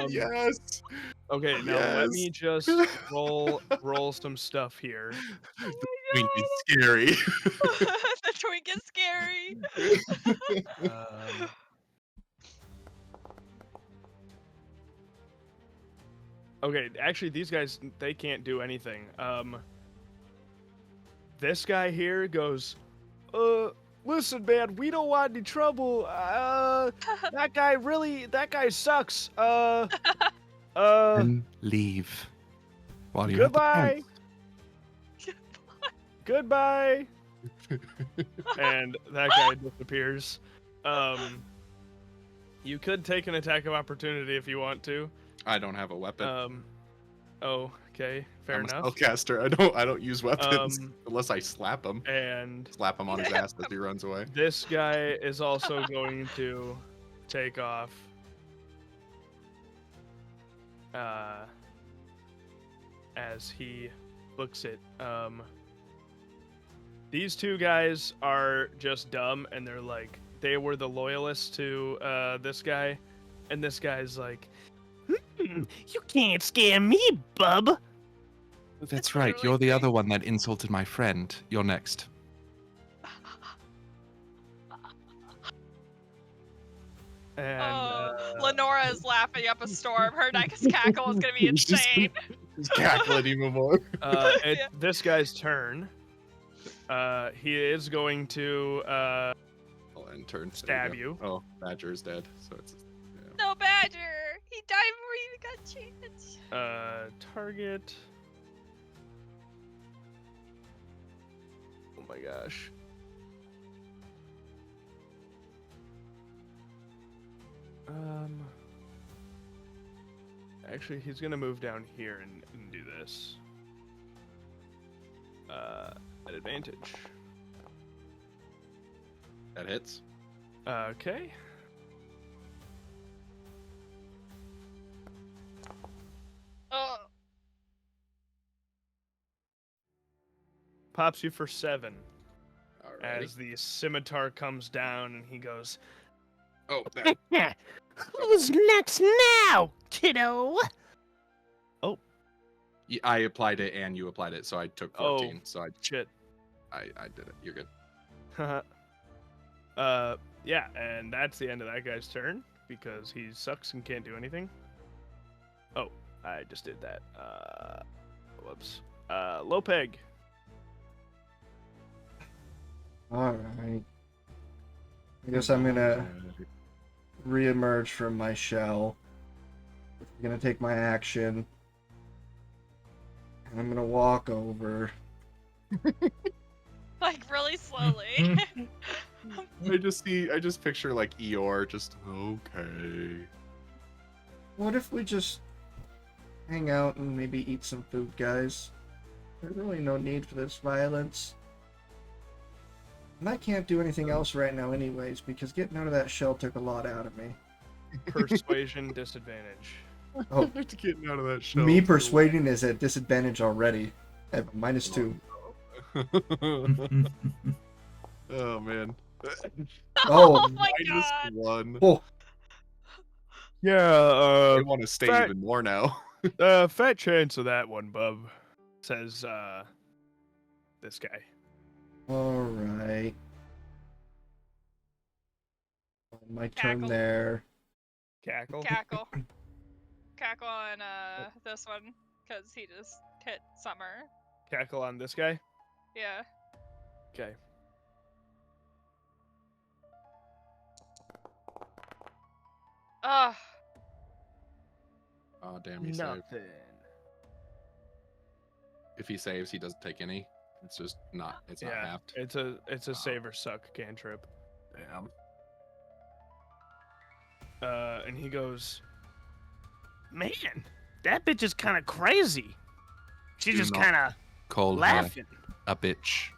Yes. Okay, now let me just roll some stuff here. The twink is scary. The twink is scary. Okay, actually, these guys, they can't do anything. This guy here goes, listen, man, we don't want any trouble. That guy sucks. Then leave. While you're Goodbye. Goodbye. And that guy disappears. You could take an attack of opportunity if you want to. I don't have a weapon. Oh, okay, fair I'm enough. a spellcaster. I don't use weapons unless I slap him. And Slap him on his ass as he runs away. this guy is also going to take off. As he looks at these two guys are just dumb, and they're like, they were the loyalists to this guy, and this guy's like, You can't scare me, bub. That's right. You're the other one that insulted my friend. You're next. and Lenora is laughing up a storm. Her next cackle is gonna be insane. He's cackling even more. it's Yeah. this guy's turn. He is going to And turn. stab you. Oh, Badger's dead. So it's. No, Badger! He died before he even got a chance. Target. Oh my gosh. Actually, he's gonna move down here and do this. At advantage. That hits. Okay. Oh, Pops you for 7 Alrighty. as the scimitar comes down and he goes, Oh, that. Who's next now, kiddo? I applied it and you applied it, so I took 14. So shit. I did it. You're good. Yeah, and that's the end of that guy's turn because he sucks and can't do anything. Oh, I just did that. Whoops. Lopeg. Alright. I guess I'm gonna re-emerge from my shell. I'm gonna take my action. And I'm gonna walk over. like really slowly. I just picture like Eeyore just okay. What if we just hang out and maybe eat some food, guys? There's really no need for this violence. And I can't do anything else right now anyways, because getting out of that shell took a lot out of me. Persuasion disadvantage. Oh, Getting out of that shell. me persuading is at disadvantage already. At -2. Oh man. Oh, my god! -1. oh, Yeah, I want to stay fact- even more now. fat chance of that one, bub, says this guy. alright. My turn Cackle. there. Cackle. Cackle. Cackle on this one. because he just hit Summer. Cackle on this guy. Yeah. Okay. Ugh. Oh damn, he saved. Nothing. If he saves, he doesn't take any. It's just not. It's not Yeah, halved. it's a Wow. save or suck cantrip. Damn. And he goes, Man, that bitch is kind of crazy. She's Do just not kind of Call her laughing. a bitch.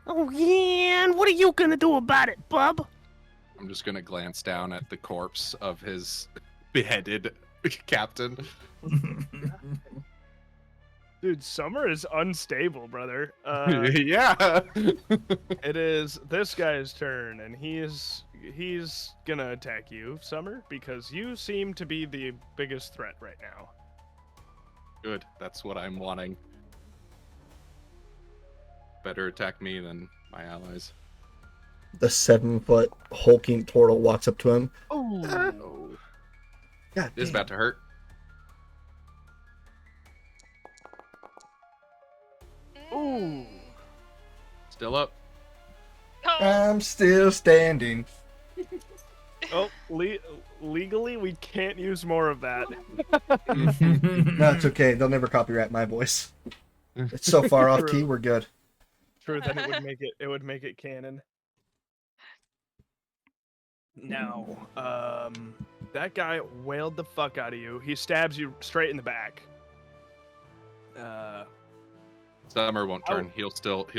Oh, yeah, and what are you gonna do about it, bub? I'm just gonna glance down at the corpse of his beheaded captain. dude, Summer is unstable, brother. Yeah. It is this guy's turn, and he's gonna attack you, Summer, because you seem to be the biggest threat right now. Good. That's what I'm wanting. Better attack me than my allies. The 7-foot hulking turtle walks up to him. Oh. God This is damn. about to hurt. Ooh. Still up. Oh, I'm still standing. Oh, legally, we can't use more of that. No, it's okay. They'll never copyright my voice. It's so far off key, we're good. True that it would make it canon. Now, that guy wailed the fuck out of you. He stabs you straight in the back. Summer won't turn. He'll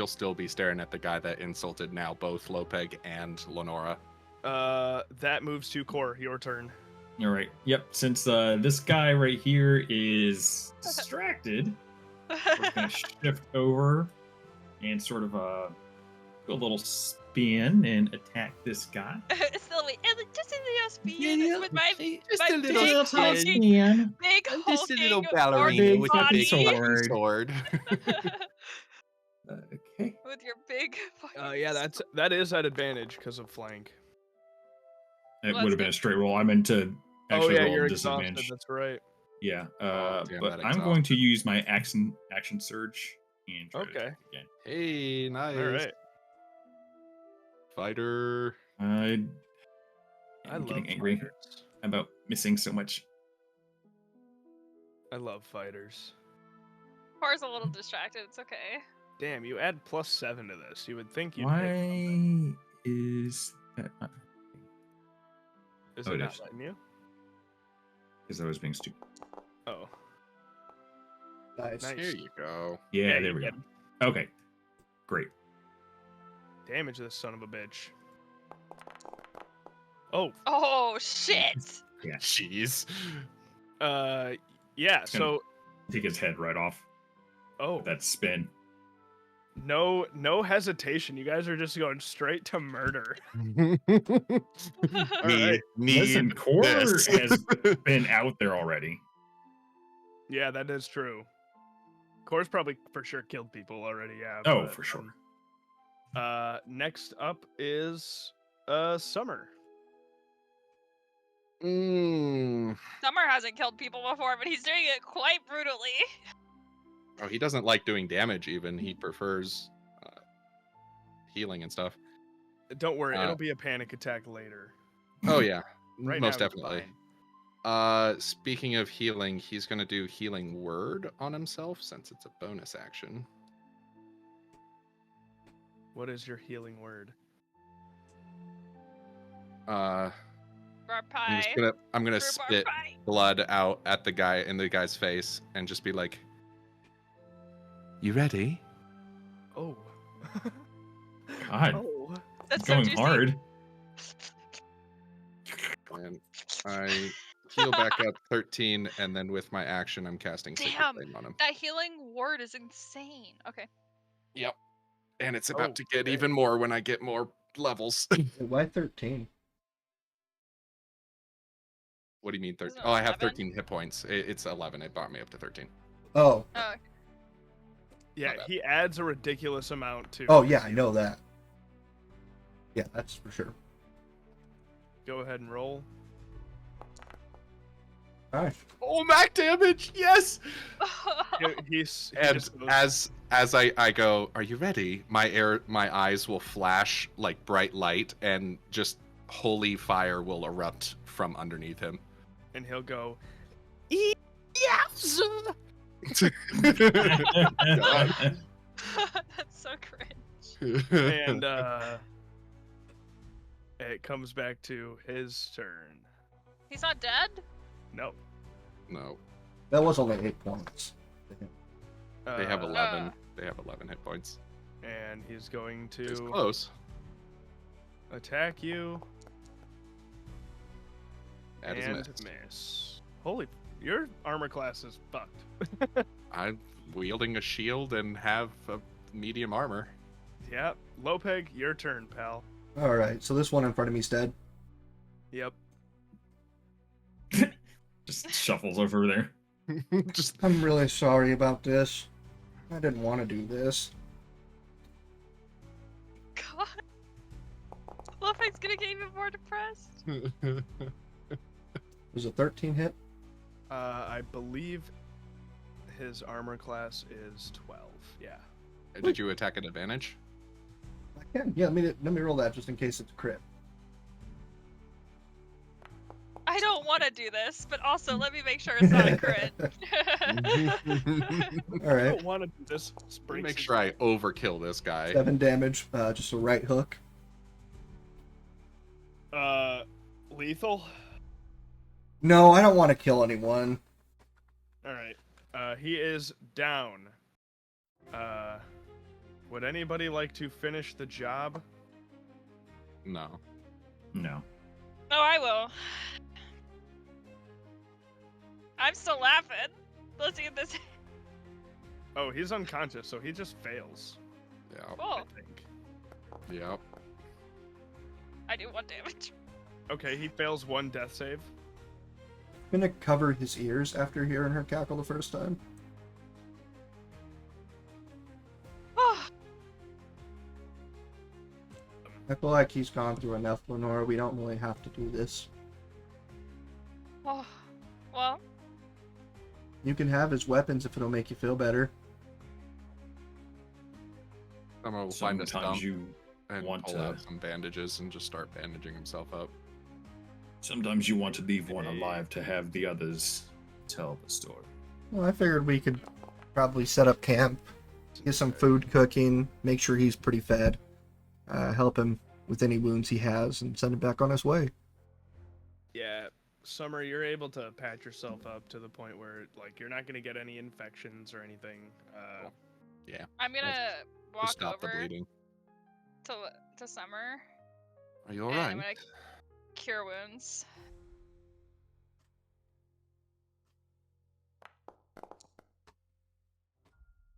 still be staring at the guy that insulted now both Lopeg and Lenora. That moves to Core. Your turn. All right. Yep. Since this guy right here is distracted, we're gonna shift over and sort of do a little spin and attack this guy. Slowly, just a little speed with my just my a little big spin. hulking, big Just a little hulking ballerina orc with your body. big fucking sword. Okay. With your big fucking. Yeah, that is at advantage because of flank. It Well, would have been a straight roll. I meant to actually roll you're disadvantage. exhausted. That's right. Yeah. Oh, damn, But that I'm going to use my action surge and try to Okay. attack again. Hey, nice. All right. Fighter. I'm I love getting angry fighters. about missing so much. I love fighters. Core's a little distracted. It's okay. Damn, you add +7 to this. You would think you'd Why pick something. is that not? Is Oh, it it not is. letting you? Because I was being stupid. Oh, Nice. nice. Here you go. Yeah, you there we go. get Okay. Great. Damage this son of a bitch. Oh, Oh shit! Yeah. Jeez. yeah. gonna- So, Take his head right off. oh, That spin. no hesitation. You guys are just going straight to murder. Need right. Listen, Core this. has been out there already. Yeah, that is true. Core's probably for sure killed people already. Yeah. Oh, but, for sure. Next up is Summer. Summer hasn't killed people before, but he's doing it quite brutally. Oh, he doesn't like doing damage. Even he prefers healing and stuff. Don't worry, it'll be a panic attack later. Oh yeah, Right most now, he's definitely. fine. Speaking of healing, he's gonna do healing word on himself since it's a bonus action. What is your healing word? Bar I'm pie. gonna Rhubarb spit pie. blood out at the guy in the guy's face and just be like, "You ready?" Oh. God, Oh. That's so going juicy. hard. And I heal back up 13, and then with my action, I'm casting Sacred Damn. Flame on him. That healing word is insane. Okay. Yep. And it's about Oh, to get okay. even more when I get more levels. Why 13? What do you mean 13? Isn't it Oh, I have 11? 13 hit points. It's 11. It brought me up to 13. Oh. Oh, Yeah, Not bad. he adds a ridiculous amount to. Oh, yeah, I know that. Yeah, that's for sure. Go ahead and roll. Alright. Oh, max damage! Yes! He And just goes, as I go, are you ready? My eyes will flash like bright light, and just holy fire will erupt from underneath him. and he'll go, Yowza! God. That's so cringe. and it comes back to his turn. He's not dead? No. No, That was only 8 points. they have Uh, 11. They have 11 hit points. And he's going It's to close. attack you That is and missed. miss. Holy, your armor class is fucked. I'm wielding a shield and have a medium armor. Yep. Lopeg, your turn, pal. Alright, so this one in front of me's dead. Yep. Just shuffles over there. Just I'm really sorry about this. I didn't want to do this. God. Lopeg's gonna get even more depressed. Was a 13 hit? I believe his armor class is 12. Yeah. Did you attack at advantage? I can. Yeah, let me roll that just in case it's a crit. I don't want to do this, but also let me make sure it's not a crit. I Alright. don't want to do this. Let me make sure I overkill this guy. 7 damage, just a right hook. Lethal. No, I don't want to kill anyone. All right. He is down. Would anybody like to finish the job? No. No. No, I will. I'm still laughing. Let's see this. Oh, he's unconscious, so he just fails. Yeah. I Cool. think. Yeah. I do 1 damage. Okay, he fails 1 death save. I'm gonna cover his ears after hearing her cackle the first time. I feel like he's gone through enough, Lenora. We don't really have to do this. Oh, well, You can have his weapons if it'll make you feel better. Someone will find a Sometimes stump you and want pull to. out some bandages and just start bandaging himself up. Sometimes you want to leave one alive to have the others tell the story. Well, I figured we could probably set up camp, get some food cooking, make sure he's pretty fed, help him with any wounds he has, and send him back on his way. Yeah, Summer, you're able to patch yourself up to the point where, like, you're not going to get any infections or anything. Yeah. I'm gonna To walk stop the over bleeding. to Summer, Are you and alright? I'm gonna cure wounds.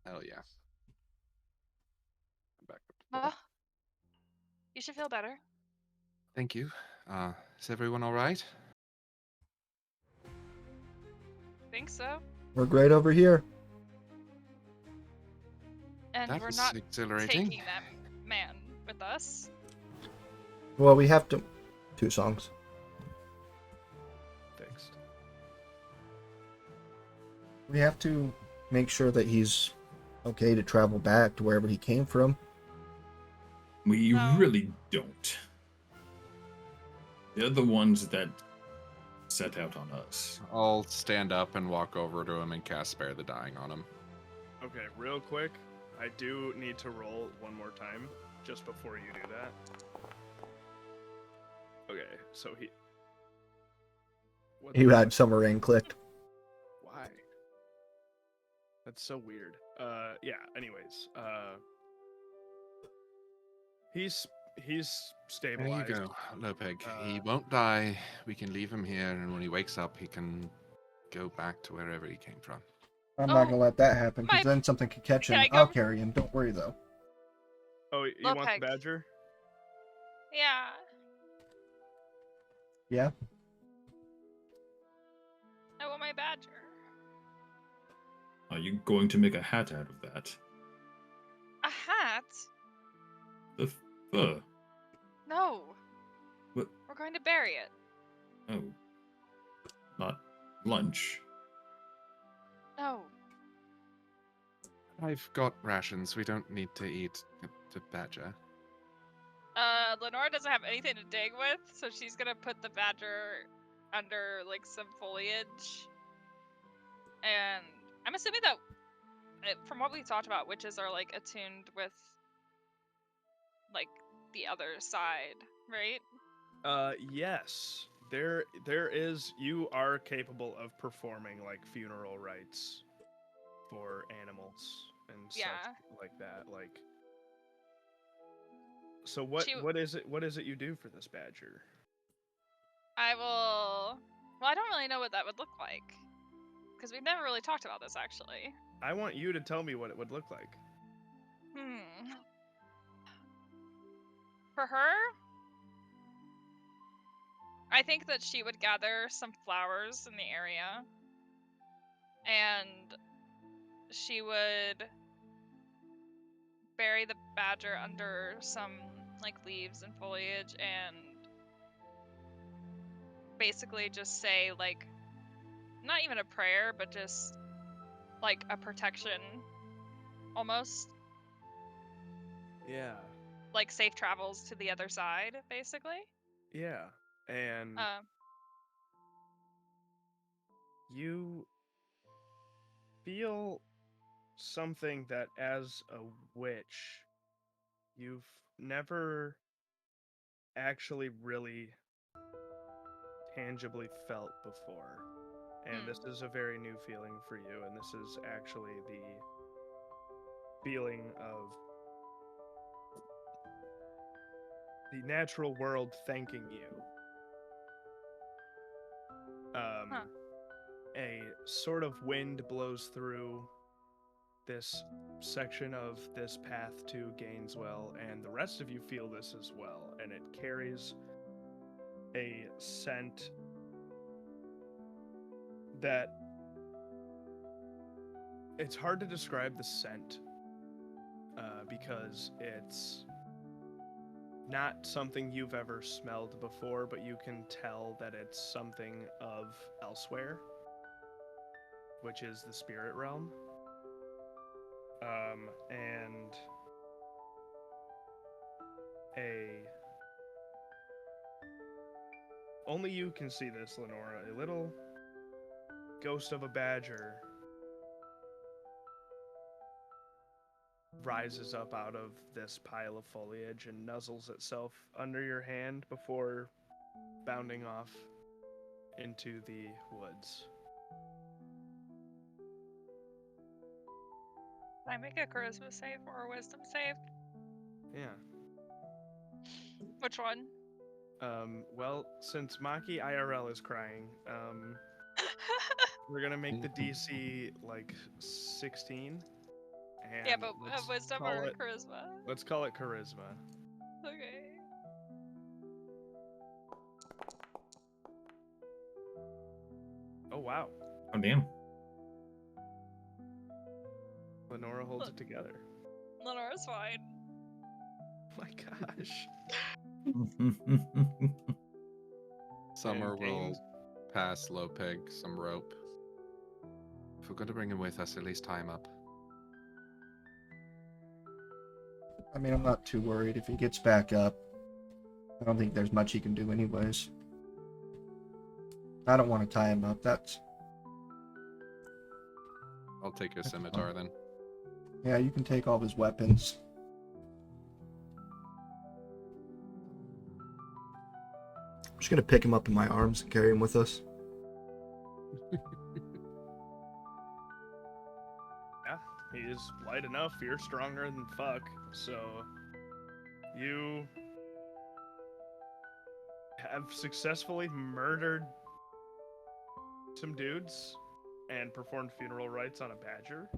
Hell yeah. I'm back up to full. Well, you should feel better. Thank you. Is everyone alright? Think so. We're great over here. And That we're was not exhilarating. taking that man with us. Well, we have to... 2 songs. Fixed. We have to make sure that he's okay to travel back to wherever he came from. We No. really don't. They're the ones that set out on us. I'll stand up and walk over to him and cast Spare the Dying on him. Okay, real quick, I do need to roll one more time just before you do that. Okay, so he. What You the had fuck? Summer Rain clicked. Why? That's so weird. Yeah. Anyways, he's There you stabilized. go, Lopeg. He Uh, won't die. We can leave him here, and when he wakes up, he can go back to wherever he came from. I'm Oh, not gonna let that happen, because my- then something could catch him. Can I I'll go- carry him. Don't worry, though. Oh, you want the Lopeg. badger? Yeah. Yeah? I want my badger. Are you going to make a hat out of that? A hat? The fur. No. What? We're going to bury it. Oh. Not lunch. Oh, I've got rations. We don't need to eat the badger. Lenora doesn't have anything to dig with, so she's gonna put the badger under like some foliage. And I'm assuming that, from what we talked about, witches are like attuned with like the other side, right? Yes. There is, you are capable of performing like funeral rites for animals and Yeah. such like that. Like, so what She- what is it you do for this badger? I will. Well, I don't really know what that would look like because we've never really talked about this actually. I want you to tell me what it would look like. For her, I think that she would gather some flowers in the area and she would bury the badger under some like leaves and foliage and basically just say like not even a prayer but just like a protection almost, Yeah. like safe travels to the other side basically. Yeah. And you feel something that as a witch you've never actually really tangibly felt before. And this is a very new feeling for you, and this is actually the feeling of the natural world thanking you. Huh. A sort of wind blows through this section of this path to Gaineswell, and the rest of you feel this as well, and it carries a scent that it's hard to describe the scent because it's not something you've ever smelled before, but you can tell that it's something of elsewhere, which is the spirit realm. And only you can see this, Lenora. A little ghost of a badger rises up out of this pile of foliage and nuzzles itself under your hand before bounding off into the woods. Can I make a charisma save or a wisdom save? Yeah. Which one? Well, since Maki IRL is crying, we're gonna make the DC like 16. And Yeah, but let's wisdom call or it, charisma? let's call it charisma. Okay. Oh wow. Oh, damn. Lenora holds it together. Lenora's fine. Oh my gosh. Summer And will Gaines- pass Lopeg some rope. If we're going to bring him with us, at least tie him up. I mean, I'm not too worried. If he gets back up, I don't think there's much he can do anyways. I don't want to tie him up. I'll take your scimitar then. Yeah, you can take all of his weapons. I'm just gonna pick him up in my arms and carry him with us. Yeah, he is light enough. You're stronger than fuck. So you have successfully murdered some dudes and performed funeral rites on a badger.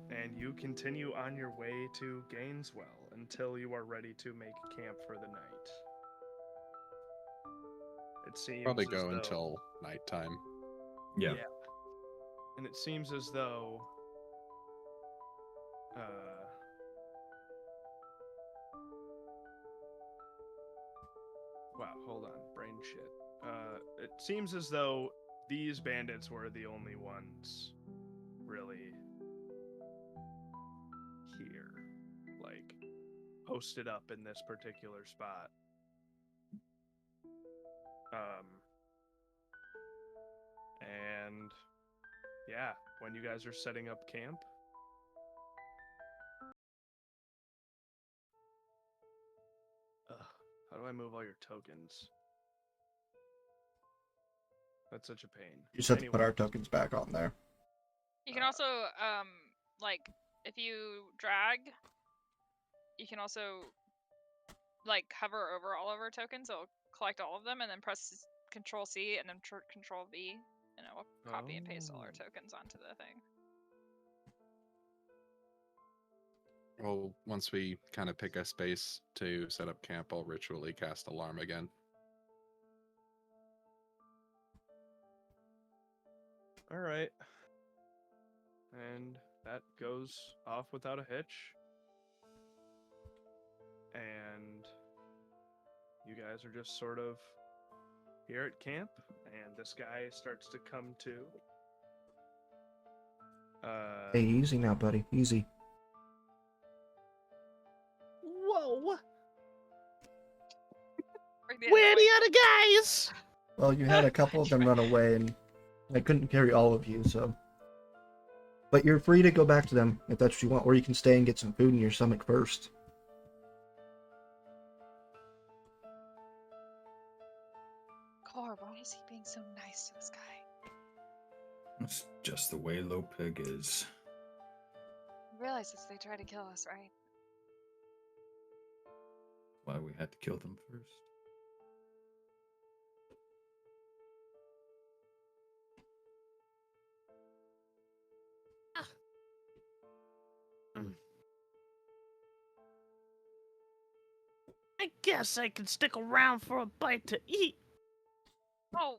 And you continue on your way to Gaineswell until you are ready to make camp for the night. It seems Probably as go though, until nighttime. Yeah. and it seems as though wow, hold on, brain shit. It seems as though these bandits were the only ones really here, like posted up in this particular spot. And yeah, when you guys are setting up camp, how do I move all your tokens? That's such a pain. You just have to put our tokens back on there. You can also, like, if you drag, you can also, like, hover over all of our tokens. It'll collect all of them, and then press Control C and then Control V, and it will copy and paste all our tokens onto the thing. Well, once we kind of pick a space to set up camp, I'll ritually cast Alarm again. All right. And that goes off without a hitch. And you guys are just sort of here at camp, and this guy starts to come to. Hey, easy now, buddy. Easy. Whoa! Bring Where are the other guys? Well, you had a couple of them run away, and I couldn't carry all of you, so... But you're free to go back to them if that's what you want, or you can stay and get some food in your stomach first. Cor, why is he being so nice to this guy? It's just the way Lopeg is. You realize this, they tried to kill us, right? Why we had to kill them first. I guess I can stick around for a bite to eat. Oh,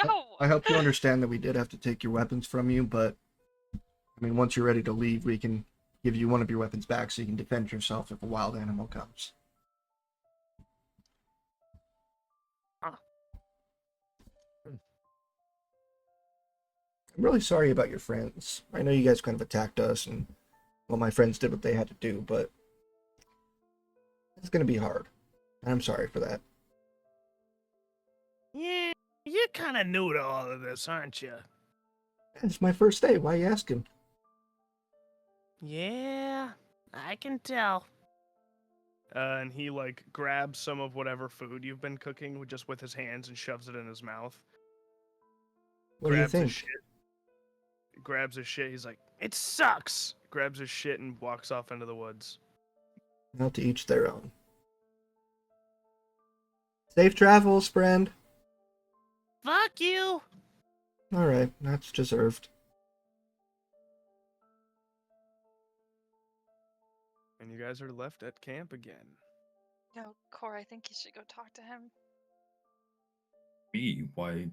no! I hope you understand that we did have to take your weapons from you, but... I mean, once you're ready to leave, we can give you one of your weapons back so you can defend yourself if a wild animal comes. I'm really sorry about your friends. I know you guys kind of attacked us, and, well, my friends did what they had to do, but it's going to be hard. And I'm sorry for that. Yeah, you're kind of new to all of this, aren't you? It's my first day. Why are you asking? Yeah, I can tell. And he, like, grabs some of whatever food you've been cooking just with his hands and shoves it in his mouth. What do you Grabs his think? shit. Grabs his shit. He's like, It sucks. grabs his shit and walks off into the woods. Not to each their own. Safe travels, friend. Fuck you. Alright, that's deserved. And you guys are left at camp again. No, Cor, I think you should go talk to him. Me? Why?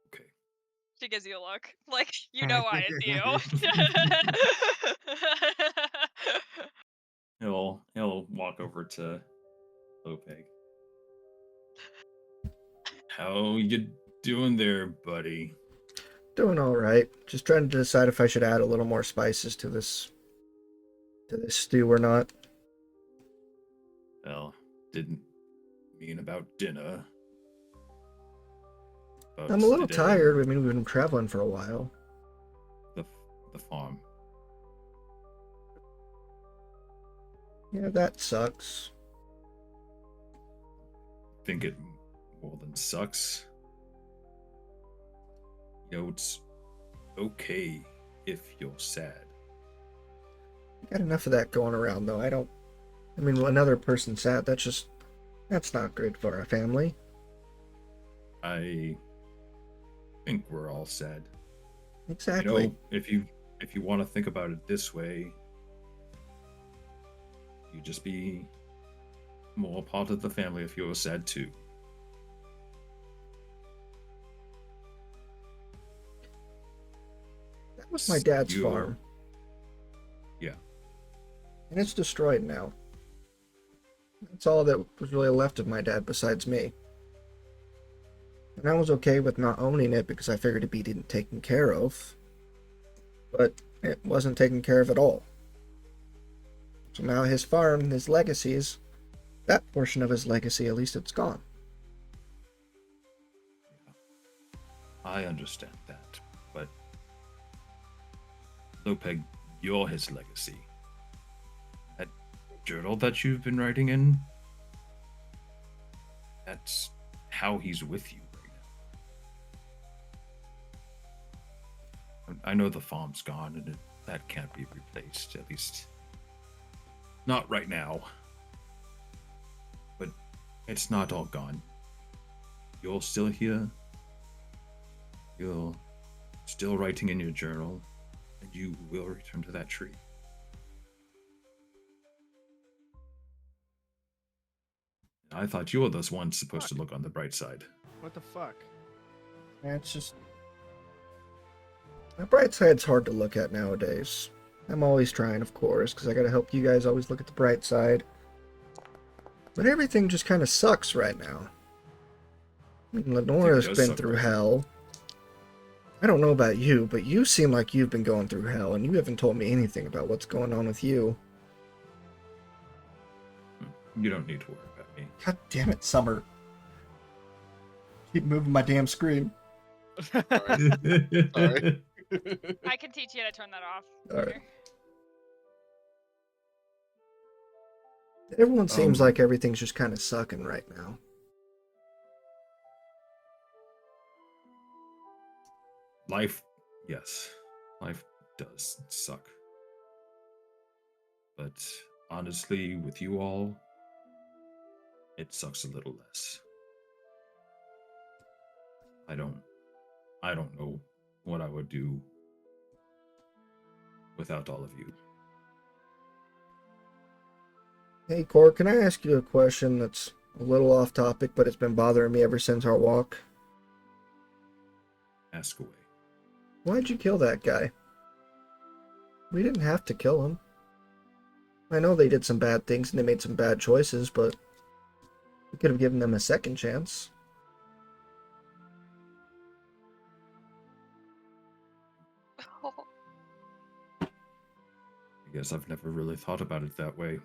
Okay. She gives you a look. Like, you know why it's you. He'll walk over to Lopeg. How you doing there, buddy? Doing alright. Just trying to decide if I should add a little more spices to this stew or not. Well, didn't mean about dinner. But I'm a little today, tired. I mean, we've been traveling for a while. The farm. Yeah, that sucks. Think it more than sucks. You know, it's okay if you're sad. Got enough of that going around, though. I mean, another person sad, that's not good for our family. I think we're all sad. Exactly. You know, if you want to think about it this way, you just be more part of the family if you're sad too. That was my dad's You- farm. Yeah. And it's destroyed now. That's all that was really left of my dad besides me. And I was okay with not owning it because I figured it'd be taken care of. But it wasn't taken care of at all. So now his farm, his legacies, that portion of his legacy, at least it's gone. I understand that, but Lopeg, you're his legacy. That journal that you've been writing in, that's how he's with you right now. I know the farm's gone, and that can't be replaced, at least not right now. But it's not all gone. You're still here. You're still writing in your journal, and you will return to that tree. I thought you were the one supposed to look on the bright side. What the fuck? And it's just... The bright side's hard to look at nowadays. I'm always trying, of course, because I gotta help you guys always look at the bright side. But everything just kind of sucks right now. I mean, Lenora's been through hell. I don't know about you, but you seem like you've been going through hell, and you haven't told me anything about what's going on with you. You don't need to worry about me. God damn it, Summer. Keep moving my damn screen. Sorry. I can teach you how to turn that off. Alright. Everyone seems like everything's just kind of sucking right now. Life, yes, life does suck. But honestly, with you all, it sucks a little less. I don't know what I would do without all of you. Hey, Cor, can I ask you a question that's a little off topic, but it's been bothering me ever since our walk? Ask away. Why'd you kill that guy? We didn't have to kill him. I know they did some bad things and they made some bad choices, but we could have given them a second chance. I guess I've never really thought about it that way.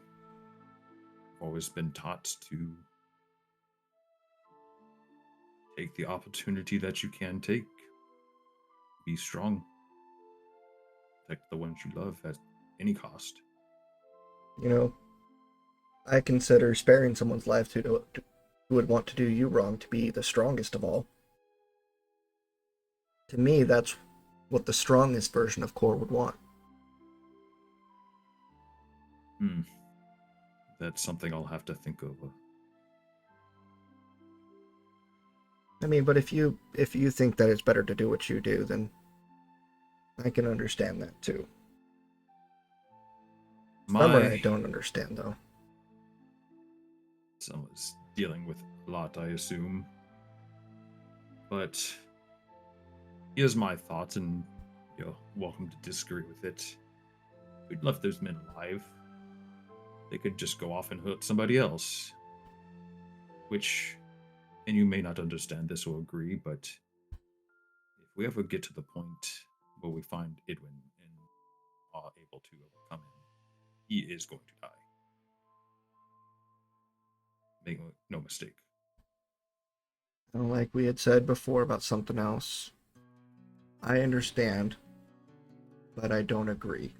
I've always been taught to take the opportunity that you can take. Be strong. Protect the ones you love at any cost. You know, I consider sparing someone's life who would want to do you wrong to be the strongest of all. To me, that's what the strongest version of Cor would want. That's something I'll have to think over. I mean, but if you think that it's better to do what you do, then I can understand that too. Summer, I don't understand though. Someone's dealing with a lot, I assume. But here's my thoughts, and you're welcome to disagree with it. We'd left those men alive. They could just go off and hurt somebody else. Which, and you may not understand this or agree, but if we ever get to the point where we find Idwin and are able to overcome him, he is going to die. Make no mistake. Like we had said before about something else, I understand, but I don't agree.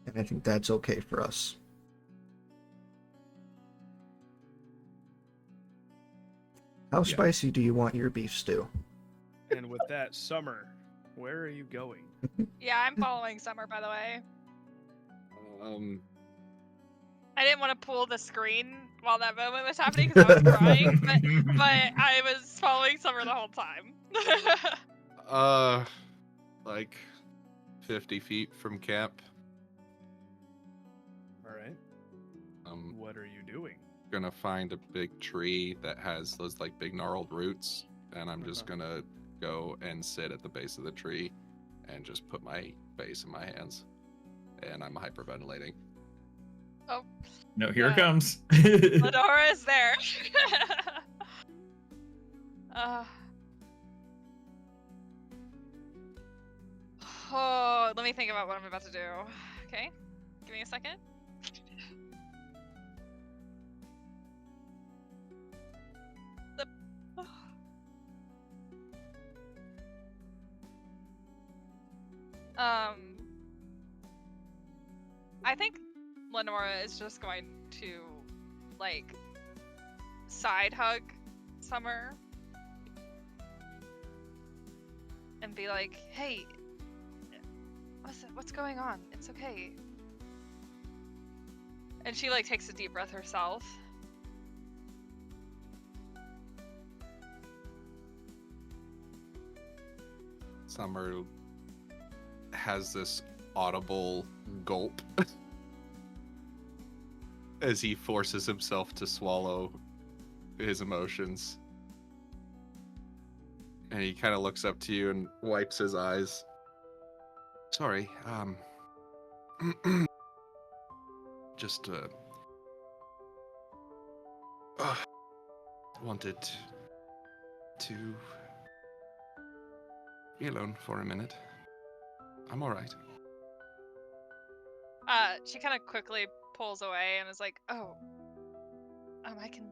And I think that's okay for us. How spicy do you want your beef stew? And with that, Summer, where are you going? Yeah, I'm following Summer, by the way. Um, I didn't want to pull the screen while that moment was happening because I was crying, but I was following Summer the whole time. like 50 feet from camp. All right. What are you doing? Gonna find a big tree that has those like big gnarled roots, and I'm just gonna go and sit at the base of the tree and just put my face in my hands, and I'm hyperventilating. Oh. No, here it comes. Lenora is there. Oh, let me think about what I'm about to do. Okay, give me a second. I think Lenora is just going to, like, side hug Summer and be like, "Hey, what's going on? It's okay." And she, like, takes a deep breath herself. Summer has this audible gulp as he forces himself to swallow his emotions. And he kind of looks up to you and wipes his eyes. Sorry, just wanted to be alone for a minute. I'm all right. She kind of quickly pulls away and is like, "Oh, I can,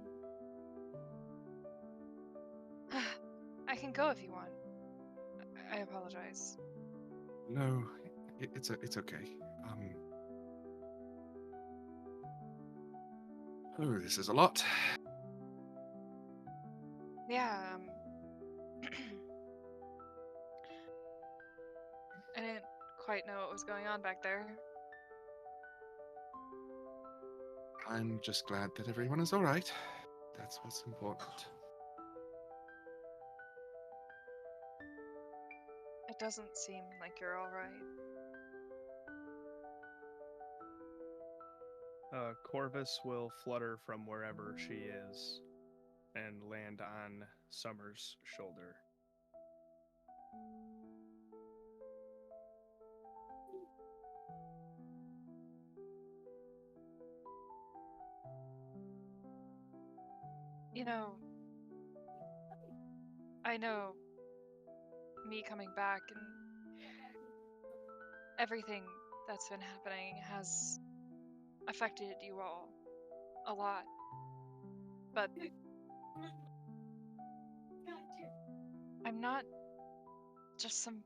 I can go if you want. I apologize." No, it's okay. Oh, this is a lot. Yeah. I didn't quite know what was going on back there. I'm just glad that everyone is all right. That's what's important. It doesn't seem like you're all right. Corvus will flutter from wherever she is and land on Summer's shoulder. You know, I know me coming back and everything that's been happening has affected you all a lot. But I'm not just some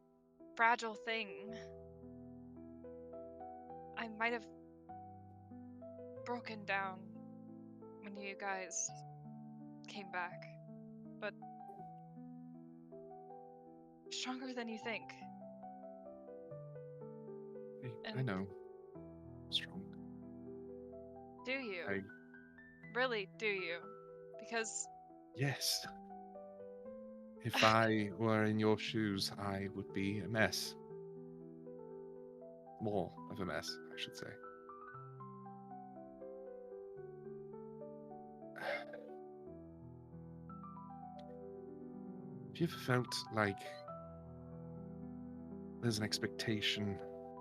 fragile thing. I might have broken down when you guys came back, but stronger than you think. I know. Strong. Do you? I Really, do you? Because Yes. If I were in your shoes, I would be a mess. More of a mess, I should say. Have you ever felt like there's an expectation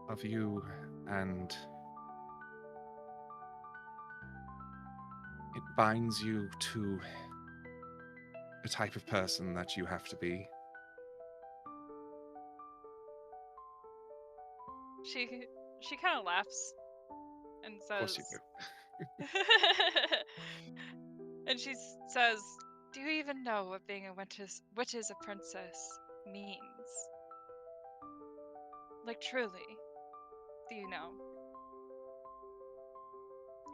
of you and it binds you to a type of person that you have to be? she kind of laughs and Of course says, you do. and she says, "Do you even know what being a witch is a princess means? Like, truly, do you know?"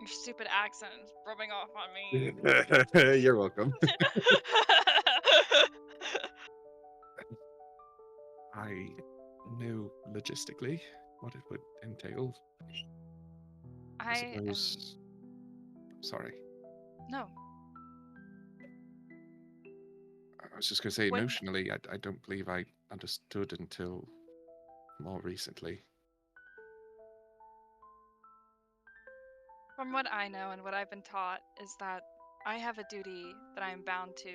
Your stupid accent is rubbing off on me. You're welcome. I know logistically what it would entail. I I am. suppose. Sorry. No. I was just going to say, When emotionally, I don't believe I understood until more recently. From what I know and what I've been taught is that I have a duty that I am bound to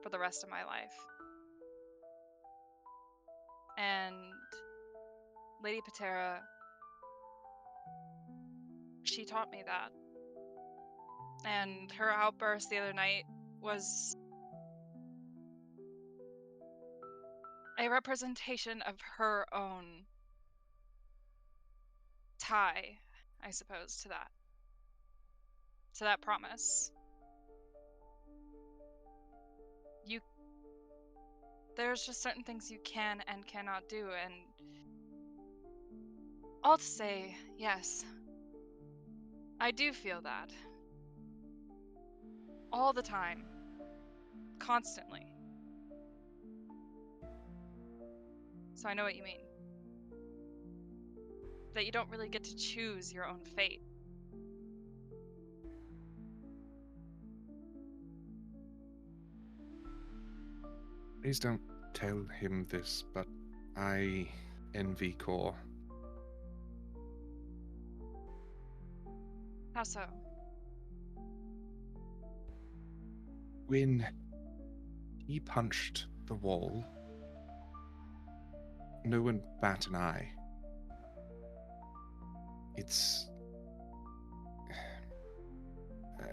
for the rest of my life. And Lady Patera, she taught me that. And her outburst the other night was a representation of her own tie, I suppose, to that promise. There's just certain things you can and cannot do, and all to say, yes, I do feel that. All the time. Constantly. So I know what you mean. That you don't really get to choose your own fate. Please don't tell him this, but I envy Core. How so? When he punched the wall, no one bat an eye. I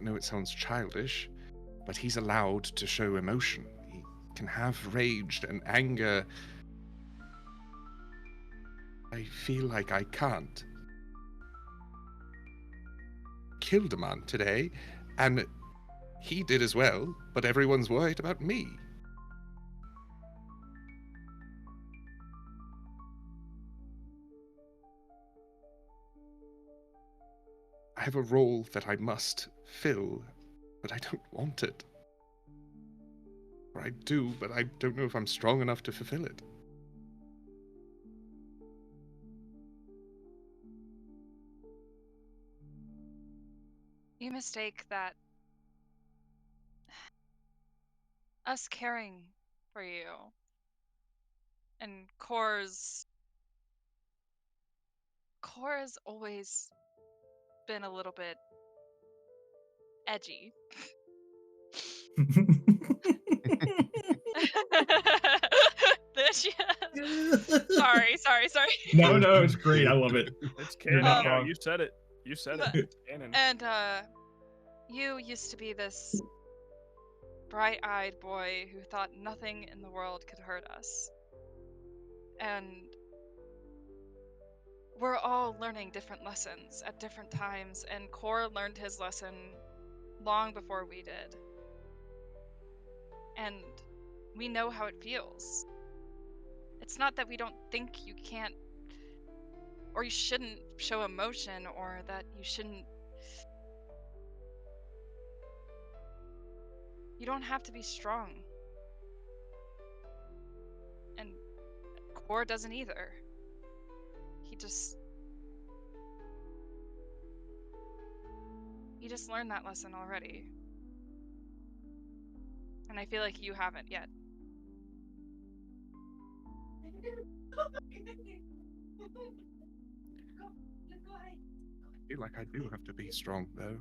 know it sounds childish, but he's allowed to show emotion. He can have rage and anger. I feel like I can't. Killed a man today, and he did as well, but everyone's worried about me. I have a role that I must fill, but I don't want it. Or I do, but I don't know if I'm strong enough to fulfill it. You mistake that us caring for you and Core has always been a little bit edgy. Sorry. No, it's great. I love it. It's You're canon not now. wrong. You said it. You said it. It's canon. And you used to be this bright-eyed boy who thought nothing in the world could hurt us. And we're all learning different lessons at different times, and Core learned his lesson long before we did. And we know how it feels. It's not that we don't think you can't or you shouldn't show emotion, or that you shouldn't. You don't have to be strong. And Core doesn't either. He just learned that lesson already. And I feel like you haven't yet. I feel like I do have to be strong, though.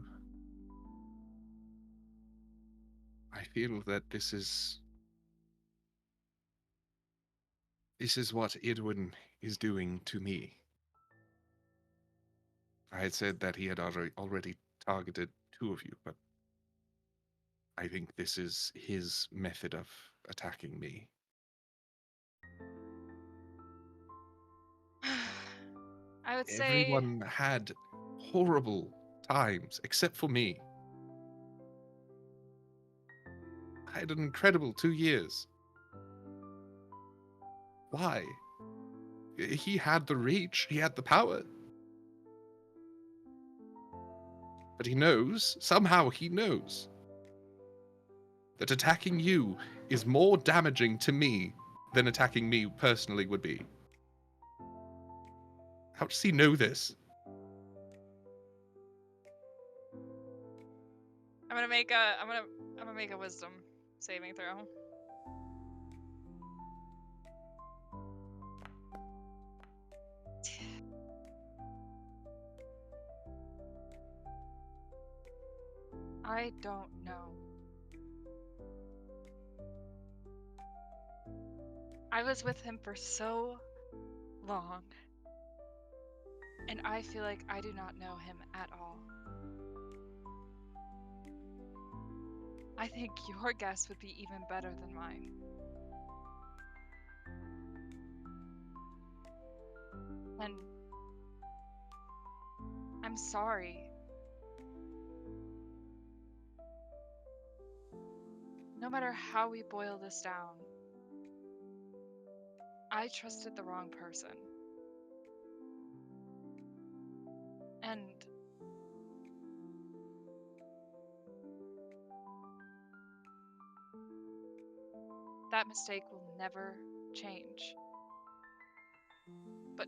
I feel that this is what Edwin is doing to me. I had said that he had already targeted 2 of you, but I think this is his method of attacking me. I would say Everyone had horrible times, except for me. I had an incredible 2 years. Why? He had the reach, he had the power. But he knows, somehow he knows, that attacking you is more damaging to me than attacking me personally would be. How does he know this? I'm gonna make a wisdom saving throw. I don't know. I was with him for so long, and I feel like I do not know him at all. I think your guess would be even better than mine. And I'm sorry. No matter how we boil this down, I trusted the wrong person. And that mistake will never change. But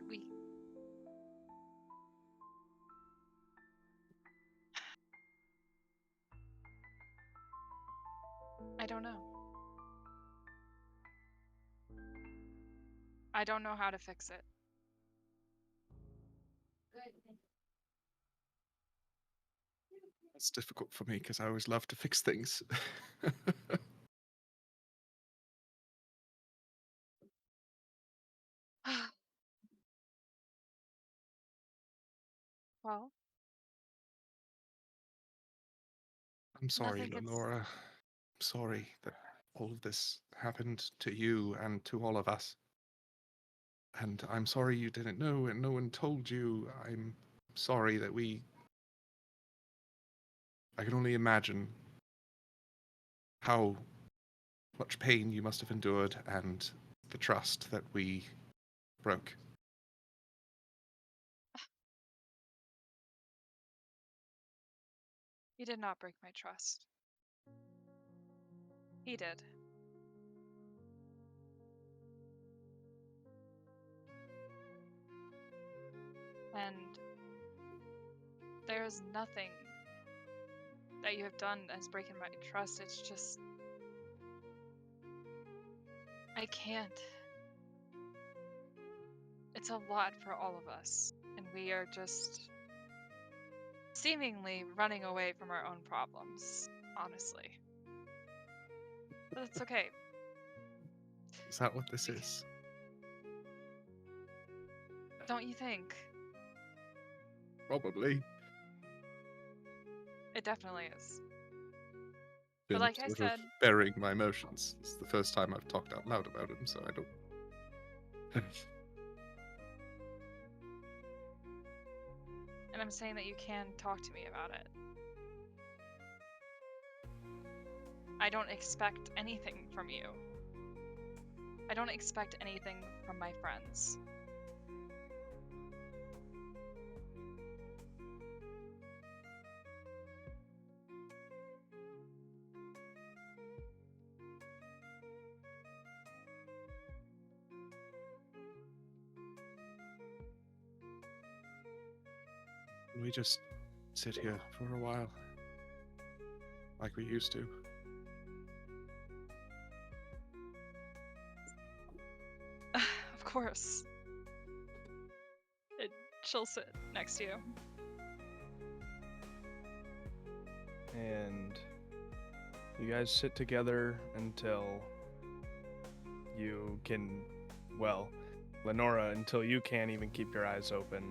I don't know. I don't know how to fix it. It's difficult for me because I always love to fix things. Well, I'm sorry, nothing gets. Lenora. I'm sorry that all of this happened to you and to all of us. And I'm sorry you didn't know and no one told you. I'm sorry that I can only imagine how much pain you must have endured and the trust that we broke. He did not break my trust. He did. And there is nothing that you have done that has broken my trust. It's just. I can't. It's a lot for all of us. And we are just seemingly running away from our own problems, honestly. But it's okay. Is that what this is? Don't you think? Probably. It definitely is. Been like I sort said- of burying my emotions. It's the first time I've talked out loud about him, so I don't. And I'm saying that you can talk to me about it. I don't expect anything from you. I don't expect anything from my friends. We just sit here for a while, like we used to. Of course. She'll sit next to you. And you guys sit together until you can, well, Lenora, until you can't even keep your eyes open.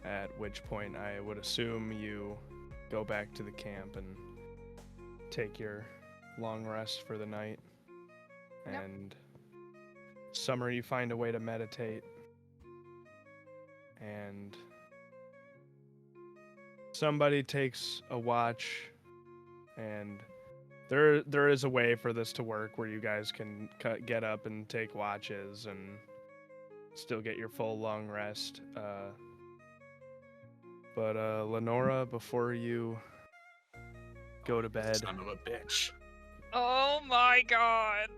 At which point I would assume you go back to the camp and take your long rest for the night. Yep. And Summer, you find a way to meditate. And somebody takes a watch, and there is a way for this to work where you guys can get up and take watches and still get your full long rest. But Lenora, before you go to bed, Son of a bitch. Oh my god.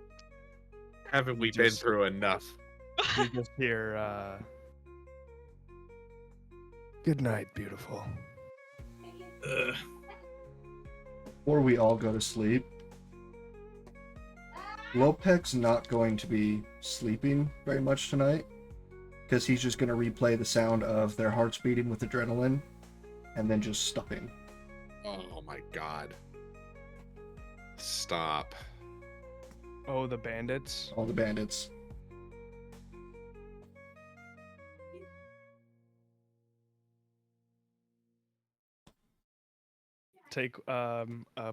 Haven't we You been just- through enough? you just hear, "Good night, beautiful." Before we all go to sleep, Lopeg's not going to be sleeping very much tonight because he's just going to replay the sound of their hearts beating with adrenaline and then just stopping. Oh my god. Stop. Oh, the bandits. All the bandits. Take a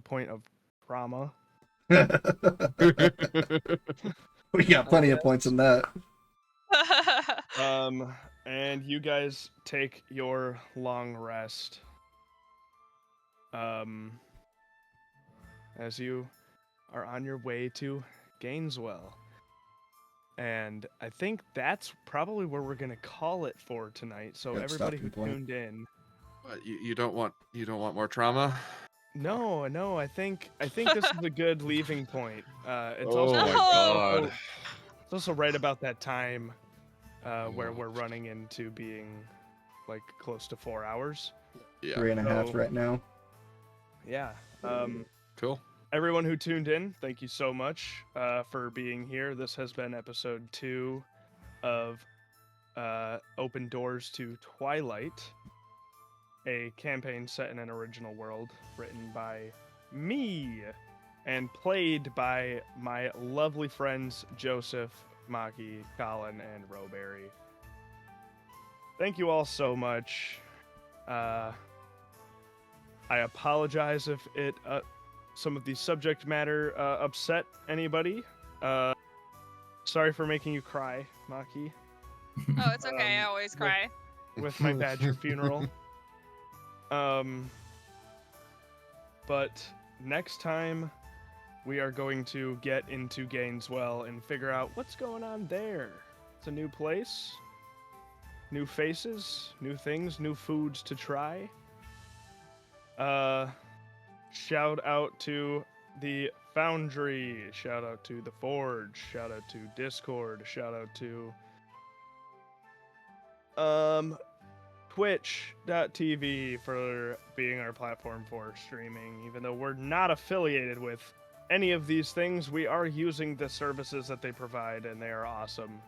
point of trauma. We got plenty of points in that. And you guys take your long rest. As you are on your way to Gainesville. And I think that's probably where we're gonna call it for tonight. So Good everybody who stopping point. tuned in. What, you don't want more trauma? No, I think this is a good leaving point. It's Oh also my god. it's also right about that time where we're running into being like close to 4 hours. Yeah. 3.5 So- right now. Yeah. Cool. Everyone who tuned in, thank you so much for being here. This has been episode 2 of Open Doors to Twilight, a campaign set in an original world written by me and played by my lovely friends Joseph, Maki, Colin, and Rowberry. Thank you all so much. I apologize if it some of the subject matter upset anybody. Sorry for making you cry, Maki, Oh, it's okay. I always cry. with my badger funeral. But next time we are going to get into Gainesville and figure out what's going on there. It's a new place, new faces, new things, new foods to try. Shout out to the Foundry, shout out to the Forge, shout out to Discord, shout out to Twitch.tv for being our platform for streaming. Even though we're not affiliated with any of these things, we are using the services that they provide, and they are awesome.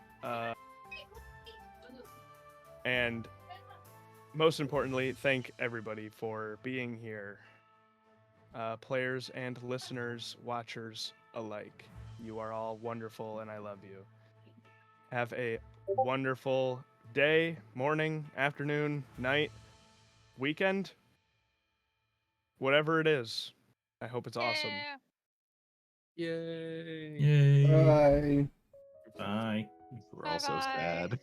And most importantly, thank everybody for being here. Players and listeners, watchers alike. You are all wonderful, and I love you. Have a wonderful day, morning, afternoon, night, weekend, whatever it is. I hope it's awesome. Yeah. Yay. Yay. Bye. Bye. We're all so Bye-bye. sad.